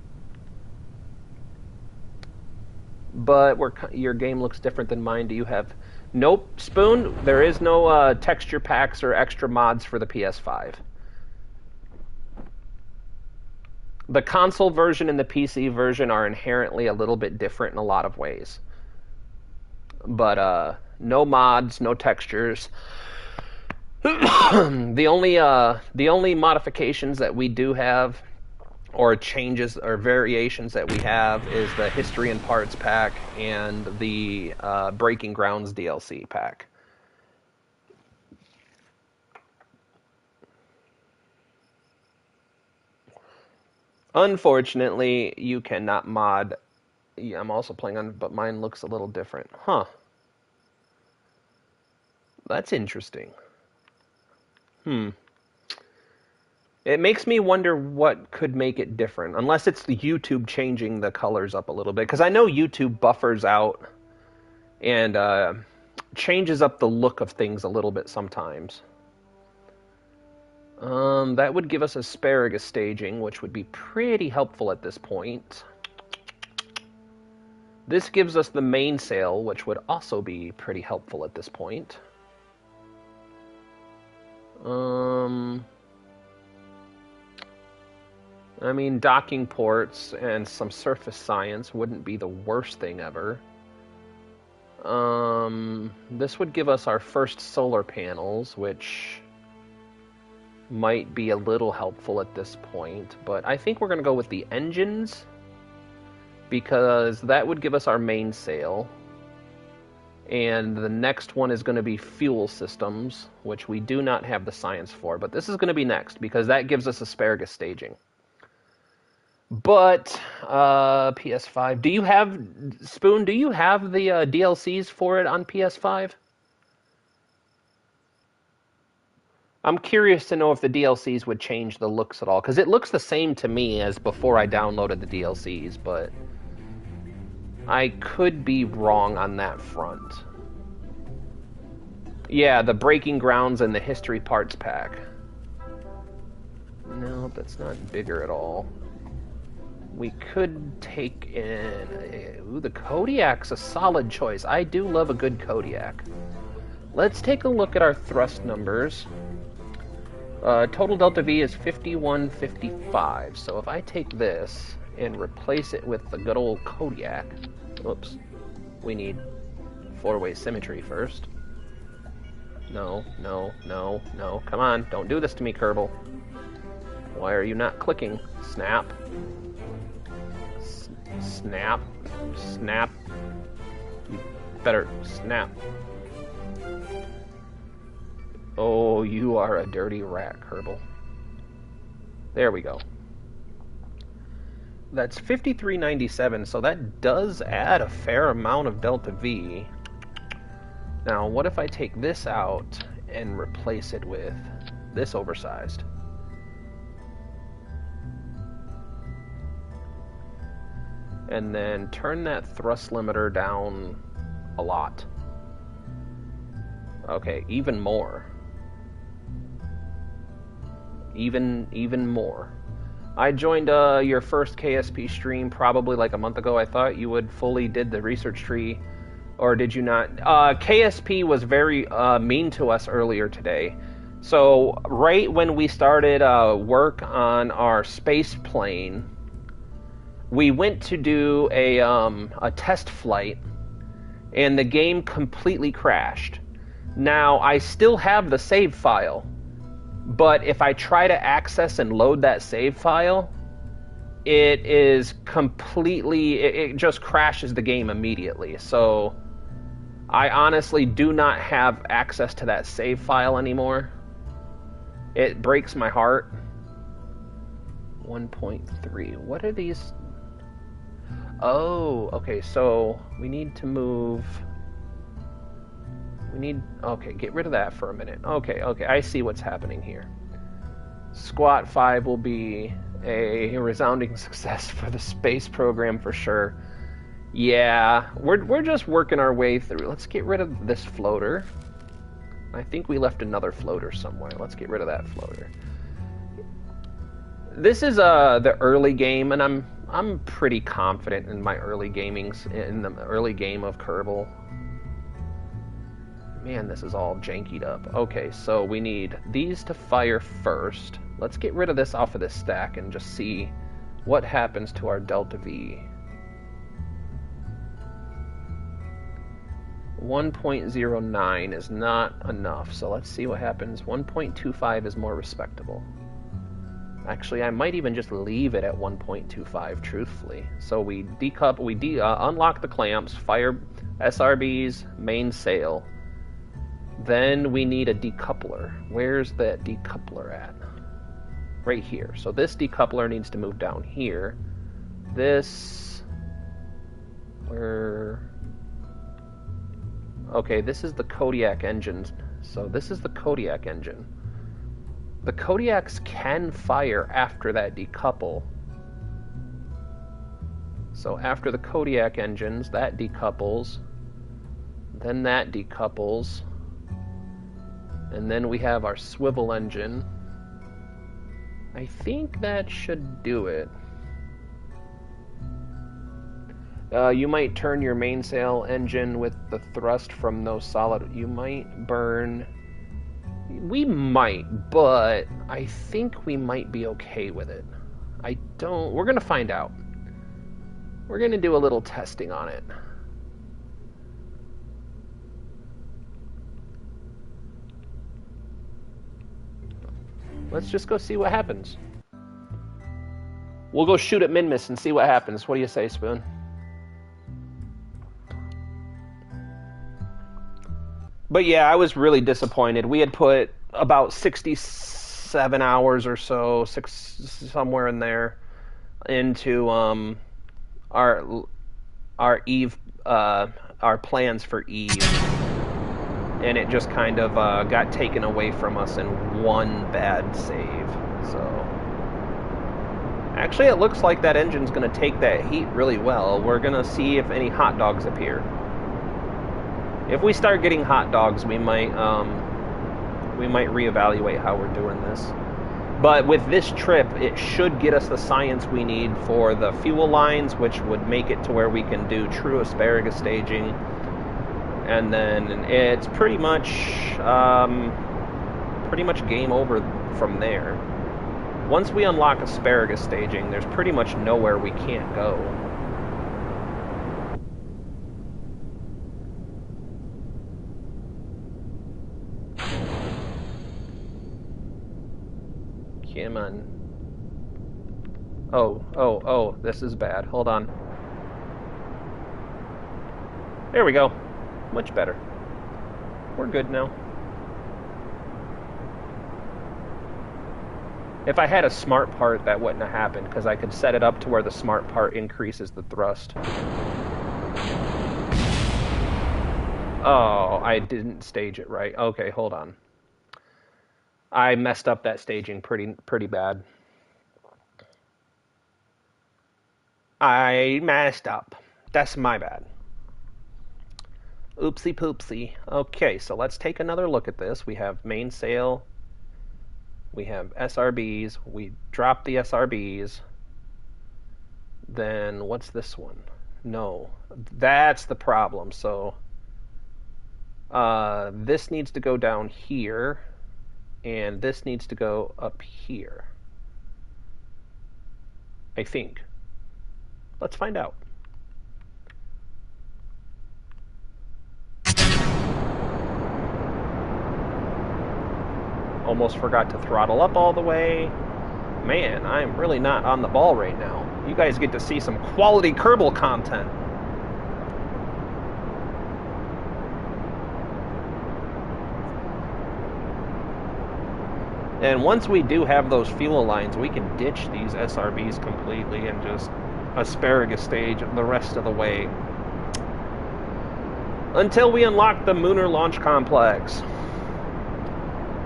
But your game looks different than mine. Do you have... Nope, Spoon, there is no texture packs or extra mods for the PS5. The console version and the PC version are inherently a little bit different in a lot of ways. But no mods, no textures. The only modifications that we do have, or changes or variations that we have, is the History and Parts pack and the Breaking Grounds DLC pack. Unfortunately, you cannot mod. Yeah, I'm also playing on, but mine looks a little different. Huh. That's interesting. It makes me wonder what could make it different, unless it's the YouTube changing the colors up a little bit, because I know YouTube buffers out and changes up the look of things a little bit sometimes. That would give us asparagus staging, which would be pretty helpful at this point. This gives us the mainsail, which would also be pretty helpful at this point. I mean, docking ports and some surface science wouldn't be the worst thing ever. This would give us our first solar panels, which might be a little helpful at this point. But I think we're going to go with the engines, because that would give us our mainsail. And the next one is going to be fuel systems, which we do not have the science for. But this is going to be next, because that gives us asparagus staging. But PS5, do you have, Spoon, do you have the DLCs for it on PS5? I'm curious to know if the DLCs would change the looks at all, because it looks the same to me as before I downloaded the DLCs, but I could be wrong on that front. Yeah, the Breaking Grounds and the History Parts Pack. No, that's not bigger at all. We could take in... Ooh, the Kodiak's a solid choice. I do love a good Kodiak. Let's take a look at our thrust numbers. Total delta V is 5155. So if I take this and replace it with the good old Kodiak... Oops. We need four-way symmetry first. No, no, no, no. Come on, don't do this to me, Kerbal. Why are you not clicking? Snap. Snap. Snap. You better snap. Oh, you are a dirty rat, Kerbal. There we go. That's 5397, so that does add a fair amount of delta V. Now, what if I take this out and replace it with this oversized? And then turn that thrust limiter down a lot. Okay, even more. Even more. I joined your first KSP stream probably like a month ago. I thought you would fully did the research tree, or did you not? KSP was very mean to us earlier today. So right when we started work on our space plane, we went to do a test flight, and the game completely crashed. Now, I still have the save file, but if I try to access and load that save file, it is completely... It just crashes the game immediately. So, I honestly do not have access to that save file anymore. It breaks my heart. 1.3. What are these? Oh, okay, so we need to move... Okay, get rid of that for a minute. Okay, I see what's happening here. Squat 5 will be a resounding success for the space program for sure. Yeah, we're just working our way through. Let's get rid of this floater. I think we left another floater somewhere. Let's get rid of that floater. This is the early game, and I'm pretty confident in my early in the early game of Kerbal. Man, this is all jankied up. Okay, so we need these to fire first. Let's get rid of this off of this stack and just see what happens to our Delta V. 1.09 is not enough, so let's see what happens. 1.25 is more respectable. Actually, I might even just leave it at 1.25, truthfully. So we unlock the clamps, fire SRBs, mainsail. Then we need a decoupler. Where's that decoupler at? Right here. So this decoupler needs to move down here. This... Okay, this is the Kodiak engine. So this is the Kodiak engine. The Kodiaks can fire after that decouple. So after the Kodiak engines, that decouples. Then that decouples. And then we have our swivel engine. I think that should do it. You might turn your mainsail engine with the thrust from those solid... You might burn... We might, but I think we might be okay with it. I don't... We're going to find out. We're going to do a little testing on it. Let's just go see what happens. We'll go shoot at Minmus and see what happens. What do you say, Spoon? But yeah, I was really disappointed. We had put about 67 hours or so, somewhere in there, into our Eve, our plans for Eve, and it just kind of got taken away from us in one bad save. So actually, it looks like that engine's going to take that heat really well. We're going to see if any hot dogs appear. If we start getting hot dogs, we might reevaluate how we're doing this. But with this trip, it should get us the science we need for the fuel lines, which would make it to where we can do true asparagus staging. And then it's pretty much game over from there. Once we unlock asparagus staging, there's pretty much nowhere we can't go. Come on. Oh, this is bad. Hold on. There we go. Much better. We're good now. If I had a smart part, that wouldn't have happened, because I could set it up to where the smart part increases the thrust. Oh, I didn't stage it right. Okay, hold on. I messed up that staging pretty bad. I messed up. That's my bad. Oopsie poopsie. Okay, so let's take another look at this. We have mainsail. We have SRBs. We drop the SRBs. Then what's this one? No, that's the problem. So this needs to go down here. And this needs to go up here. I think. Let's find out. Almost forgot to throttle up all the way. Man, I'm really not on the ball right now. You guys get to see some quality Kerbal content. And once we do have those fuel lines, we can ditch these SRBs completely and just asparagus stage the rest of the way. Until we unlock the Lunar Launch Complex.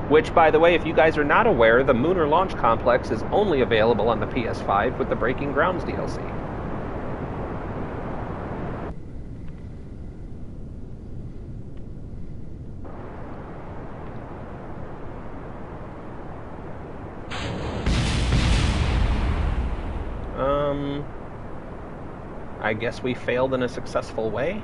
Which, by the way, if you guys are not aware, the Lunar Launch Complex is only available on the PS5 with the Breaking Grounds DLC. I guess we failed in a successful way.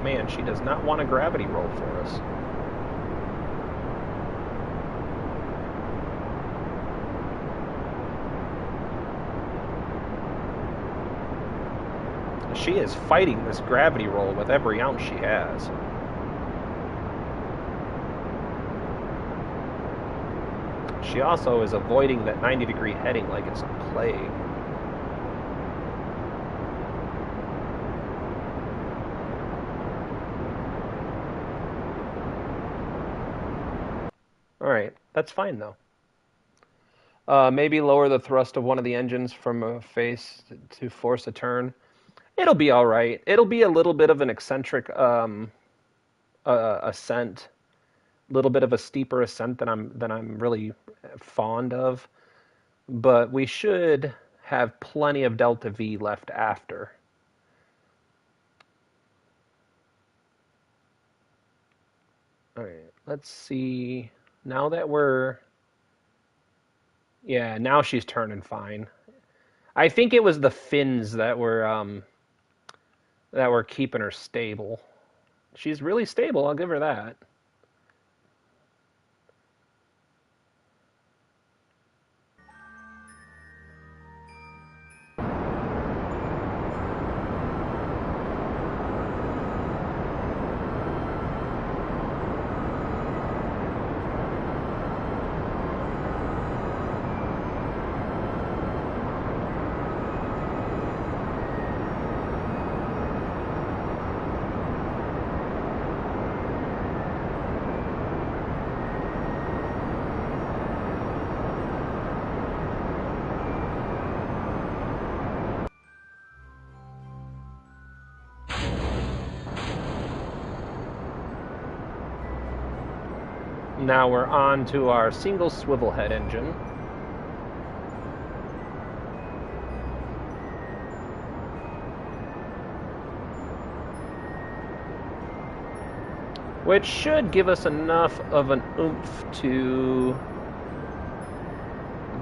Man, she does not want a gravity roll for us. She is fighting this gravity roll with every ounce she has. She also is avoiding that 90-degree heading like it's a plague. Alright, that's fine though. Maybe lower the thrust of one of the engines from a face to force a turn. It'll be all right. It'll be a little bit of an eccentric ascent, a little bit of a steeper ascent than I'm really fond of, but we should have plenty of delta V left after. All right, let's see. Now that yeah, now she's turning fine. I think it was the fins that were keeping her stable. She's really stable, I'll give her that. Now we're on to our single swivel head engine. Which should give us enough of an oomph to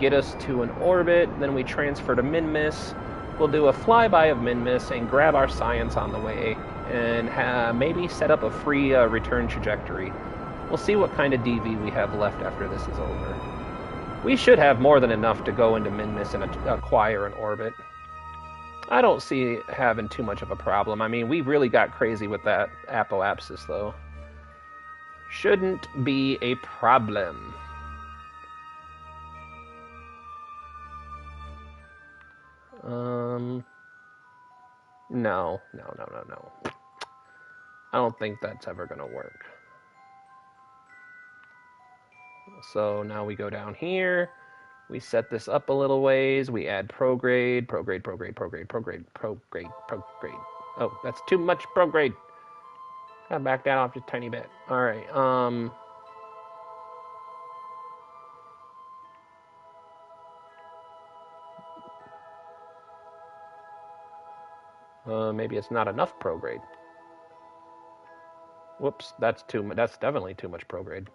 get us to an orbit. Then we transfer to Minmus. We'll do a flyby of Minmus and grab our science on the way and maybe set up a free return trajectory. We'll see what kind of DV we have left after this is over. We should have more than enough to go into Minmus and acquire an orbit. I don't see having too much of a problem. I mean, we really got crazy with that apoapsis, though. Shouldn't be a problem. No. I don't think that's ever going to work. So now we go down here. We set this up a little ways. We add prograde. Oh, that's too much prograde. Gotta back that off just a tiny bit. All right. Maybe it's not enough prograde. Whoops, that's definitely too much prograde.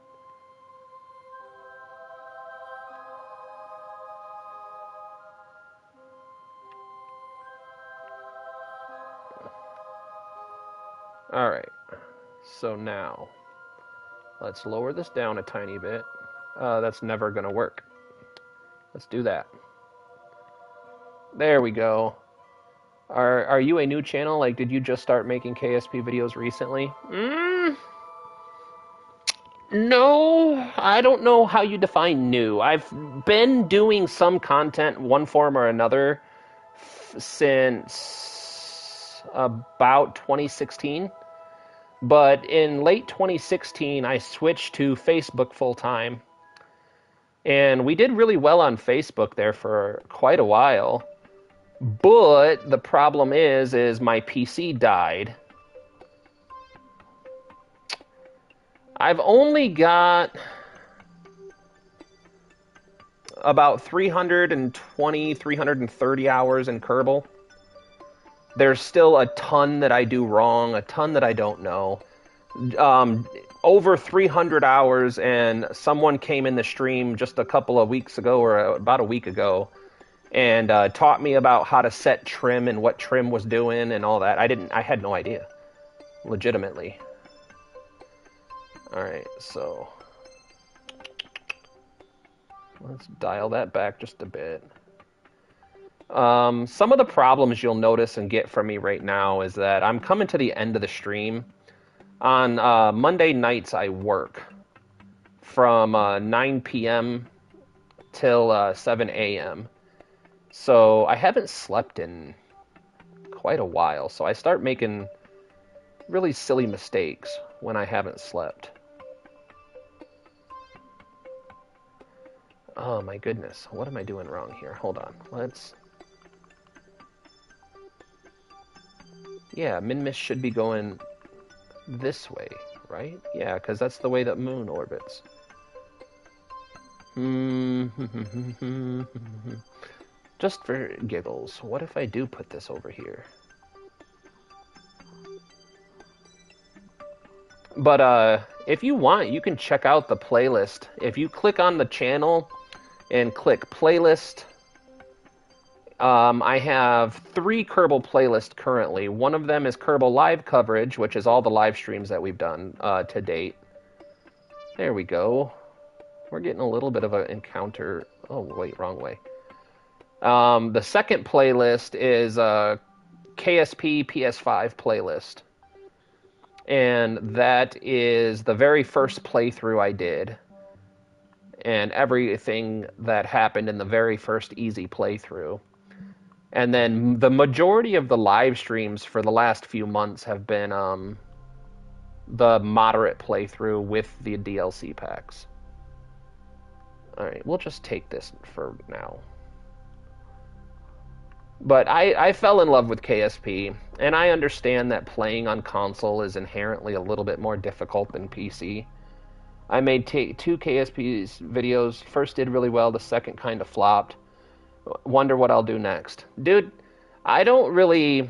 All right. So now, let's lower this down a tiny bit. That's never gonna work. Let's do that. There we go. Are you a new channel? Like, did you just start making KSP videos recently? No, I don't know how you define new. I've been doing some content, one form or another, since about 2016. But in late 2016, I switched to Facebook full time. And we did really well on Facebook there for quite a while. But the problem is my PC died. I've only got about 320, 330 hours in Kerbal. There's still a ton that I do wrong, a ton that I don't know. Over 300 hours, and someone came in the stream just a couple of weeks ago, or about a week ago, and taught me about how to set trim and what trim was doing and all that. I had no idea, legitimately. All right, so let's dial that back just a bit. Some of the problems you'll notice and get from me right now is that I'm coming to the end of the stream. On Monday nights, I work from 9 p.m. till 7 a.m. So I haven't slept in quite a while. So I start making really silly mistakes when I haven't slept. Oh my goodness, what am I doing wrong here? Hold on, Yeah, Minmus should be going this way, right? Yeah, because that's the way that Moon orbits. Just for giggles, what if I do put this over here? But if you want, you can check out the playlist. If you click on the channel and click playlist, I have 3 Kerbal playlists currently. One of them is Kerbal Live Coverage, which is all the live streams that we've done to date. There we go. We're getting a little bit of an encounter. Oh, wait, wrong way. The second playlist is KSP PS5 playlist. And that is the very first playthrough I did. And everything that happened in the very first easy playthrough. And then the majority of the live streams for the last few months have been the moderate playthrough with the DLC packs. Alright, we'll just take this for now. But I fell in love with KSP, and I understand that playing on console is inherently a little bit more difficult than PC. I made 2 KSP's videos. First did really well, the second kind of flopped. Wonder what I'll do next. Dude, I don't really...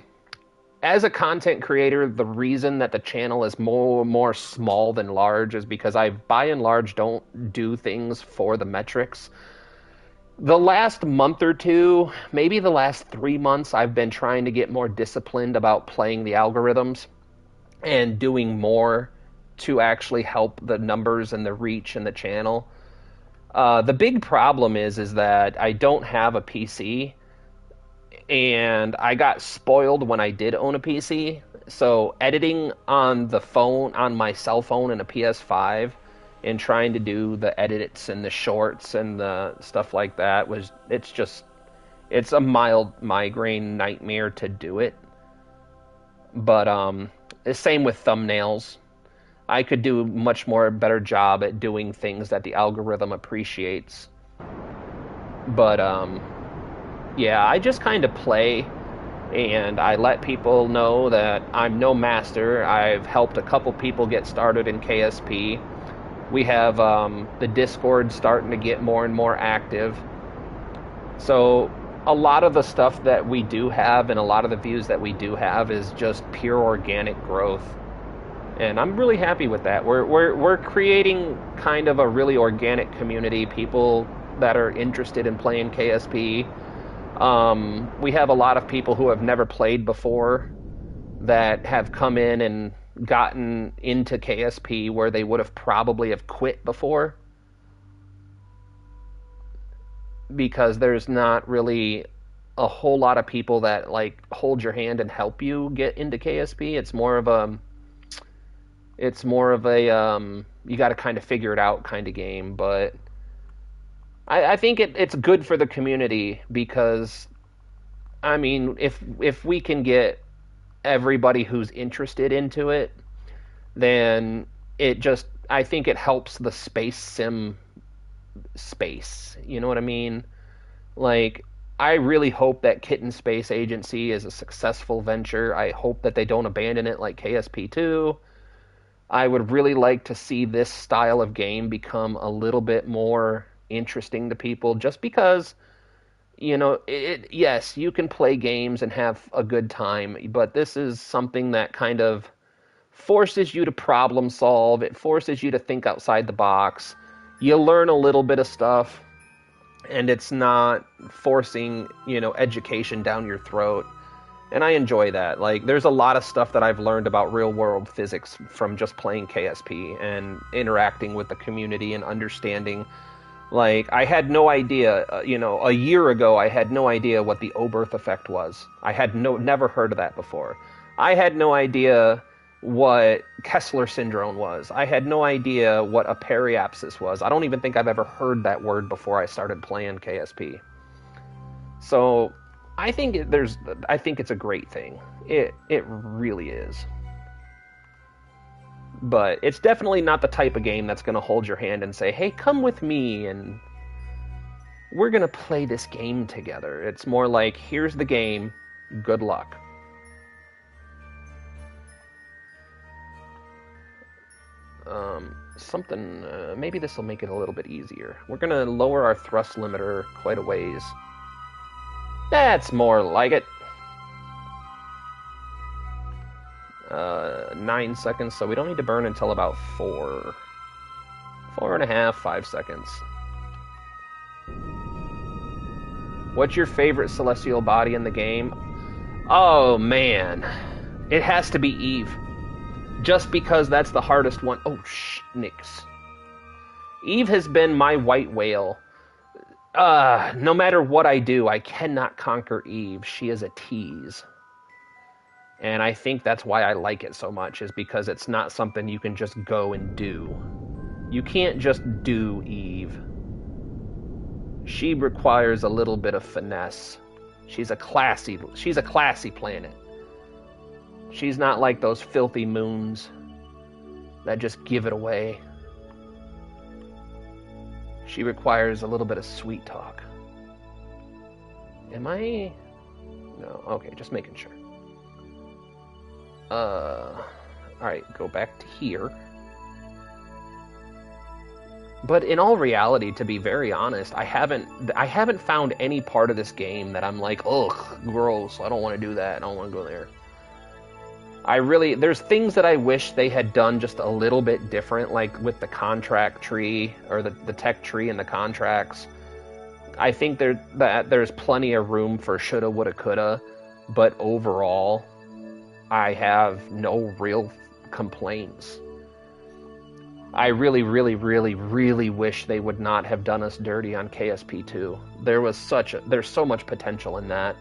As a content creator, the reason that the channel is more small than large is because I, by and large, don't do things for the metrics. The last month or two, maybe the last 3 months, I've been trying to get more disciplined about playing the algorithms and doing more to actually help the numbers and the reach and the channel. The big problem is that I don't have a PC, and I got spoiled when I did own a PC. So editing on the phone, on my cell phone and a PS5, and trying to do the edits and the shorts and the stuff like that it's a mild migraine nightmare to do it. But the same with thumbnails. I could do much more better job at doing things that the algorithm appreciates. But yeah, I just kind of play, and I let people know that I'm no master. I've helped a couple people get started in KSP. We have the Discord starting to get more and more active. So a lot of the stuff that we do have and a lot of the views that we do have is just pure organic growth. And I'm really happy with that. We're creating kind of a really organic community, people that are interested in playing KSP. We have a lot of people who have never played before that have come in and gotten into KSP where they would have probably have quit before, because there's not really a whole lot of people that like hold your hand and help you get into KSP. It's more of a It's more of a you got to kind of figure it out kind of game, but I think it's good for the community because I mean, if we can get everybody who's interested into it, then it just I think it helps the space sim space. You know what I mean? Like I really hope that Kitten Space Agency is a successful venture. I hope that they don't abandon it like KSP2. I would really like to see this style of game become a little bit more interesting to people just because, yes, you can play games and have a good time, but this is something that kind of forces you to problem solve. It forces you to think outside the box. You learn a little bit of stuff, and it's not forcing, education down your throat. And I enjoy that. Like, there's a lot of stuff that I've learned about real world physics from just playing KSP and interacting with the community and understanding. Like, I had no idea, a year ago, I had no idea what the Oberth effect was. I had never heard of that before. I had no idea what Kessler syndrome was. I had no idea what a periapsis was. I don't even think I've ever heard that word before I started playing KSP. So I think it's a great thing. It really is. But it's definitely not the type of game that's going to hold your hand and say, "Hey, come with me and we're going to play this game together." It's more like, "Here's the game. Good luck." Maybe this will make it a little bit easier. We're going to lower our thrust limiter quite a ways. That's more like it. 9 seconds, so we don't need to burn until about 4.5, 5 seconds. What's your favorite celestial body in the game? Oh, man. It has to be Eve. Just because that's the hardest one. Oh, nix. Eve has been my white whale. No matter what I do, I cannot conquer Eve. She is a tease. And I think that's why I like it so much, is because it's not something you can just go and do. You can't just do Eve. She requires a little bit of finesse. She's a classy planet. She's not like those filthy moons that just give it away. She requires a little bit of sweet talk. Am I? No, okay, just making sure. Alright, go back to here. But in all reality, to be very honest, I haven't found any part of this game that I'm like, ugh, gross, I don't want to do that, I don't want to go there. There's things that I wish they had done just a little bit different, like with the contract tree, or the tech tree and the contracts. I think there's plenty of room for shoulda, woulda, coulda, but overall, I have no real complaints. I really, really, really, really wish they would not have done us dirty on KSP2. There's so much potential in that.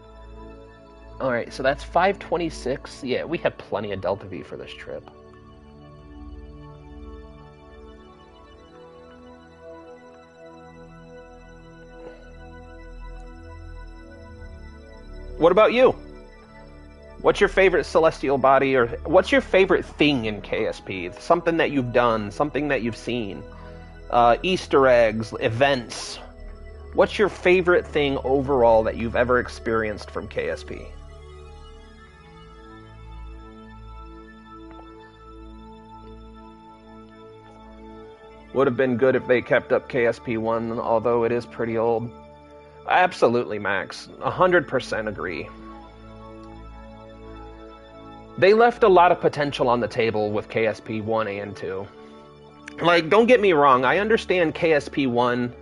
Alright, so that's 526. Yeah, we have plenty of Delta V for this trip. What about you? What's your favorite celestial body, or what's your favorite thing in KSP? Something that you've done, something that you've seen. Easter eggs, events. What's your favorite thing overall that you've ever experienced from KSP? Would have been good if they kept up KSP1, although it is pretty old. Absolutely, Max. 100% agree. They left a lot of potential on the table with KSP 1 and 2. Like, don't get me wrong, I understand KSP 1,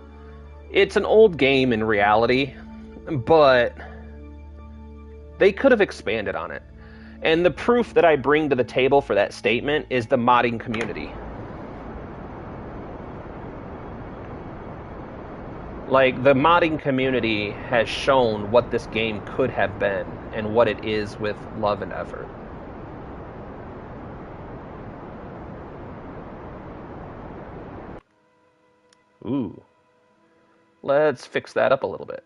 it's an old game in reality, but they could have expanded on it. And the proof that I bring to the table for that statement is the modding community. Like, the modding community has shown what this game could have been and what it is with love and effort. Ooh. Let's fix that up a little bit.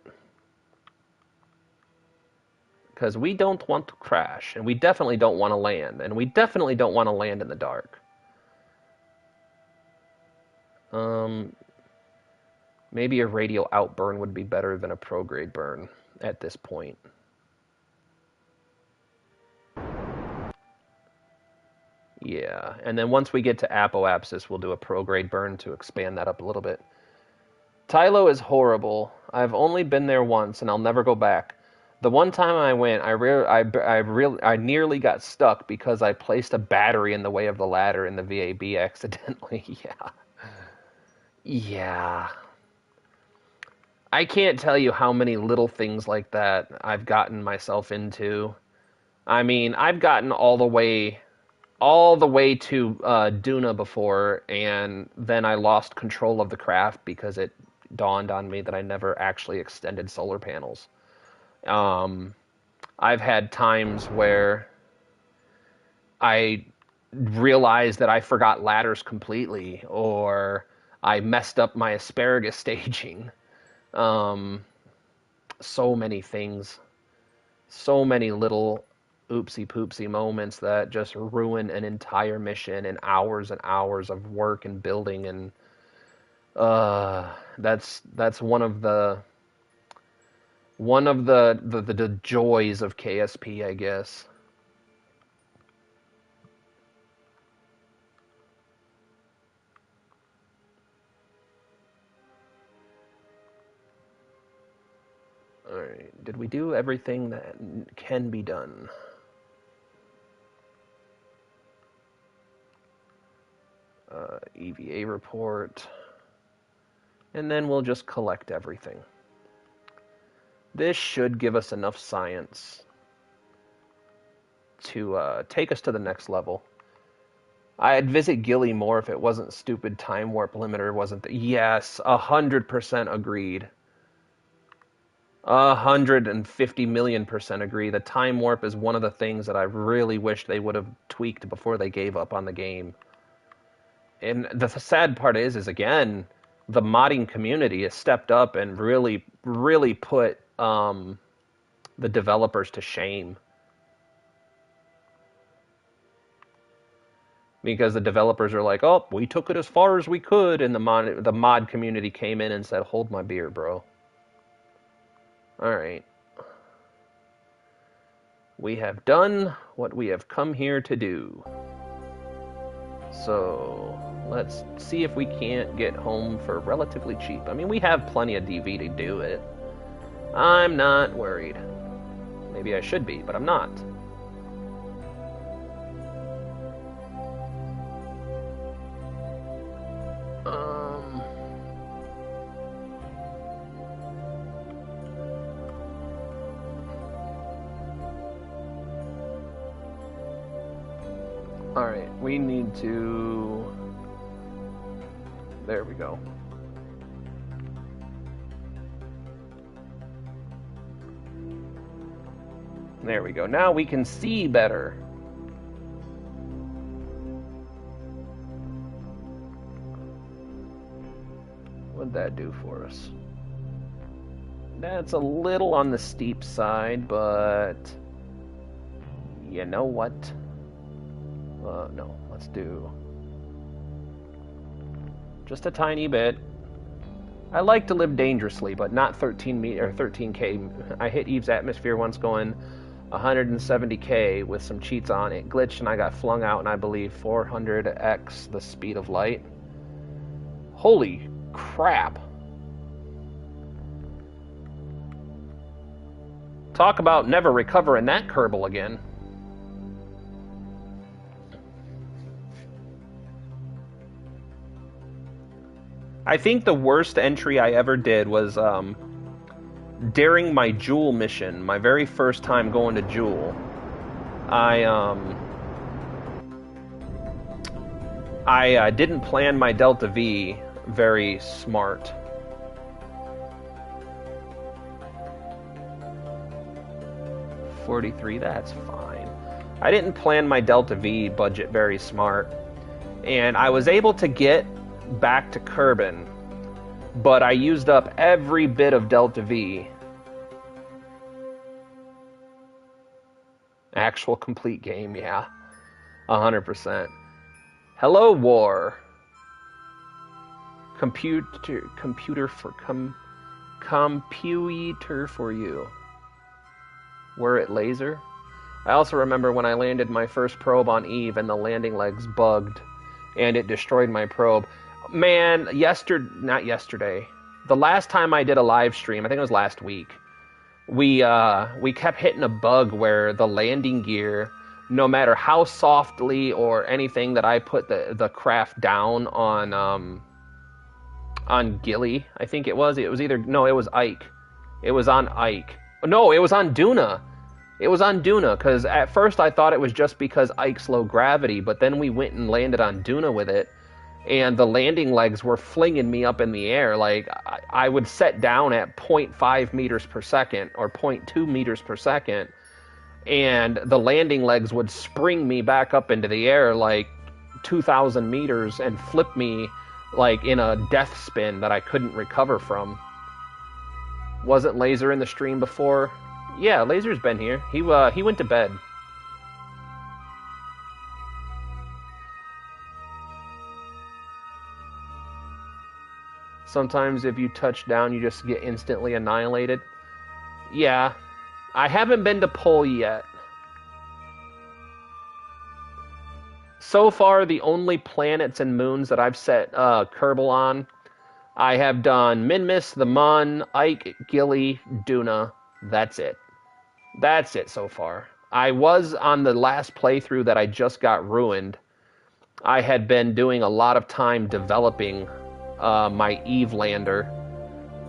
Because we don't want to crash, and we definitely don't want to land, and we definitely don't want to land in the dark. Maybe a radial outburn would be better than a prograde burn at this point. Yeah, and then once we get to apoapsis, we'll do a prograde burn to expand that up a little bit. Tylo is horrible. I've only been there once, and I'll never go back. The one time I went, I nearly got stuck because I placed a battery in the way of the ladder in the VAB accidentally. Yeah. Yeah. I can't tell you how many little things like that I've gotten myself into. I mean, I've gotten all the way to Duna before, and then I lost control of the craft because it dawned on me that I never actually extended solar panels. I've had times where I realized that I forgot ladders completely, or I messed up my asparagus staging. So many things. So many little oopsie poopsie moments that just ruin an entire mission and hours of work and building, and that's one of the joys of KSP, I guess. Alright, did we do everything that can be done? EVA report. And then we'll just collect everything. This should give us enough science to take us to the next level. I'd visit Gilly more if it wasn't stupid time warp limiter, wasn't there? Yes, 100% agreed. 150,000,000% agree. The time warp is one of the things that I really wish they would have tweaked before they gave up on the game. And the sad part is again, the modding community has stepped up and really put the developers to shame. Because the developers are like, oh, we took it as far as we could, and the mod community came in and said, hold my beer, bro. Alright. We have done what we have come here to do. So, let's see if we can't get home for relatively cheap. I mean, we have plenty of DV to do it. I'm not worried. Maybe I should be, but I'm not. Alright, we need to... There we go. There we go. Now we can see better. What'd that do for us? That's a little on the steep side, but... You know what? No, let's do just a tiny bit. I like to live dangerously, but not 13K. I hit Eve's atmosphere once going 170K with some cheats on it. Glitched and I got flung out, and I believe 400x the speed of light. Holy crap. Talk about never recovering that Kerbal again. I think the worst entry I ever did was during my Jewel mission, my very first time going to Jewel. I didn't plan my Delta V very smart. $43, that's fine. I didn't plan my Delta V budget very smart, and I was able to get back to Kerbin but I used up every bit of Delta V. Actual complete game, yeah. 100%. Hello, War. Computer for you. Were it laser? I also remember when I landed my first probe on Eve and the landing legs bugged and it destroyed my probe. Man, not yesterday. The last time I did a live stream, I think it was last week, we kept hitting a bug where the landing gear, no matter how softly or anything that I put the craft down on Gilly, I think it was either, no, it was Ike. It was on Ike. No, it was on Duna. It was on Duna, because at first I thought it was just because Ike's low gravity, but then we went and landed on Duna with it, and the landing legs were flinging me up in the air. Like, I would set down at 0.5 meters per second, or 0.2 meters per second, and the landing legs would spring me back up into the air like 2,000 meters and flip me like in a death spin that I couldn't recover from. Wasn't Laser in the stream before? Yeah, Laser's been here. He went to bed. Sometimes if you touch down, you just get instantly annihilated. Yeah, I haven't been to Pole yet. So far, the only planets and moons that I've set Kerbal on, I have done Minmus, the Mun, Ike, Gilly, Duna. That's it. That's it so far. I was on the last playthrough that I just got ruined. I had been doing a lot of time developing my Eve lander,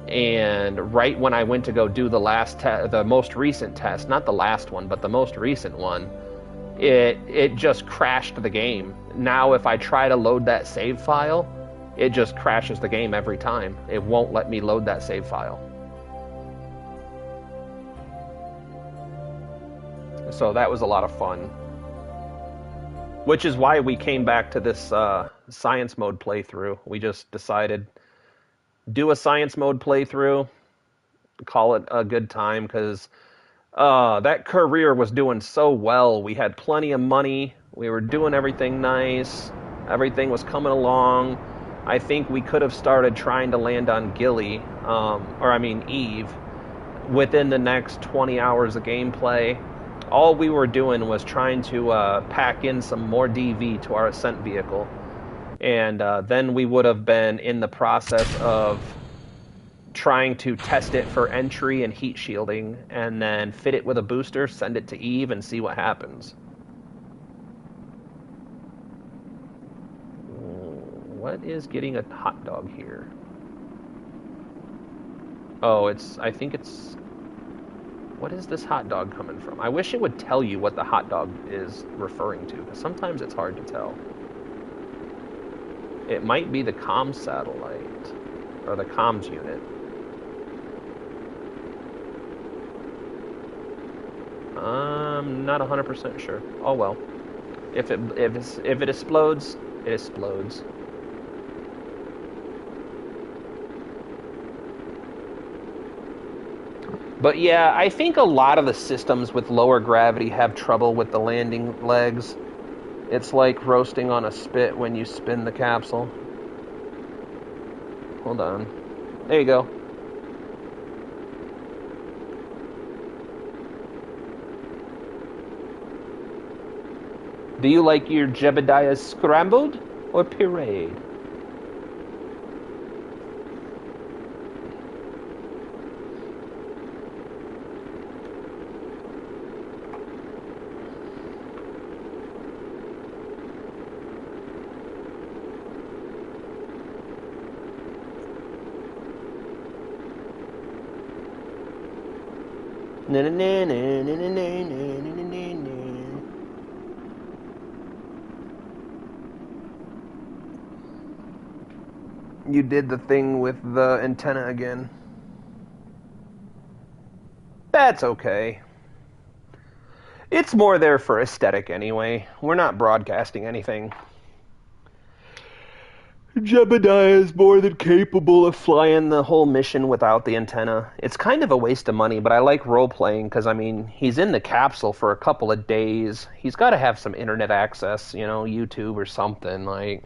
and right when I went to go do the most recent test, not the last one, but the most recent one, it just crashed the game. Now if I try to load that save file, it just crashes the game every time. It won't let me load that save file. So that was a lot of fun. Which is why we came back to this science mode playthrough. We just decided, do a science mode playthrough, call it a good time, because that career was doing so well. We had plenty of money. We were doing everything nice. Everything was coming along. I think we could have started trying to land on Gilly, Eve, within the next 20 hours of gameplay. All we were doing was trying to pack in some more DV to our ascent vehicle. And then we would have been in the process of trying to test it for entry and heat shielding, and then fit it with a booster, send it to Eve, and see what happens. What is getting a hot dog here? Oh, I think it's... What is this hot dog coming from? I wish it would tell you what the hot dog is referring to, because sometimes it's hard to tell. It might be the comms satellite, or the comms unit. I'm not 100% sure. Oh well. If it explodes, it explodes. But yeah, I think a lot of the systems with lower gravity have trouble with the landing legs. It's like roasting on a spit when you spin the capsule. Hold on. There you go. Do you like your Jebediahs scrambled or pureed? Na na na na na na na na na na. You did the thing with the antenna again. That's okay. It's more there for aesthetic anyway. We're not broadcasting anything. Jebediah is more than capable of flying the whole mission without the antenna. It's kind of a waste of money, but I like role-playing because, I mean, he's in the capsule for a couple of days. He's got to have some internet access, you know, YouTube or something, like...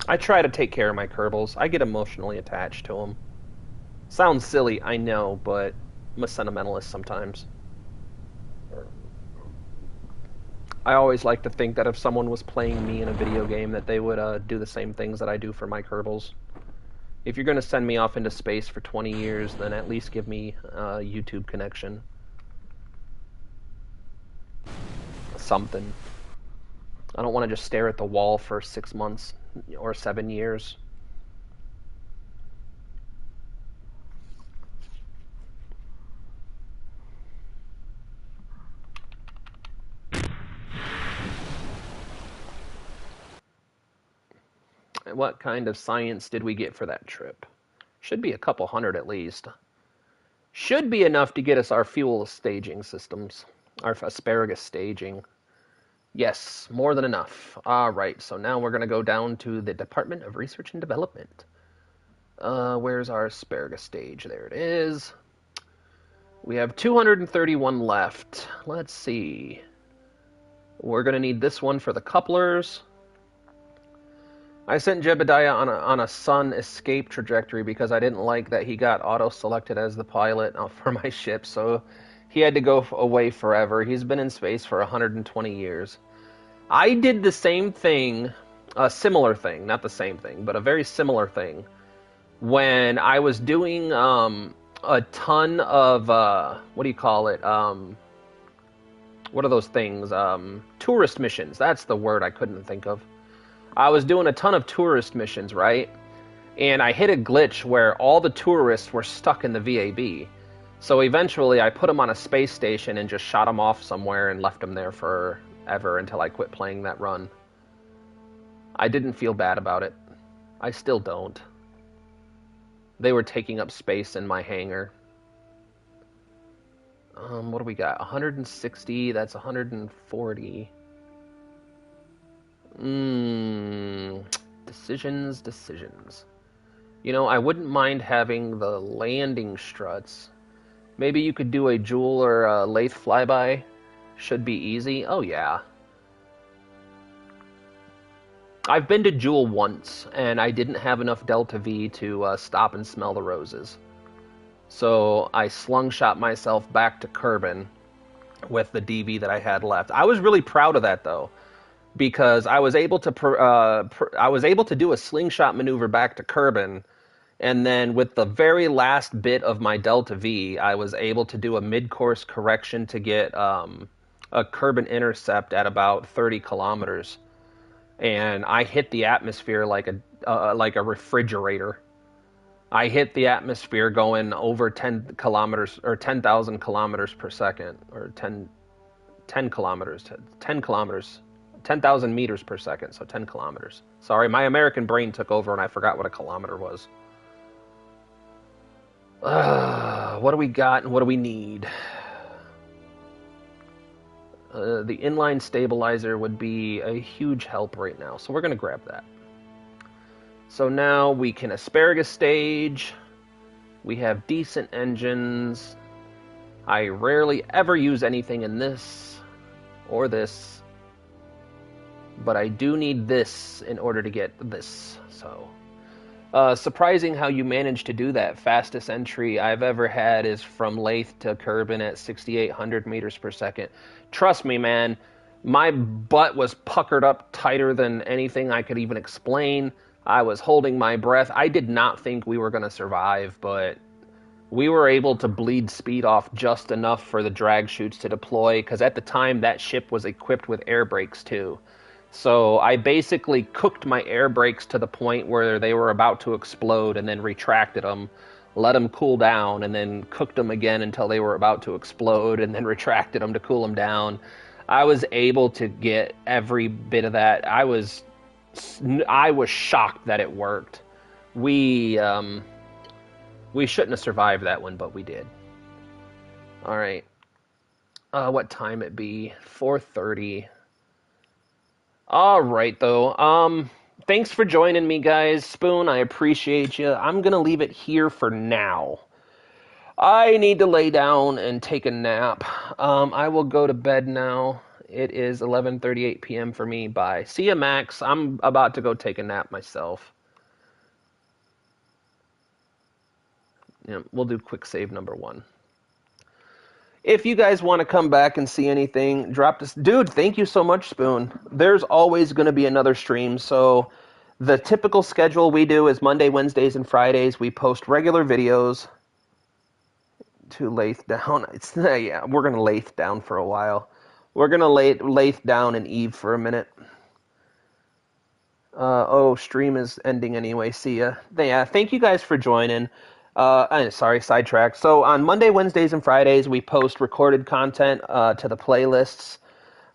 I try to take care of my Kerbals. I get emotionally attached to them. Sounds silly, I know, but I'm a sentimentalist sometimes. I always like to think that if someone was playing me in a video game, that they would do the same things that I do for my Kerbals. If you're going to send me off into space for 20 years, then at least give me a YouTube connection. Something. I don't want to just stare at the wall for 6 months or 7 years. What kind of science did we get for that trip? Should be a couple hundred at least. Should be enough to get us our fuel staging systems. Our asparagus staging. Yes, more than enough. Alright, so now we're going to go down to the Department of Research and Development. Where's our asparagus stage? There it is. We have 231 left. Let's see. We're going to need this one for the couplers. I sent Jebediah on a sun escape trajectory because I didn't like that he got auto-selected as the pilot for my ship, so he had to go away forever. He's been in space for 120 years. I did the same thing, a similar thing, not the same thing, but a very similar thing, when I was doing a ton of, what do you call it, what are those things, tourist missions, that's the word I couldn't think of. I was doing a ton of tourist missions, right? And I hit a glitch where all the tourists were stuck in the VAB. So eventually I put them on a space station and just shot them off somewhere and left them there forever until I quit playing that run. I didn't feel bad about it. I still don't. They were taking up space in my hangar. What do we got? 160, that's 140. Decisions. You know, I wouldn't mind having the landing struts. Maybe you could do a Joule or a Lathe flyby. Should be easy. Oh, yeah. I've been to Joule once, and I didn't have enough Delta V to stop and smell the roses. So I slungshot myself back to Kerbin with the DV that I had left. I was really proud of that, though, because I was able to do a slingshot maneuver back to Kerbin, and then with the very last bit of my Delta V, I was able to do a mid-course correction to get a Kerbin intercept at about 30 kilometers, and I hit the atmosphere like a refrigerator. I hit the atmosphere going over 10 kilometers or 10,000 kilometers per second, or 10 kilometers, 10 kilometers. 10,000 meters per second, so 10 kilometers. Sorry, my American brain took over and I forgot what a kilometer was. What do we got and what do we need? The inline stabilizer would be a huge help right now, so we're going to grab that. So now we can asparagus stage. We have decent engines. I rarely ever use anything in this or this. But I do need this in order to get this, so. Surprising how you managed to do that. Fastest entry I've ever had is from Lathe to Kerbin at 6,800 meters per second. Trust me, man, my butt was puckered up tighter than anything I could even explain. I was holding my breath. I did not think we were going to survive, but we were able to bleed speed off just enough for the drag chutes to deploy, because at the time that ship was equipped with air brakes too. So I basically cooked my air brakes to the point where they were about to explode and then retracted them, let them cool down, and then cooked them again until they were about to explode and then retracted them to cool them down. I was able to get every bit of that. I was shocked that it worked. We we shouldn't have survived that one, but we did. All right. What time it be? 4:30. All right, though. Thanks for joining me, guys. Spoon, I appreciate you. I'm gonna leave it here for now. I need to lay down and take a nap. I will go to bed now. It is 11:38 p.m. for me. Bye. See ya, Max. I'm about to go take a nap myself. Yeah, we'll do quick save number 1. If you guys want to come back and see anything, drop this. Dude, thank you so much, Spoon. There's always going to be another stream. So the typical schedule we do is Monday, Wednesdays, and Fridays. We post regular videos. To lathe down. It's yeah, we're going to lathe down for a while. We're going to lathe down and Eve for a minute. Stream is ending anyway. See ya. Yeah, thank you guys for joining. Sorry, sidetrack. So on Monday, Wednesdays, and Fridays, we post recorded content to the playlists.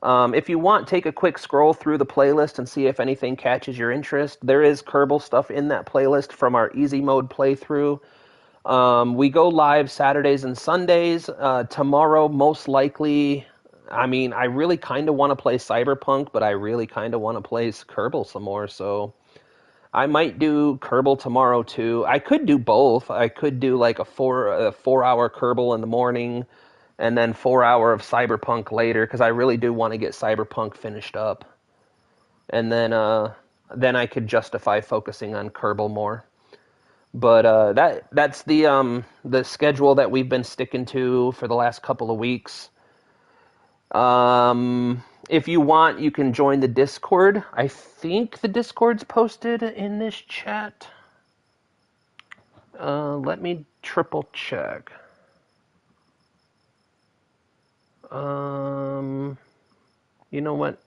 If you want, take a quick scroll through the playlist and see if anything catches your interest. There is Kerbal stuff in that playlist from our easy mode playthrough. We go live Saturdays and Sundays. Tomorrow, most likely, I mean, I really kind of want to play Cyberpunk, but I really kind of want to play Kerbal some more, so I might do Kerbal tomorrow too. I could do both. I could do like a 4 hour Kerbal in the morning and then 4 hour of Cyberpunk later, because I really do want to get Cyberpunk finished up. And then I could justify focusing on Kerbal more. But that's the schedule that we've been sticking to for the last couple of weeks. If you want, you can join the Discord. I think the Discord's posted in this chat. Let me triple check. You know what?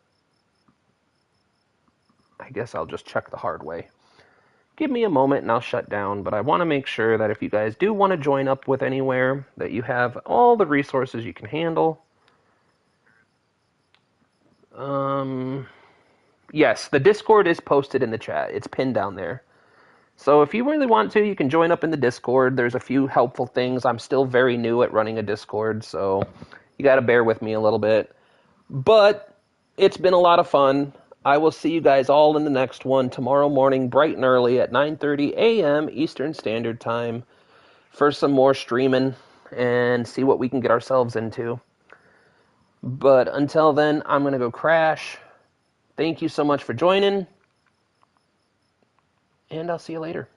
I guess I'll just check the hard way. Give me a moment and I'll shut down, but I want to make sure that if you guys do want to join up with anywhere, that you have all the resources you can handle. Yes, the Discord is posted in the chat. It's pinned down there. So if you really want to, you can join up in the Discord. There's a few helpful things. I'm still very new at running a Discord, so you got to bear with me a little bit. But it's been a lot of fun. I will see you guys all in the next one tomorrow morning, bright and early at 9:30 a.m. Eastern Standard Time for some more streaming and see what we can get ourselves into. But until then, I'm going to go crash. Thank you so much for joining, and I'll see you later.